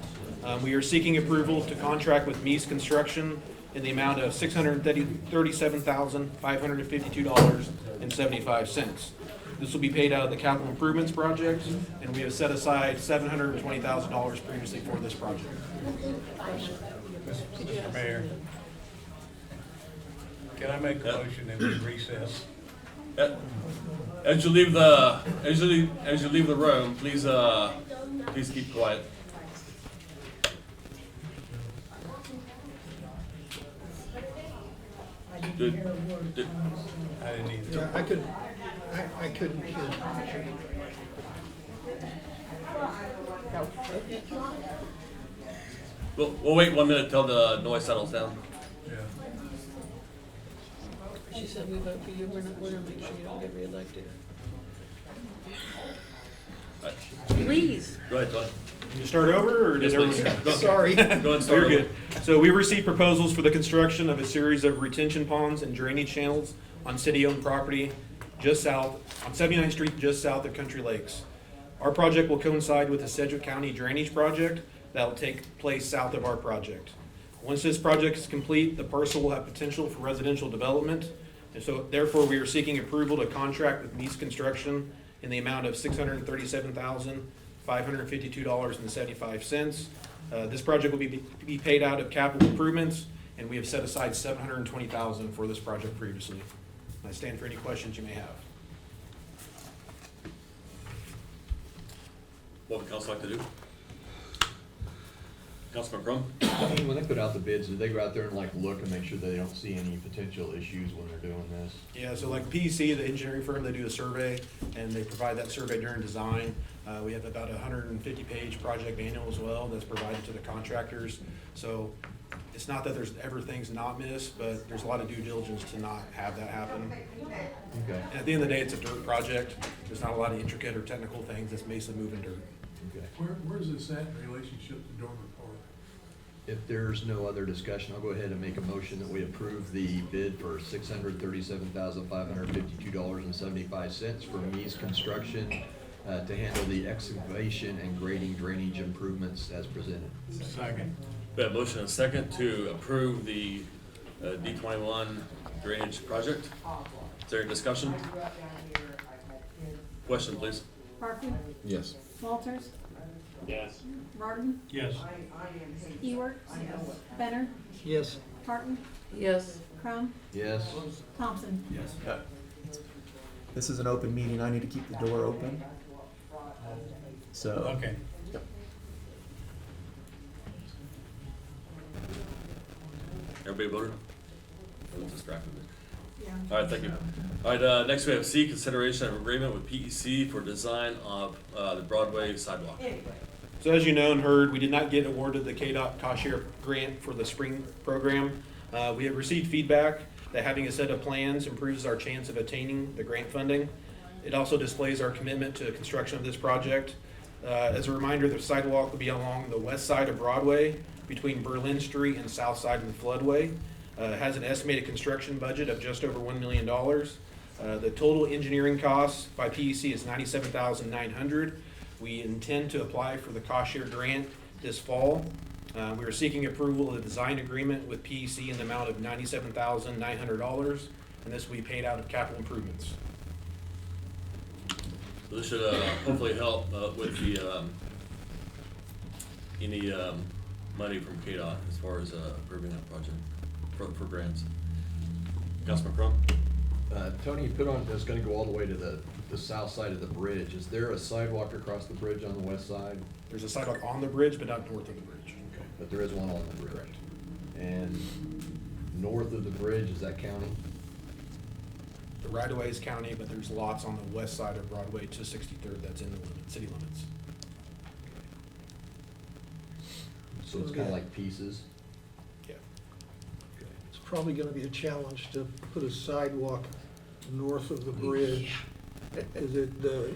We are seeking approval to contract with Mies Construction in the amount of $637,552.75. This will be paid out of the capital improvements project, and we have set aside $720,000 previously for this project. Mr. Mayor, can I make a motion in this recess? As you leave the room, please keep quiet. I didn't either. I couldn't hear. We'll wait 1 minute till the noise settles down. She said we vote for you, we're gonna make sure you don't get reelected. Please. Go ahead, Tony. Can you start over, or Yes, did please. everyone? Go- Sorry. Go ahead and start You're over. good. So we received proposals for the construction of a series of retention ponds and drainage channels on city-owned property just south, on 79th Street, just south of Country Lakes. Our project will coincide with the Sedgwick County Drainage Project that will take place south of our project. Once this project is complete, the parcel will have potential for residential development. And so therefore, we are seeking approval to contract with Meese Construction in the amount of $637,552.75. This project will be paid out of capital improvements, and we have set aside $720,000 for this project previously. I stand for any questions you may have. What would council like to do? Councilman Crum? When they put out the bids, did they go out there and like look and make sure they don't see any potential issues when they're doing this? Yeah, so like PEC, the engineering firm, they do a survey, and they provide that survey during design. We have about a 150-page project manual as well that's provided to the contractors. So it's not that there's ever things not missed, but there's a lot of due diligence to not have that happen. Okay. And at the end of the day, it's a dirt project. There's not a lot of intricate or technical things. It's basically moving dirt. Okay. Where's this at in relationship to Dormer Park? If there's no other discussion, I'll go ahead and make a motion that we approve the bid for $637,552.75 for Meese Construction to handle the excavation and grading drainage improvements as presented. Second. We have a motion and a second to approve the D21 drainage project. Is there any discussion? Question, please. Parker, Yes. Walters, Yes. Martin, Yes. Ewert, Benner, Yes. Parton, Yes. Crum, Yes. Thompson. Yes. This is an open meeting, I need to keep the door open. So. Okay. Everybody voted? I was distracted there. Yeah. All right, thank you. All right, next we have C, consideration of agreement with PEC for design of the Broadway sidewalk. So as you know and heard, we did not get awarded the KDOT cost share grant for the spring program. We have received feedback that having a set of plans improves our chance of attaining the grant funding. It also displays our commitment to construction of this project. As a reminder, the sidewalk will be along the west side of Broadway between Berlin Street and south side of the floodway. It has an estimated construction budget of just over $1 million. The total engineering cost by PEC is $97,900. We intend to apply for the cost share grant this fall. We are seeking approval of the design agreement with PEC in the amount of $97,900, and this will be paid out of capital improvements. So this should hopefully help with the any money from KDOT as far as approving that project for grants. Councilman Crum? Tony, you put on, it's gonna go all the way to the south side of the bridge. Is there a sidewalk across the bridge on the west side? There's a sidewalk on the bridge, but not north of the bridge. Okay, but there is one on the bridge. Correct. And north of the bridge, is that county? The right of way is county, but there's lots on the west side of Broadway to 63rd that's in the city limits. So it's kinda like pieces? Yeah. It's probably gonna be a challenge to put a sidewalk north of the bridge. Is it The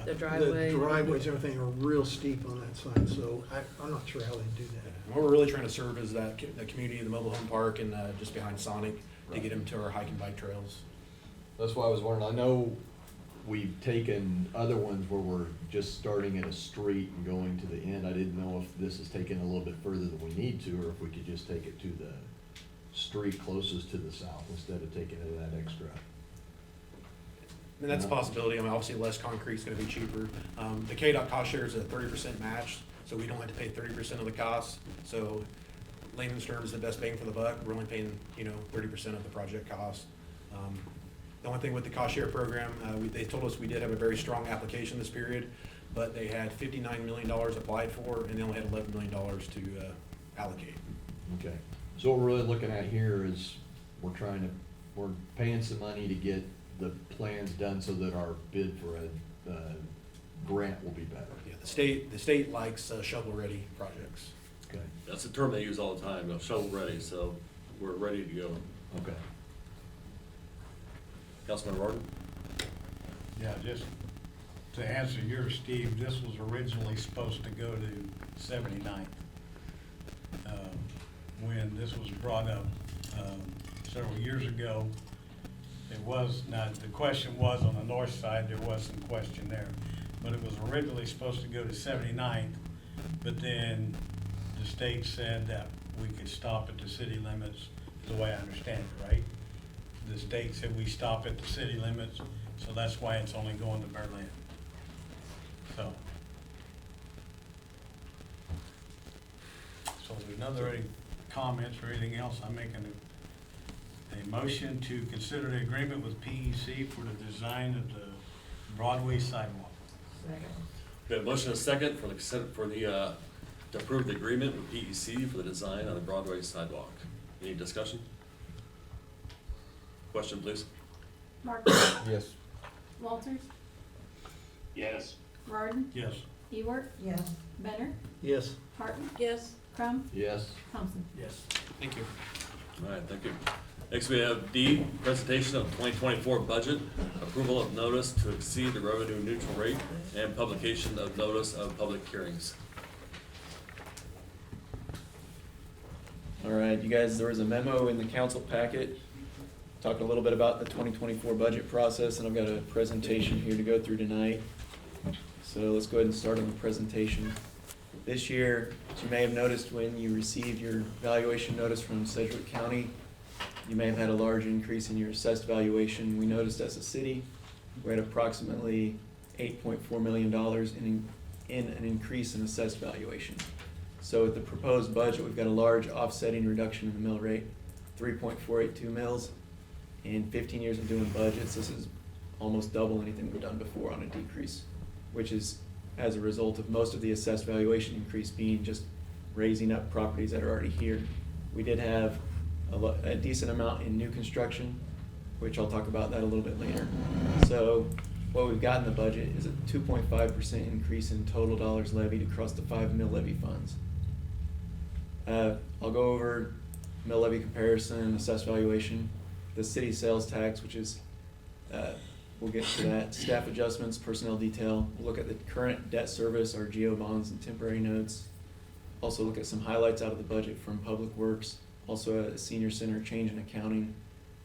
the driveway. driveways, everything are real steep on that side, so I'm not sure how they do that. And what we're really trying to serve is that, the community, the mobile home park, and just behind Sonic, to get them to our hike and bike trails. That's why I was wondering, I know we've taken other ones where we're just starting at a street and going to the end. I didn't know if this is taken a little bit further than we need to, or if we could just take it to the street closest to the south instead of taking it that extra. And that's a possibility. I mean, obviously, less concrete is gonna be cheaper. The KDOT cost share is a 30% match, so we don't have to pay 30% of the cost. So layman's terms, the best bang for the buck, we're only paying, 30% of the project cost. The only thing with the cost share program, they told us we did have a very strong application this period, but they had $59 million applied for, and they only had $11 million to allocate. Okay, so what we're really looking at here is we're paying some money to get the plans done so that our bid for a grant will be better. Yeah, the state likes shovel-ready projects. Okay. That's a term they use all the time, shovel ready, so we're ready to go. Okay. Councilman Rorton? Yeah, just to answer yours, Steve, this was originally supposed to go to 79th. When this was brought up several years ago, it was not, the question was on the north side, there was some question there. But it was originally supposed to go to 79th, but then the state said that we could stop at the city limits, is the way I understand it, right? The state said we stop at the city limits, so that's why it's only going to Berlin. So there's another any comments or anything else, I'm making a motion to consider the agreement with PEC for the design of the Broadway sidewalk. Second. We have a motion and a second for the to approve the agreement with PEC for the design of the Broadway sidewalk. Any discussion? Question, please. Martin, Yes. Walters, Yes. Martin, Yes. Ewart, Yes. Benner, Yes. Harton, Yes. Crum, Yes. Thompson. Yes. Thank you. All right, thank you. Next, we have D, presentation of 2024 budget, approval of notice to exceed the revenue neutral rate, and publication of notice of public hearings. All right, you guys, there was a memo in the council packet talking a little bit about the 2024 budget process, and I've got a presentation here to go through tonight. So let's go ahead and start on the presentation. This year, as you may have noticed when you received your valuation notice from Sedgwick County, you may have had a large increase in your assessed valuation. We noticed as a city, we're at approximately $8.4 million in an increase in assessed valuation. So with the proposed budget, we've got a large offsetting reduction in the mill rate, 3.482 mills. In 15 years of doing budgets, this is almost double anything we've done before on a decrease, which is as a result of most of the assessed valuation increase being just raising up properties that are already here. We did have a decent amount in new construction, which I'll talk about that a little bit later. So what we've got in the budget is a 2.5% increase in total dollars levied across the 5 mill levy funds. I'll go over mill levy comparison, assessed valuation, the city sales tax, which is, we'll get to that, staff adjustments, personnel detail. We'll look at the current debt service, our GO bonds and temporary notes. Also look at some highlights out of the budget from Public Works, also a senior center change in accounting.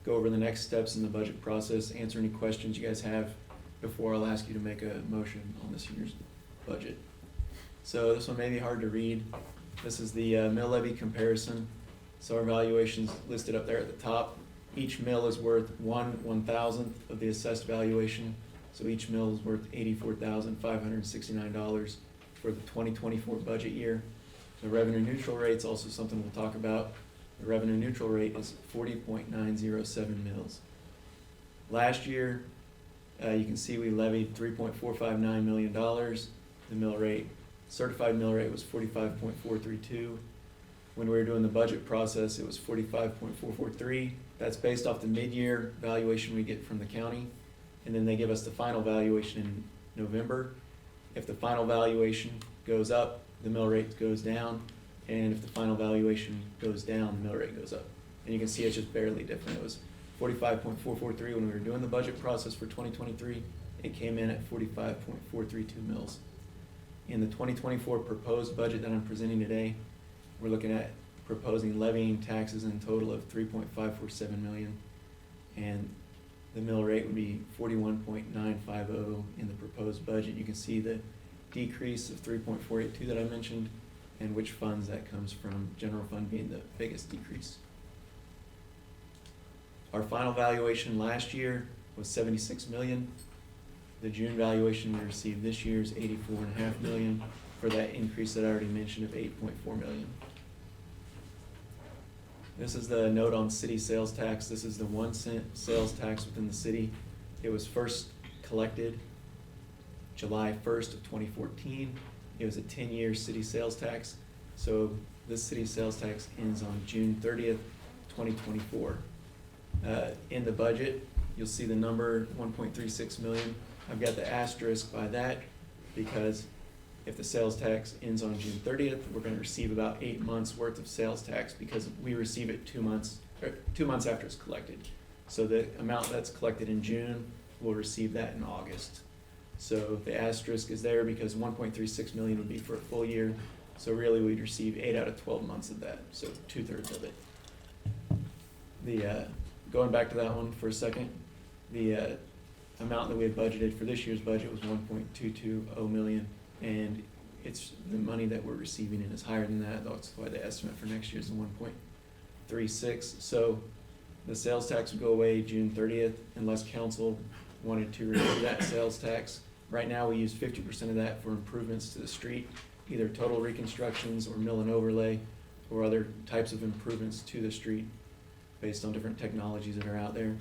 Go over the next steps in the budget process, answer any questions you guys have before I'll ask you to make a motion on this year's budget. So this one may be hard to read. This is the mill levy comparison. So our valuation's listed up there at the top. Each mill is worth 1/1000th of the assessed valuation. So each mill is worth $84,569 for the 2024 budget year. The revenue neutral rate is also something we'll talk about. The revenue neutral rate is 40.907 mills. Last year, you can see we levied $3.459 million. The mill rate, certified mill rate was 45.432. When we were doing the budget process, it was 45.443. That's based off the mid-year valuation we get from the county. And then they give us the final valuation in November. If the final valuation goes up, the mill rate goes down. And if the final valuation goes down, the mill rate goes up. And you can see it's just barely different. It was 45.443 when we were doing the budget process for 2023. It came in at 45.432 mills. In the 2024 proposed budget that I'm presenting today, we're looking at proposing levying taxes in a total of $3.547 million. And the mill rate would be 41.950 in the proposed budget. You can see the decrease of 3.482 that I mentioned and which funds that comes from, general fund being the biggest decrease. Our final valuation last year was 76 million. The June valuation we received this year is 84.5 million for that increase that I already mentioned of 8.4 million. This is the note on city sales tax. This is the 1 cent sales tax within the city. It was first collected July 1st of 2014. It was a 10-year city sales tax. So this city sales tax ends on June 30th, 2024. In the budget, you'll see the number 1.36 million. I've got the asterisk by that. because if the sales tax ends on June 30th, we're gonna receive about 8 months worth of sales tax because we receive it 2 months, or 2 months after it's collected. So the amount that's collected in June, we'll receive that in August. So the asterisk is there because 1.36 million would be for a full year. So really we'd receive 8 out of 12 months of that, so 2/3 of it. Going back to that one for a second, the amount that we had budgeted for this year's budget was 1.220 million, and it's the money that we're receiving and is higher than that. That's why the estimate for next year is 1.36. So the sales tax would go away June 30th unless council wanted to remove that sales tax. Right now, we use 50% of that for improvements to the street, either total reconstructions or mill and overlay, or other types of improvements to the street based on different technologies that are out there.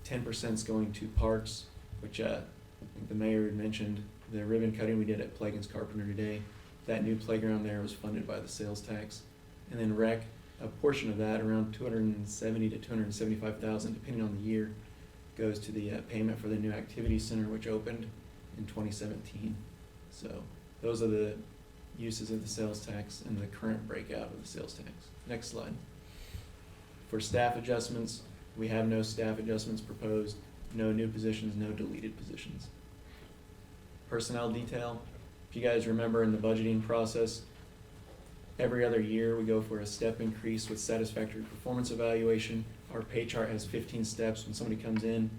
10% is going to parks, which I think the mayor had mentioned, the ribbon cutting we did at Plagens Carpenter today. That new playground there was funded by the sales tax. And then rec, a portion of that, around 270 to 275,000, depending on the year, goes to the payment for the new activity center, which opened in 2017. So those are the uses of the sales tax and the current breakout of the sales tax. Next slide. For staff adjustments, we have no staff adjustments proposed, no new positions, no deleted positions. Personnel detail, if you guys remember in the budgeting process, every other year we go for a step increase with satisfactory performance evaluation. Our pay chart has 15 steps. When somebody comes in,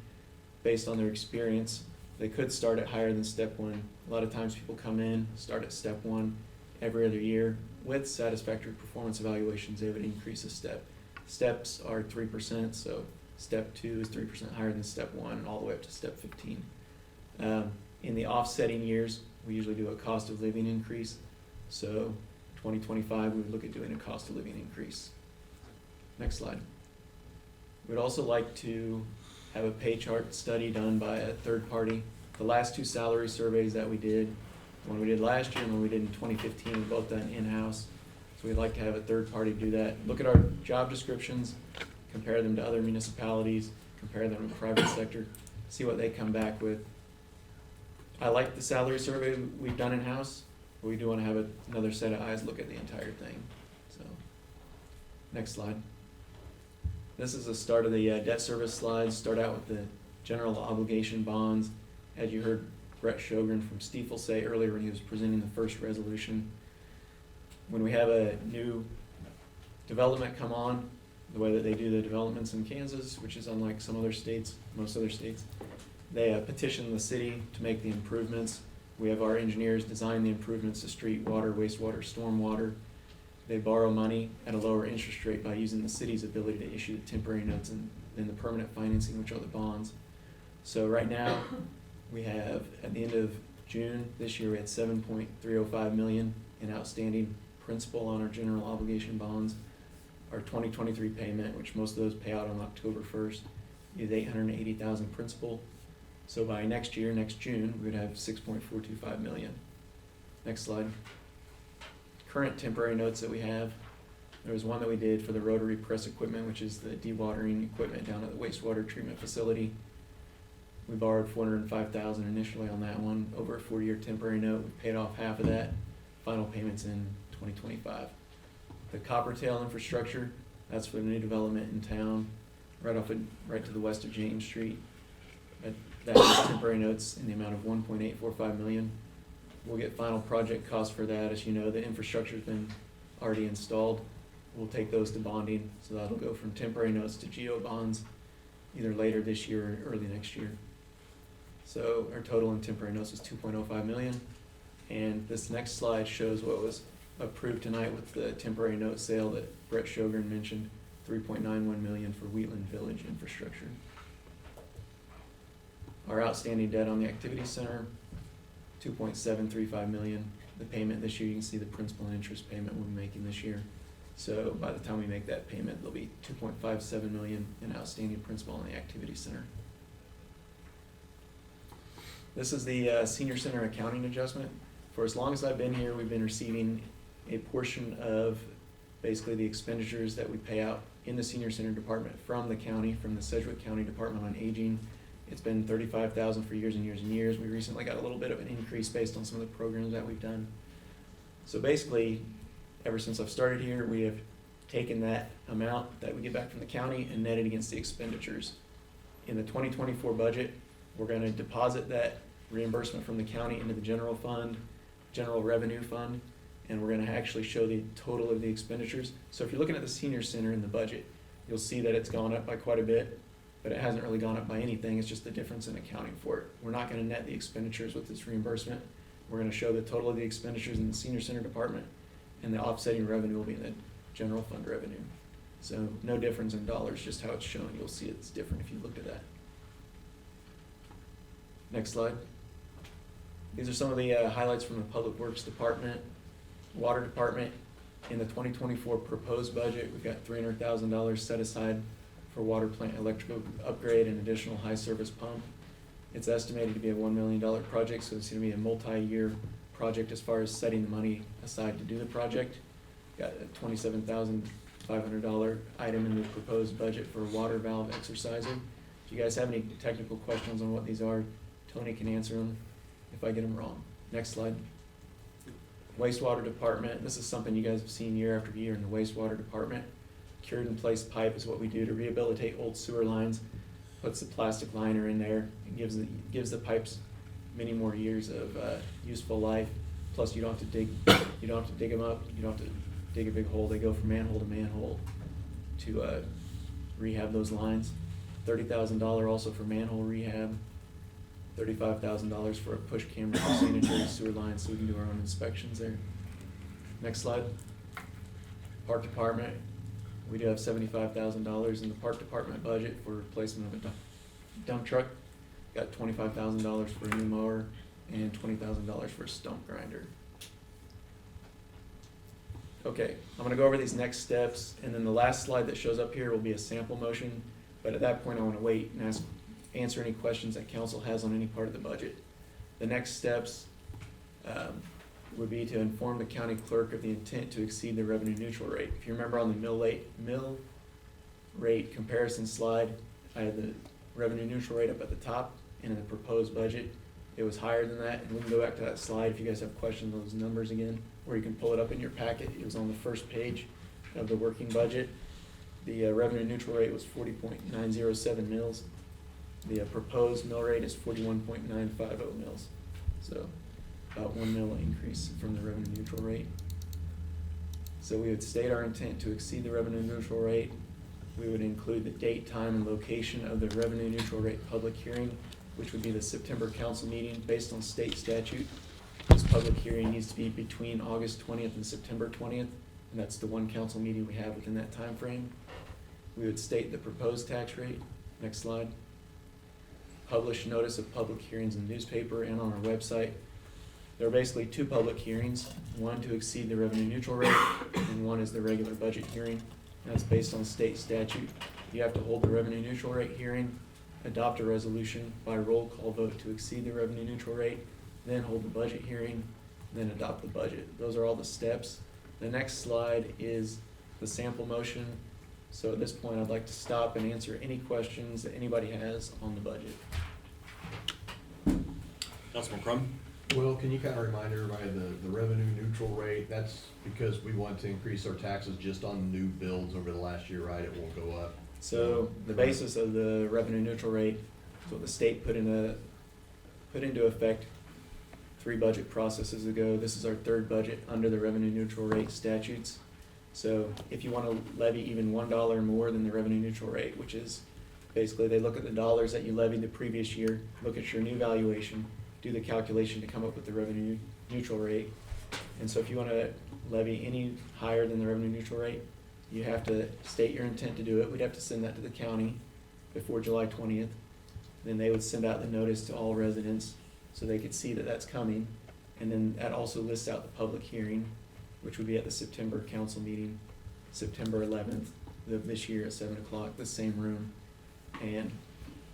based on their experience, they could start at higher than step 1. A lot of times people come in, start at step 1. Every other year, with satisfactory performance evaluations, they would increase a step. Steps are 3%, so step 2 is 3% higher than step 1, and all the way up to step 15. In the offsetting years, we usually do a cost of living increase. So 2025, we would look at doing a cost of living increase. Next slide. We'd also like to have a pay chart study done by a third party. The last 2 salary surveys that we did, one we did last year and one we did in 2015, were both done in-house. So we'd like to have a third party do that. Look at our job descriptions, compare them to other municipalities, compare them to the private sector, see what they come back with. I like the salary survey we've done in-house, but we do want to have another set of eyes look at the entire thing. So, next slide. This is the start of the debt service slides. Start out with the general obligation bonds. As you heard Brett Sjogren from Stiefel say earlier when he was presenting the first resolution, when we have a new development come on, the way that they do the developments in Kansas, which is unlike some other states, most other states, they petition the city to make the improvements. We have our engineers design the improvements to street, water, wastewater, stormwater. They borrow money at a lower interest rate by using the city's ability to issue the temporary notes and then the permanent financing, which are the bonds. So right now, we have, at the end of June this year, we had 7.305 million in outstanding principal on our general obligation bonds. Our 2023 payment, which most of those pay out on October 1st, is 880,000 principal. So by next year, next June, we would have 6.425 million. Next slide. Current temporary notes that we have. There was one that we did for the rotary press equipment, which is the dewatering equipment down at the wastewater treatment facility. We borrowed $405,000 initially on that one, over a 4-year temporary note. We paid off half of that. Final payments in 2025. The Coppertail infrastructure, that's for the new development in town, right to the west of James Street. That is temporary notes in the amount of 1.845 million. We'll get final project costs for that. As you know, the infrastructure's been already installed. We'll take those to bonding, so that'll go from temporary notes to geo bonds, either later this year or early next year. So our total in temporary notes is 2.05 million. And this next slide shows what was approved tonight with the temporary note sale that Brett Sjogren mentioned, 3.91 million for Wheatland Village infrastructure. Our outstanding debt on the activity center, 2.735 million. The payment this year, you can see the principal and interest payment we'll be making this year. So by the time we make that payment, there'll be 2.57 million in outstanding principal on the activity center. This is the senior center accounting adjustment. For as long as I've been here, we've been receiving a portion of basically the expenditures that we pay out in the senior center department from the county, from the Sedgwick County Department on Aging. It's been 35,000 for years and years and years. We recently got a little bit of an increase based on some of the programs that we've done. So basically, ever since I've started here, we have taken that amount that we get back from the county and netted against the expenditures. In the 2024 budget, we're gonna deposit that reimbursement from the county into the general fund, general revenue fund, and we're gonna actually show the total of the expenditures. So if you're looking at the senior center in the budget, you'll see that it's gone up by quite a bit, but it hasn't really gone up by anything. It's just the difference in accounting for it. We're not gonna net the expenditures with this reimbursement. We're gonna show the total of the expenditures in the senior center department, and the offsetting revenue will be in the general fund revenue. So no difference in dollars, just how it's shown. You'll see it's different if you looked at that. Next slide. These are some of the highlights from the Public Works Department, Water Department. In the 2024 proposed budget, we've got $300,000 set aside for water plant electrical upgrade and additional high service pump. It's estimated to be a $1 million project, so it's gonna be a multi-year project as far as setting the money aside to do the project. Got a $27,500 item in the proposed budget for a water valve exerciser. If you guys have any technical questions on what these are, Tony can answer them if I get them wrong. Next slide. Wastewater Department, this is something you guys have seen year after year in the wastewater department. Cured in place pipe is what we do to rehabilitate old sewer lines. Puts the plastic liner in there and gives the pipes many more years of useful life. Plus, you don't have to dig them up. You don't have to dig a big hole. They go from manhole to manhole to rehab those lines. $30,000 also for manhole rehab. $35,000 for a push camera for sanitary sewer lines, so we can do our own inspections there. Next slide. Park Department. We do have $75,000 in the Park Department budget for replacement of a dump truck. Got $25,000 for a new mower and $20,000 for a stump grinder. Okay, I'm gonna go over these next steps, and then the last slide that shows up here will be a sample motion, but at that point I wanna wait and answer any questions that council has on any part of the budget. The next steps would be to inform the county clerk of the intent to exceed the revenue neutral rate. If you remember on the mill rate comparison slide, I had the revenue neutral rate up at the top, and in the proposed budget, it was higher than that. And we can go back to that slide if you guys have questions on those numbers again, or you can pull it up in your packet. It was on the first page of the working budget. The revenue neutral rate was 40.907 mils. The proposed mill rate is 41.950 mils. So about 1 mil increase from the revenue neutral rate. So we would state our intent to exceed the revenue neutral rate. We would include the date, time, and location of the revenue neutral rate public hearing, which would be the September council meeting based on state statute. This public hearing needs to be between August 20th and September 20th, and that's the one council meeting we have within that time frame. We would state the proposed tax rate. Next slide. Publish notice of public hearings in the newspaper and on our website. There are basically two public hearings, one to exceed the revenue neutral rate, and one is the regular budget hearing. That's based on state statute. You have to hold the revenue neutral rate hearing, adopt a resolution by roll call vote to exceed the revenue neutral rate, then hold the budget hearing, then adopt the budget. Those are all the steps. The next slide is the sample motion. So at this point, I'd like to stop and answer any questions that anybody has on the budget. Councilman Crum? Well, can you kind of remind everybody the revenue neutral rate? That's because we want to increase our taxes just on new builds over the last year, right? It won't go up. So the basis of the revenue neutral rate is what the state put into effect 3 budget processes ago. This is our 3rd budget under the revenue neutral rate statutes. So if you want to levy even $1 more than the revenue neutral rate, which is basically they look at the dollars that you levied the previous year, look at your new valuation, do the calculation to come up with the revenue neutral rate. And so if you want to levy any higher than the revenue neutral rate, you have to state your intent to do it. We'd have to send that to the county before July 20th. Then they would send out the notice to all residents so they could see that that's coming. And then that also lists out the public hearing, which would be at the September council meeting, September 11th of this year at 7 o'clock, the same room. And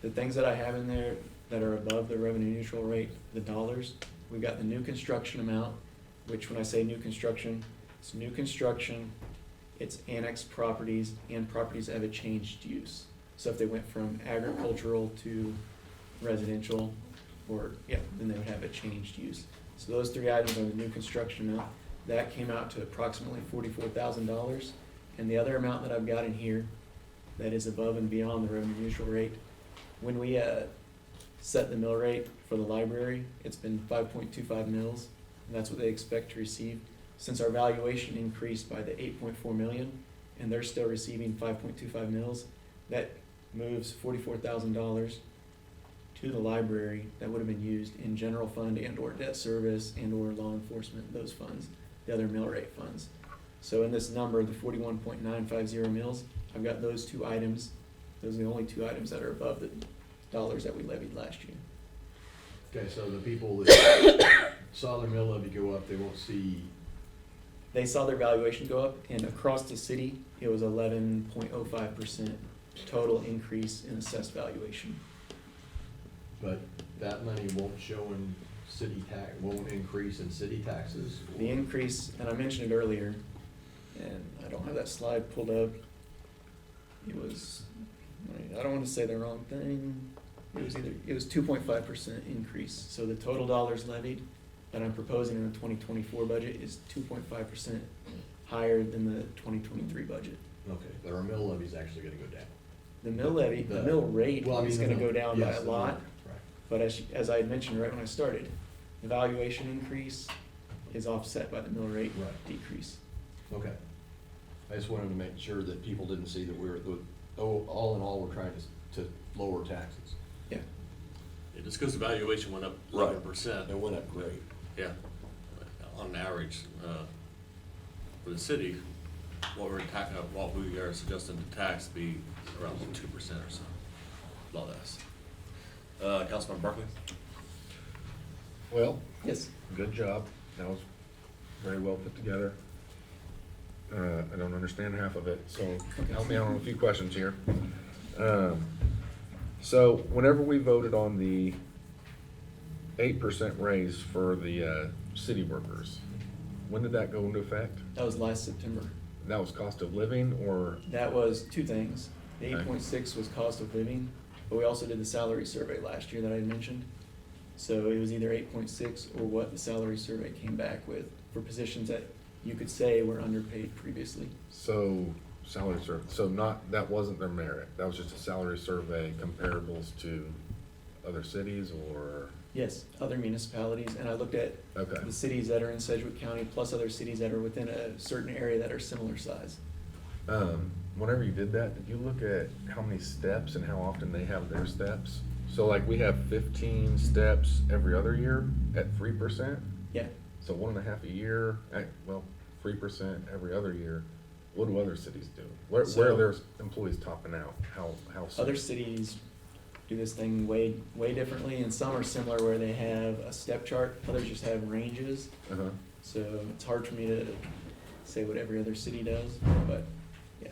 the things that I have in there that are above the revenue neutral rate, the dollars, we've got the new construction amount, which when I say new construction, it's new construction, it's annexed properties and properties that have a changed use. So if they went from agricultural to residential, or, yeah, then they would have a changed use. So those three items are the new construction amount. That came out to approximately $44,000. And the other amount that I've got in here that is above and beyond the revenue neutral rate, when we set the mill rate for the library, it's been 5.25 mils, and that's what they expect to receive. Since our valuation increased by the 8.4 million, and they're still receiving 5.25 mils, that moves $44,000 to the library that would have been used in general fund and or debt service and or law enforcement, those funds, the other mill rate funds. So in this number, the 41.950 mils, I've got those two items. Those are the only two items that are above the dollars that we levied last year. Okay, so the people that saw their mill levy go up, they won't see, They saw their valuation go up, and across the city, it was 11.05% total increase in assessed valuation. but that money won't show in city tax, won't increase in city taxes? The increase, and I mentioned it earlier, and I don't have that slide pulled up. It was, I don't want to say the wrong thing. It was 2.5% increase. So the total dollars levied that I'm proposing in the 2024 budget is 2.5% higher than the 2023 budget. Okay, but our mill levy's actually gonna go down. The mill levy, the mill rate Well, I mean, is the gonna mill- go down by yes, a the mill, lot. right. But as I had mentioned right when I started, the valuation increase is offset by the mill rate Right. decrease. Okay. I just wanted to make sure that people didn't see that all in all, we're trying to lower taxes. Yeah. Yeah, just because the valuation went up Right. 11%. It went up great. Yeah, on average, for the city, what we are suggesting the tax be around 2% or so, a lot less. Councilman Barkley? Well, Yes. good job. That was very well put together. I don't understand half of it, so help me out on a few questions here. So whenever we voted on the 8% raise for the city workers, when did that go into effect? That was last September. That was cost of living or? That was two things. The Okay. 8.6 was cost of living, but we also did the salary survey last year that I had mentioned. So it was either 8.6 or what the salary survey came back with for positions that you could say were underpaid previously. So salary survey, so that wasn't their merit, that was just a salary survey comparables to other cities or? Yes, other municipalities, and I looked at Okay. the cities that are in Sedgwick County plus other cities that are within a certain area that are similar size. Whenever you did that, did you look at how many steps and how often they have their steps? So like we have 15 steps every other year at 3%? Yeah. So 1.5 a year, 3% every other year. What do other cities do? Where are their employees topping out? How soon? Other cities do this thing way differently, and some are similar where they have a step chart, others just have ranges. Uh-huh. So it's hard for me to say what every other city does, but yeah.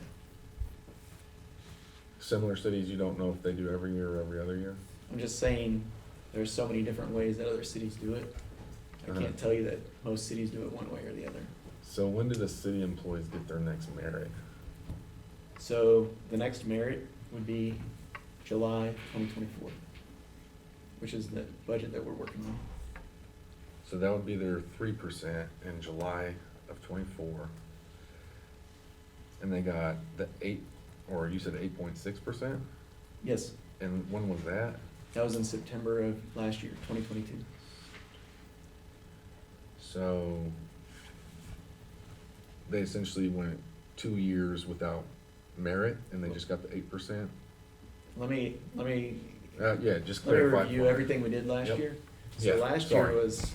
Similar cities, you don't know if they do every year or every other year? I'm just saying, there's so many different ways that other cities do it. I Uh-huh. can't tell you that most cities do it one way or the other. So when do the city employees get their next merit? So the next merit would be July 2024, which is the budget that we're working on. So that would be their 3% in July of '24. And they got the or you said 8.6%? Yes, And when was that? that was in September of last year, 2022. So they essentially went 2 years without merit and they just got the 8%? Let me Yeah, just Let me clarify. review for me. everything we did last Yep. year. Yeah, So last year sorry. was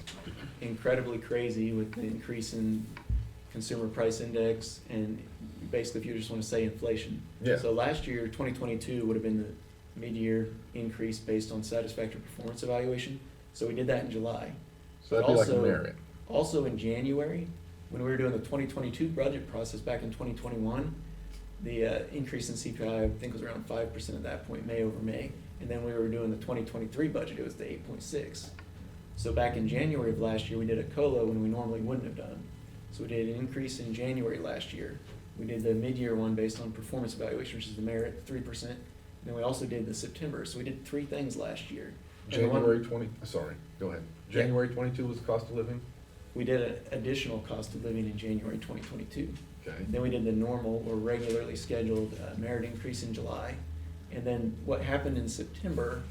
incredibly crazy with the increase in consumer price index and basically if you just want to say inflation. Yeah. So last year, 2022 would have been the mid-year increase based on satisfactory performance evaluation. So we did that in July. So that'd be like a Also- merit. Also in January, when we were doing the 2022 budget process back in 2021, the increase in CPI, I think was around 5% at that point, May over May. And then we were doing the 2023 budget, it was the 8.6. So back in January of last year, we did a COLA when we normally wouldn't have done. So we did an increase in January last year. We did the mid-year one based on performance evaluation, which is the merit, 3%. Then we also did the September, so we did 3 things last year. And the one- Go ahead. Yeah. January 22 was cost of living? We did an additional cost of living in January 2022. Okay. Then we did the normal or regularly scheduled merit increase in July. And then what happened in September,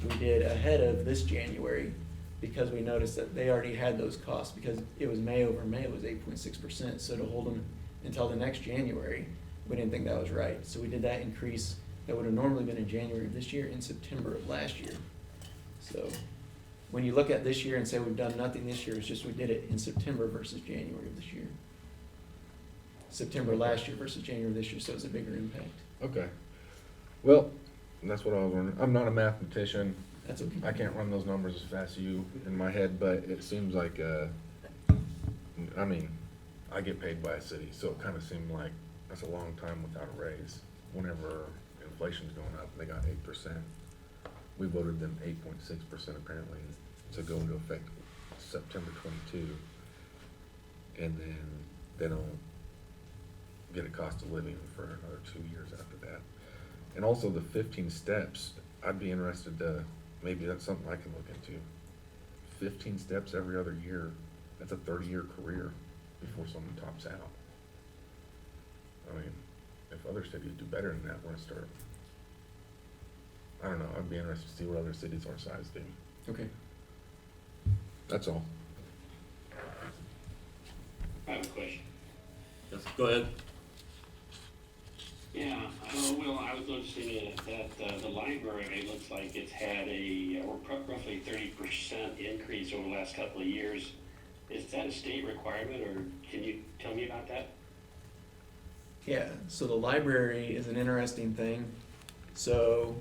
we did ahead of this January because we noticed that they already had those costs because it was May over May, it was 8.6%. So to hold them until the next January, we didn't think that was right. So we did that increase that would have normally been in January of this year in September of last year. So when you look at this year and say we've done nothing this year, it's just we did it in September versus January of this year. September last year versus January this year, so it's a bigger impact. Okay. Well, that's what I was wondering. I'm not a mathematician. That's okay. I can't run those numbers as fast as you in my head, but it seems like, I mean, I get paid by a city, so it kind of seemed like that's a long time without a raise. Whenever inflation's going up, they got 8%. We voted them 8.6% apparently to go into effect September 22. And then they don't get a cost of living for another 2 years after that. And also the 15 steps, I'd be interested to, maybe that's something I can look into. 15 steps every other year, that's a 30-year career before someone tops out. I mean, if other cities do better than that, we're gonna start, I don't know, I'd be interested to see what other cities our size do. Okay. That's all. I have a question. Yes, go ahead. Yeah, well, I was noticing that the library looks like it's had a roughly 30% increase over the last couple of years. Is that a state requirement, or can you tell me about that? Yeah, so the library is an interesting thing. So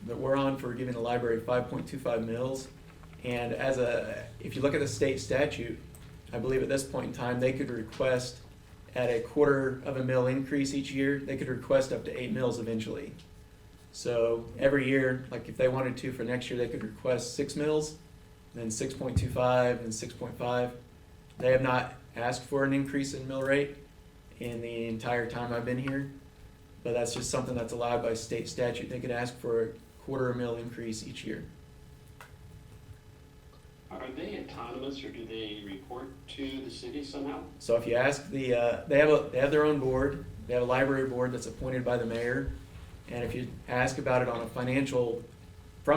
that we're on for giving the library 5.25 mils. And if you look at the state statute, I believe at this point in time, they could request at a $0.25 mil increase each year, they could request up to 8 mils eventually. So every year, like if they wanted to for next year, they could request 6 mils, then 6.25 and 6.5. They have not asked for an increase in mill rate in the entire time I've been here, but that's just something that's allowed by state statute. They could ask for a $0.25 mil increase each year. Are they autonomous, or do they report to the city somehow? So if you ask they have their own board. They have a library board that's appointed by the mayor, and if you ask about it from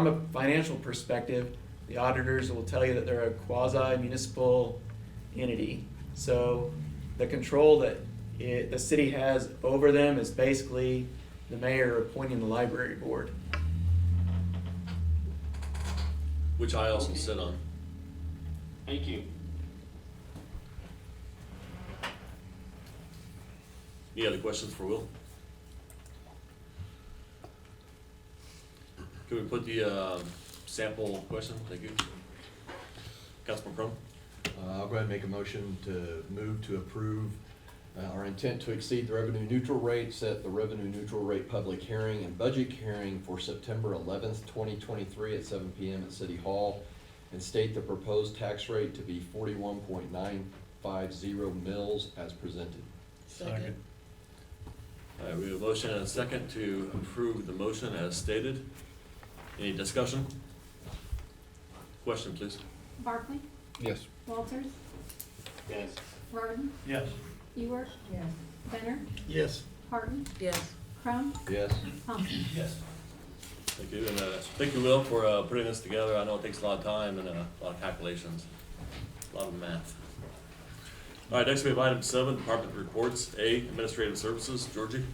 a financial perspective, the auditors will tell you that they're a quasi-municipal entity. So the control that the city has over them is basically the mayor appointing the library board. Which I also sit on. Thank you. Any other questions for Will? Can we put the sample question? Thank you. Councilman Crum? I'll go ahead and make a motion to move to approve our intent to exceed the revenue neutral rate, set the revenue neutral rate public hearing and budget hearing for September 11th, 2023 at 7 p.m. at City Hall, and state the proposed tax rate to be 41.950 mils as presented. Second. All right, we have a motion and a second to approve the motion as stated. Any discussion? Question, please. Barkley? Yes. Walters? Yes. Martin? Yes. Ewert? Yes. Benner? Yes. Harden? Yes. Crum? Yes. Thompson? Yes. Thank you, and thank you, Will, for putting this together. I know it takes a lot of time and a lot of calculations, a lot of math. All right, next we have item 7, department reports. A, administrative services. Georgie?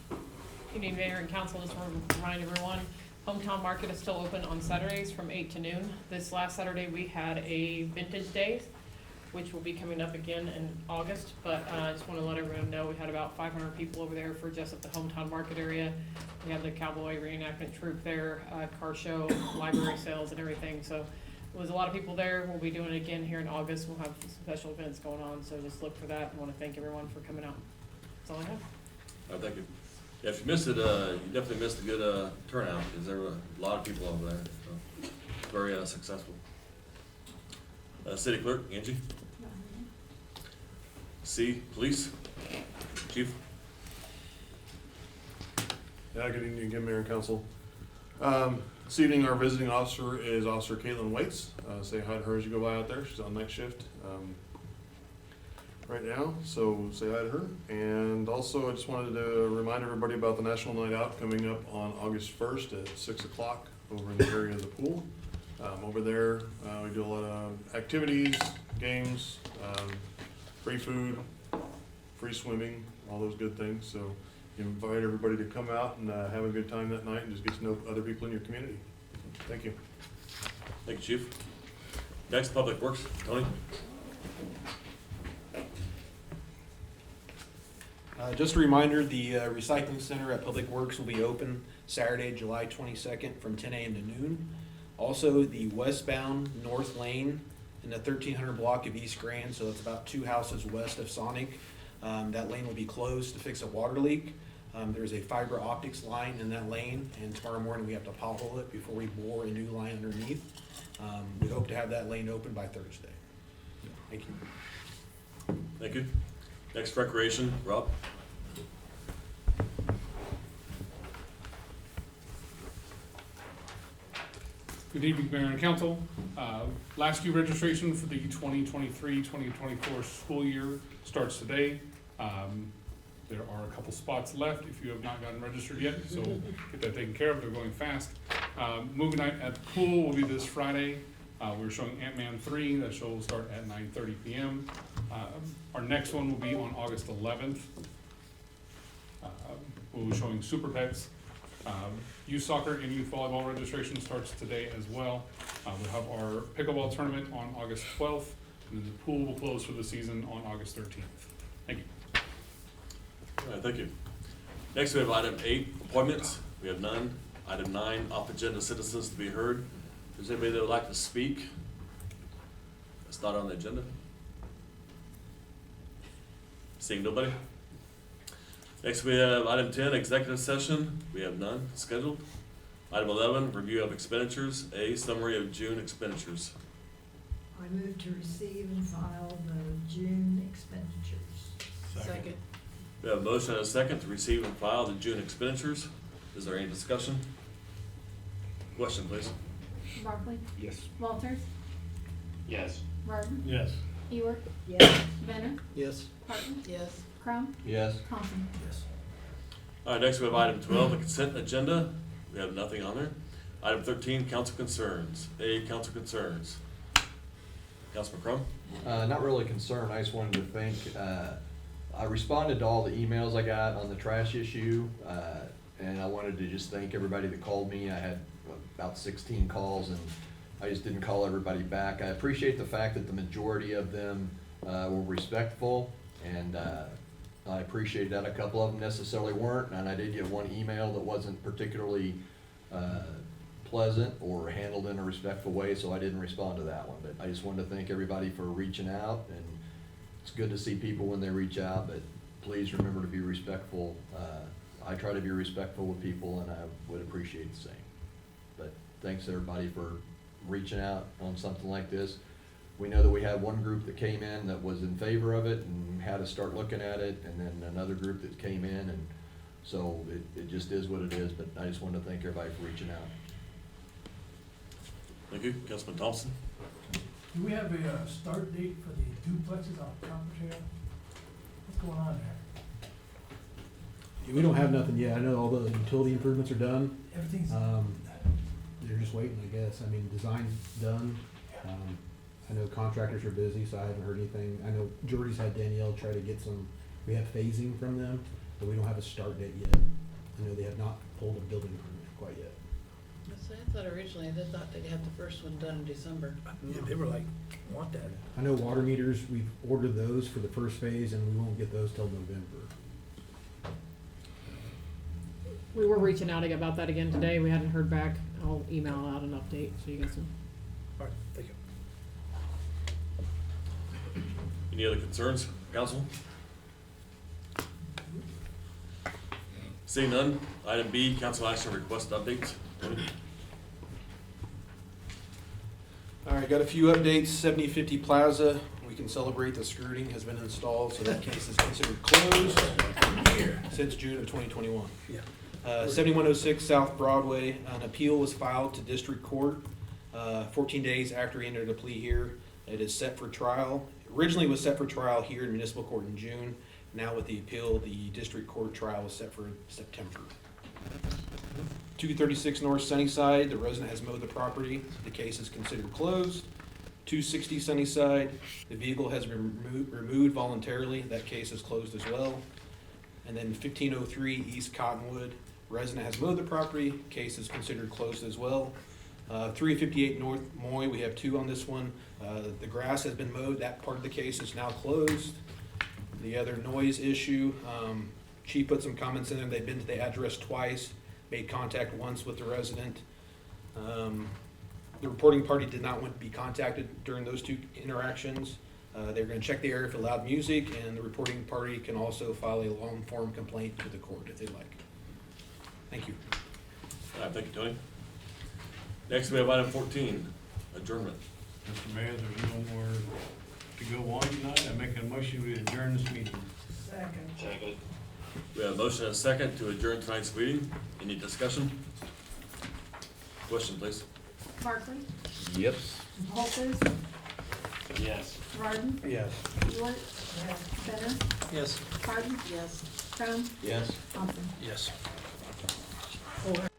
Good evening, Mayor and Council. Just want to remind everyone, Hometown Market is still open on Saturdays from 8 to noon. This last Saturday, we had a Vintage Day, which will be coming up again in August, but I just want to let everyone know we had about 500 people over there for just at the Hometown Market area. We had the cowboy reenactment troupe there, car show, library sales and everything, so it was a lot of people there. We'll be doing it again here in August. We'll have some special events going on, so just look for that. I want to thank everyone for coming out. That's all I have. All right, thank you. Yeah, if you missed it, you definitely missed a good turnout, because there were a lot of people over there, so very successful. City Clerk, Angie? C, Police? Chief? Yeah, good evening again, Mayor and Council. This evening, our visiting officer is Officer Caitlin Waits. Say hi to her as you go by out there. She's on night shift right now, so say hi to her. And also, I just wanted to remind everybody about the National Night Out coming up on August 1st at 6 o'clock over in the area of the pool. Over there, we do a lot of activities, games, free food, free swimming, all those good things. So invite everybody to come out and have a good time that night and just get to know other people in your community. Thank you. Thank you, Chief. Next, Public Works, Tony. Just a reminder, the recycling center at Public Works will be open Saturday, July 22nd from 10 a.m. to noon. Also, the westbound North Lane in the 1300 block of East Grand, so that's about 2 houses west of Sonic. That lane will be closed to fix a water leak. There's a fiber optics line in that lane, and tomorrow morning we have to pothole it before we bore a new line underneath. We hope to have that lane open by Thursday. Thank you. Thank you. Next, Recreation, Rob. Good evening, Mayor and Council. Last year registration for the 2023-2024 school year starts today. There are a couple spots left if you have not gotten registered yet, so get that taken care of. They're going fast. Movie night at the pool will be this Friday. We're showing Ant-Man 3. That show will start at 9:30 p.m. Our next one will be on August 11th. We'll be showing Super Pets. Youth soccer and youth volleyball registration starts today as well. We'll have our pickleball tournament on August 12th, and then the pool will close for the season on August 13th. Thank you. All right, thank you. Next, we have item 8, appointments. We have none. Item 9, off-agenda citizens to be heard. Is there anybody that would like to speak that's not on the agenda? Seeing nobody? Next, we have item 10, executive session. We have none scheduled. Item 11, review of expenditures. A, summary of June expenditures. I move to receive and file the June expenditures. Second. We have a motion and a second to receive and file the June expenditures. Is there any discussion? Question, please. Barkley? Yes. Walters? Yes. Burton? Yes. Ewert? Yes. Benner? Yes. Parton? Yes. Crum? Yes. Thompson? Yes. All right, next we have item 12, the consent agenda. We have nothing on there. Item 13, council concerns. A, council concerns. Councilman Crum? Not really concerned, I just wanted to thank, I responded to all the emails I got on the trash issue, and I wanted to just thank everybody that called me. I had about 16 calls, and I just didn't call everybody back. I appreciate the fact that the majority of them were respectful, and I appreciate that. A couple of them necessarily weren't, and I did get one email that wasn't particularly pleasant or handled in a respectful way, so I didn't respond to that one. But I just wanted to thank everybody for reaching out, and it's good to see people when they reach out, but please remember to be respectful. I try to be respectful with people, and I would appreciate the same. But thanks everybody for reaching out on something like this. We know that we had one group that came in that was in favor of it and had to start looking at it, and then another group that came in, and so it just is what it is, but I just wanted to thank everybody for reaching out. Thank you. Councilman Thompson? Do we have a start date for the duplexes on Conference Hill? What's going on there? We don't have nothing yet. I know all the utility improvements are done. Everything's, They're just waiting, I guess. I mean, design's done. I know contractors are busy, so I haven't heard anything. I know Jordy's had Danielle try to get some, we have phasing from them, but we don't have a start date yet. I know they have not pulled a building permit quite yet. I thought originally they thought they'd have the first one done in December. yeah, they were like, want that. I know water meters, we've ordered those for the first phase, and we won't get those till November. We were reaching out about that again today. We hadn't heard back. I'll email out an update so you guys can. All right, thank you. Any other concerns, council? Seeing none, item B, council action request updates. Tony? All right, got a few updates. 7050 Plaza, we can celebrate the skirting has been installed, so that case is considered closed since June of 2021. Yeah. 7106 South Broadway, an appeal was filed to district court 14 days after he entered a plea here. It is set for trial. Originally was set for trial here in municipal court in June. Now with the appeal, the district court trial is set for September. 236 North Sunnyside, the resident has mowed the property. The case is considered closed. 260 Sunnyside, the vehicle has been removed voluntarily. That case is closed as well. And then 1503 East Cottonwood, resident has mowed the property. Case is considered closed as well. 358 North Moy, we have 2 on this one. The grass has been mowed. That part of the case is now closed. The other noise issue, Chief put some comments in there. They've been to the address twice, made contact once with the resident. The reporting party did not want to be contacted during those 2 interactions. They're going to check the area for loud music, and the reporting party can also file a long form complaint to the court if they like. Thank you. Thank you, Tony. Next, we have item 14, adjournment. Mr. Mayor, there's no more to go on tonight. I make a motion to adjourn this meeting. Second. We have a motion and a second to adjourn tonight's meeting. Any discussion? Question, please. Barkley, Yep. Holtes, Yes. Rardon, Yes. Stewart, Benner, Yes. Harden, Yes. Crum, Yes. Thompson. Yes.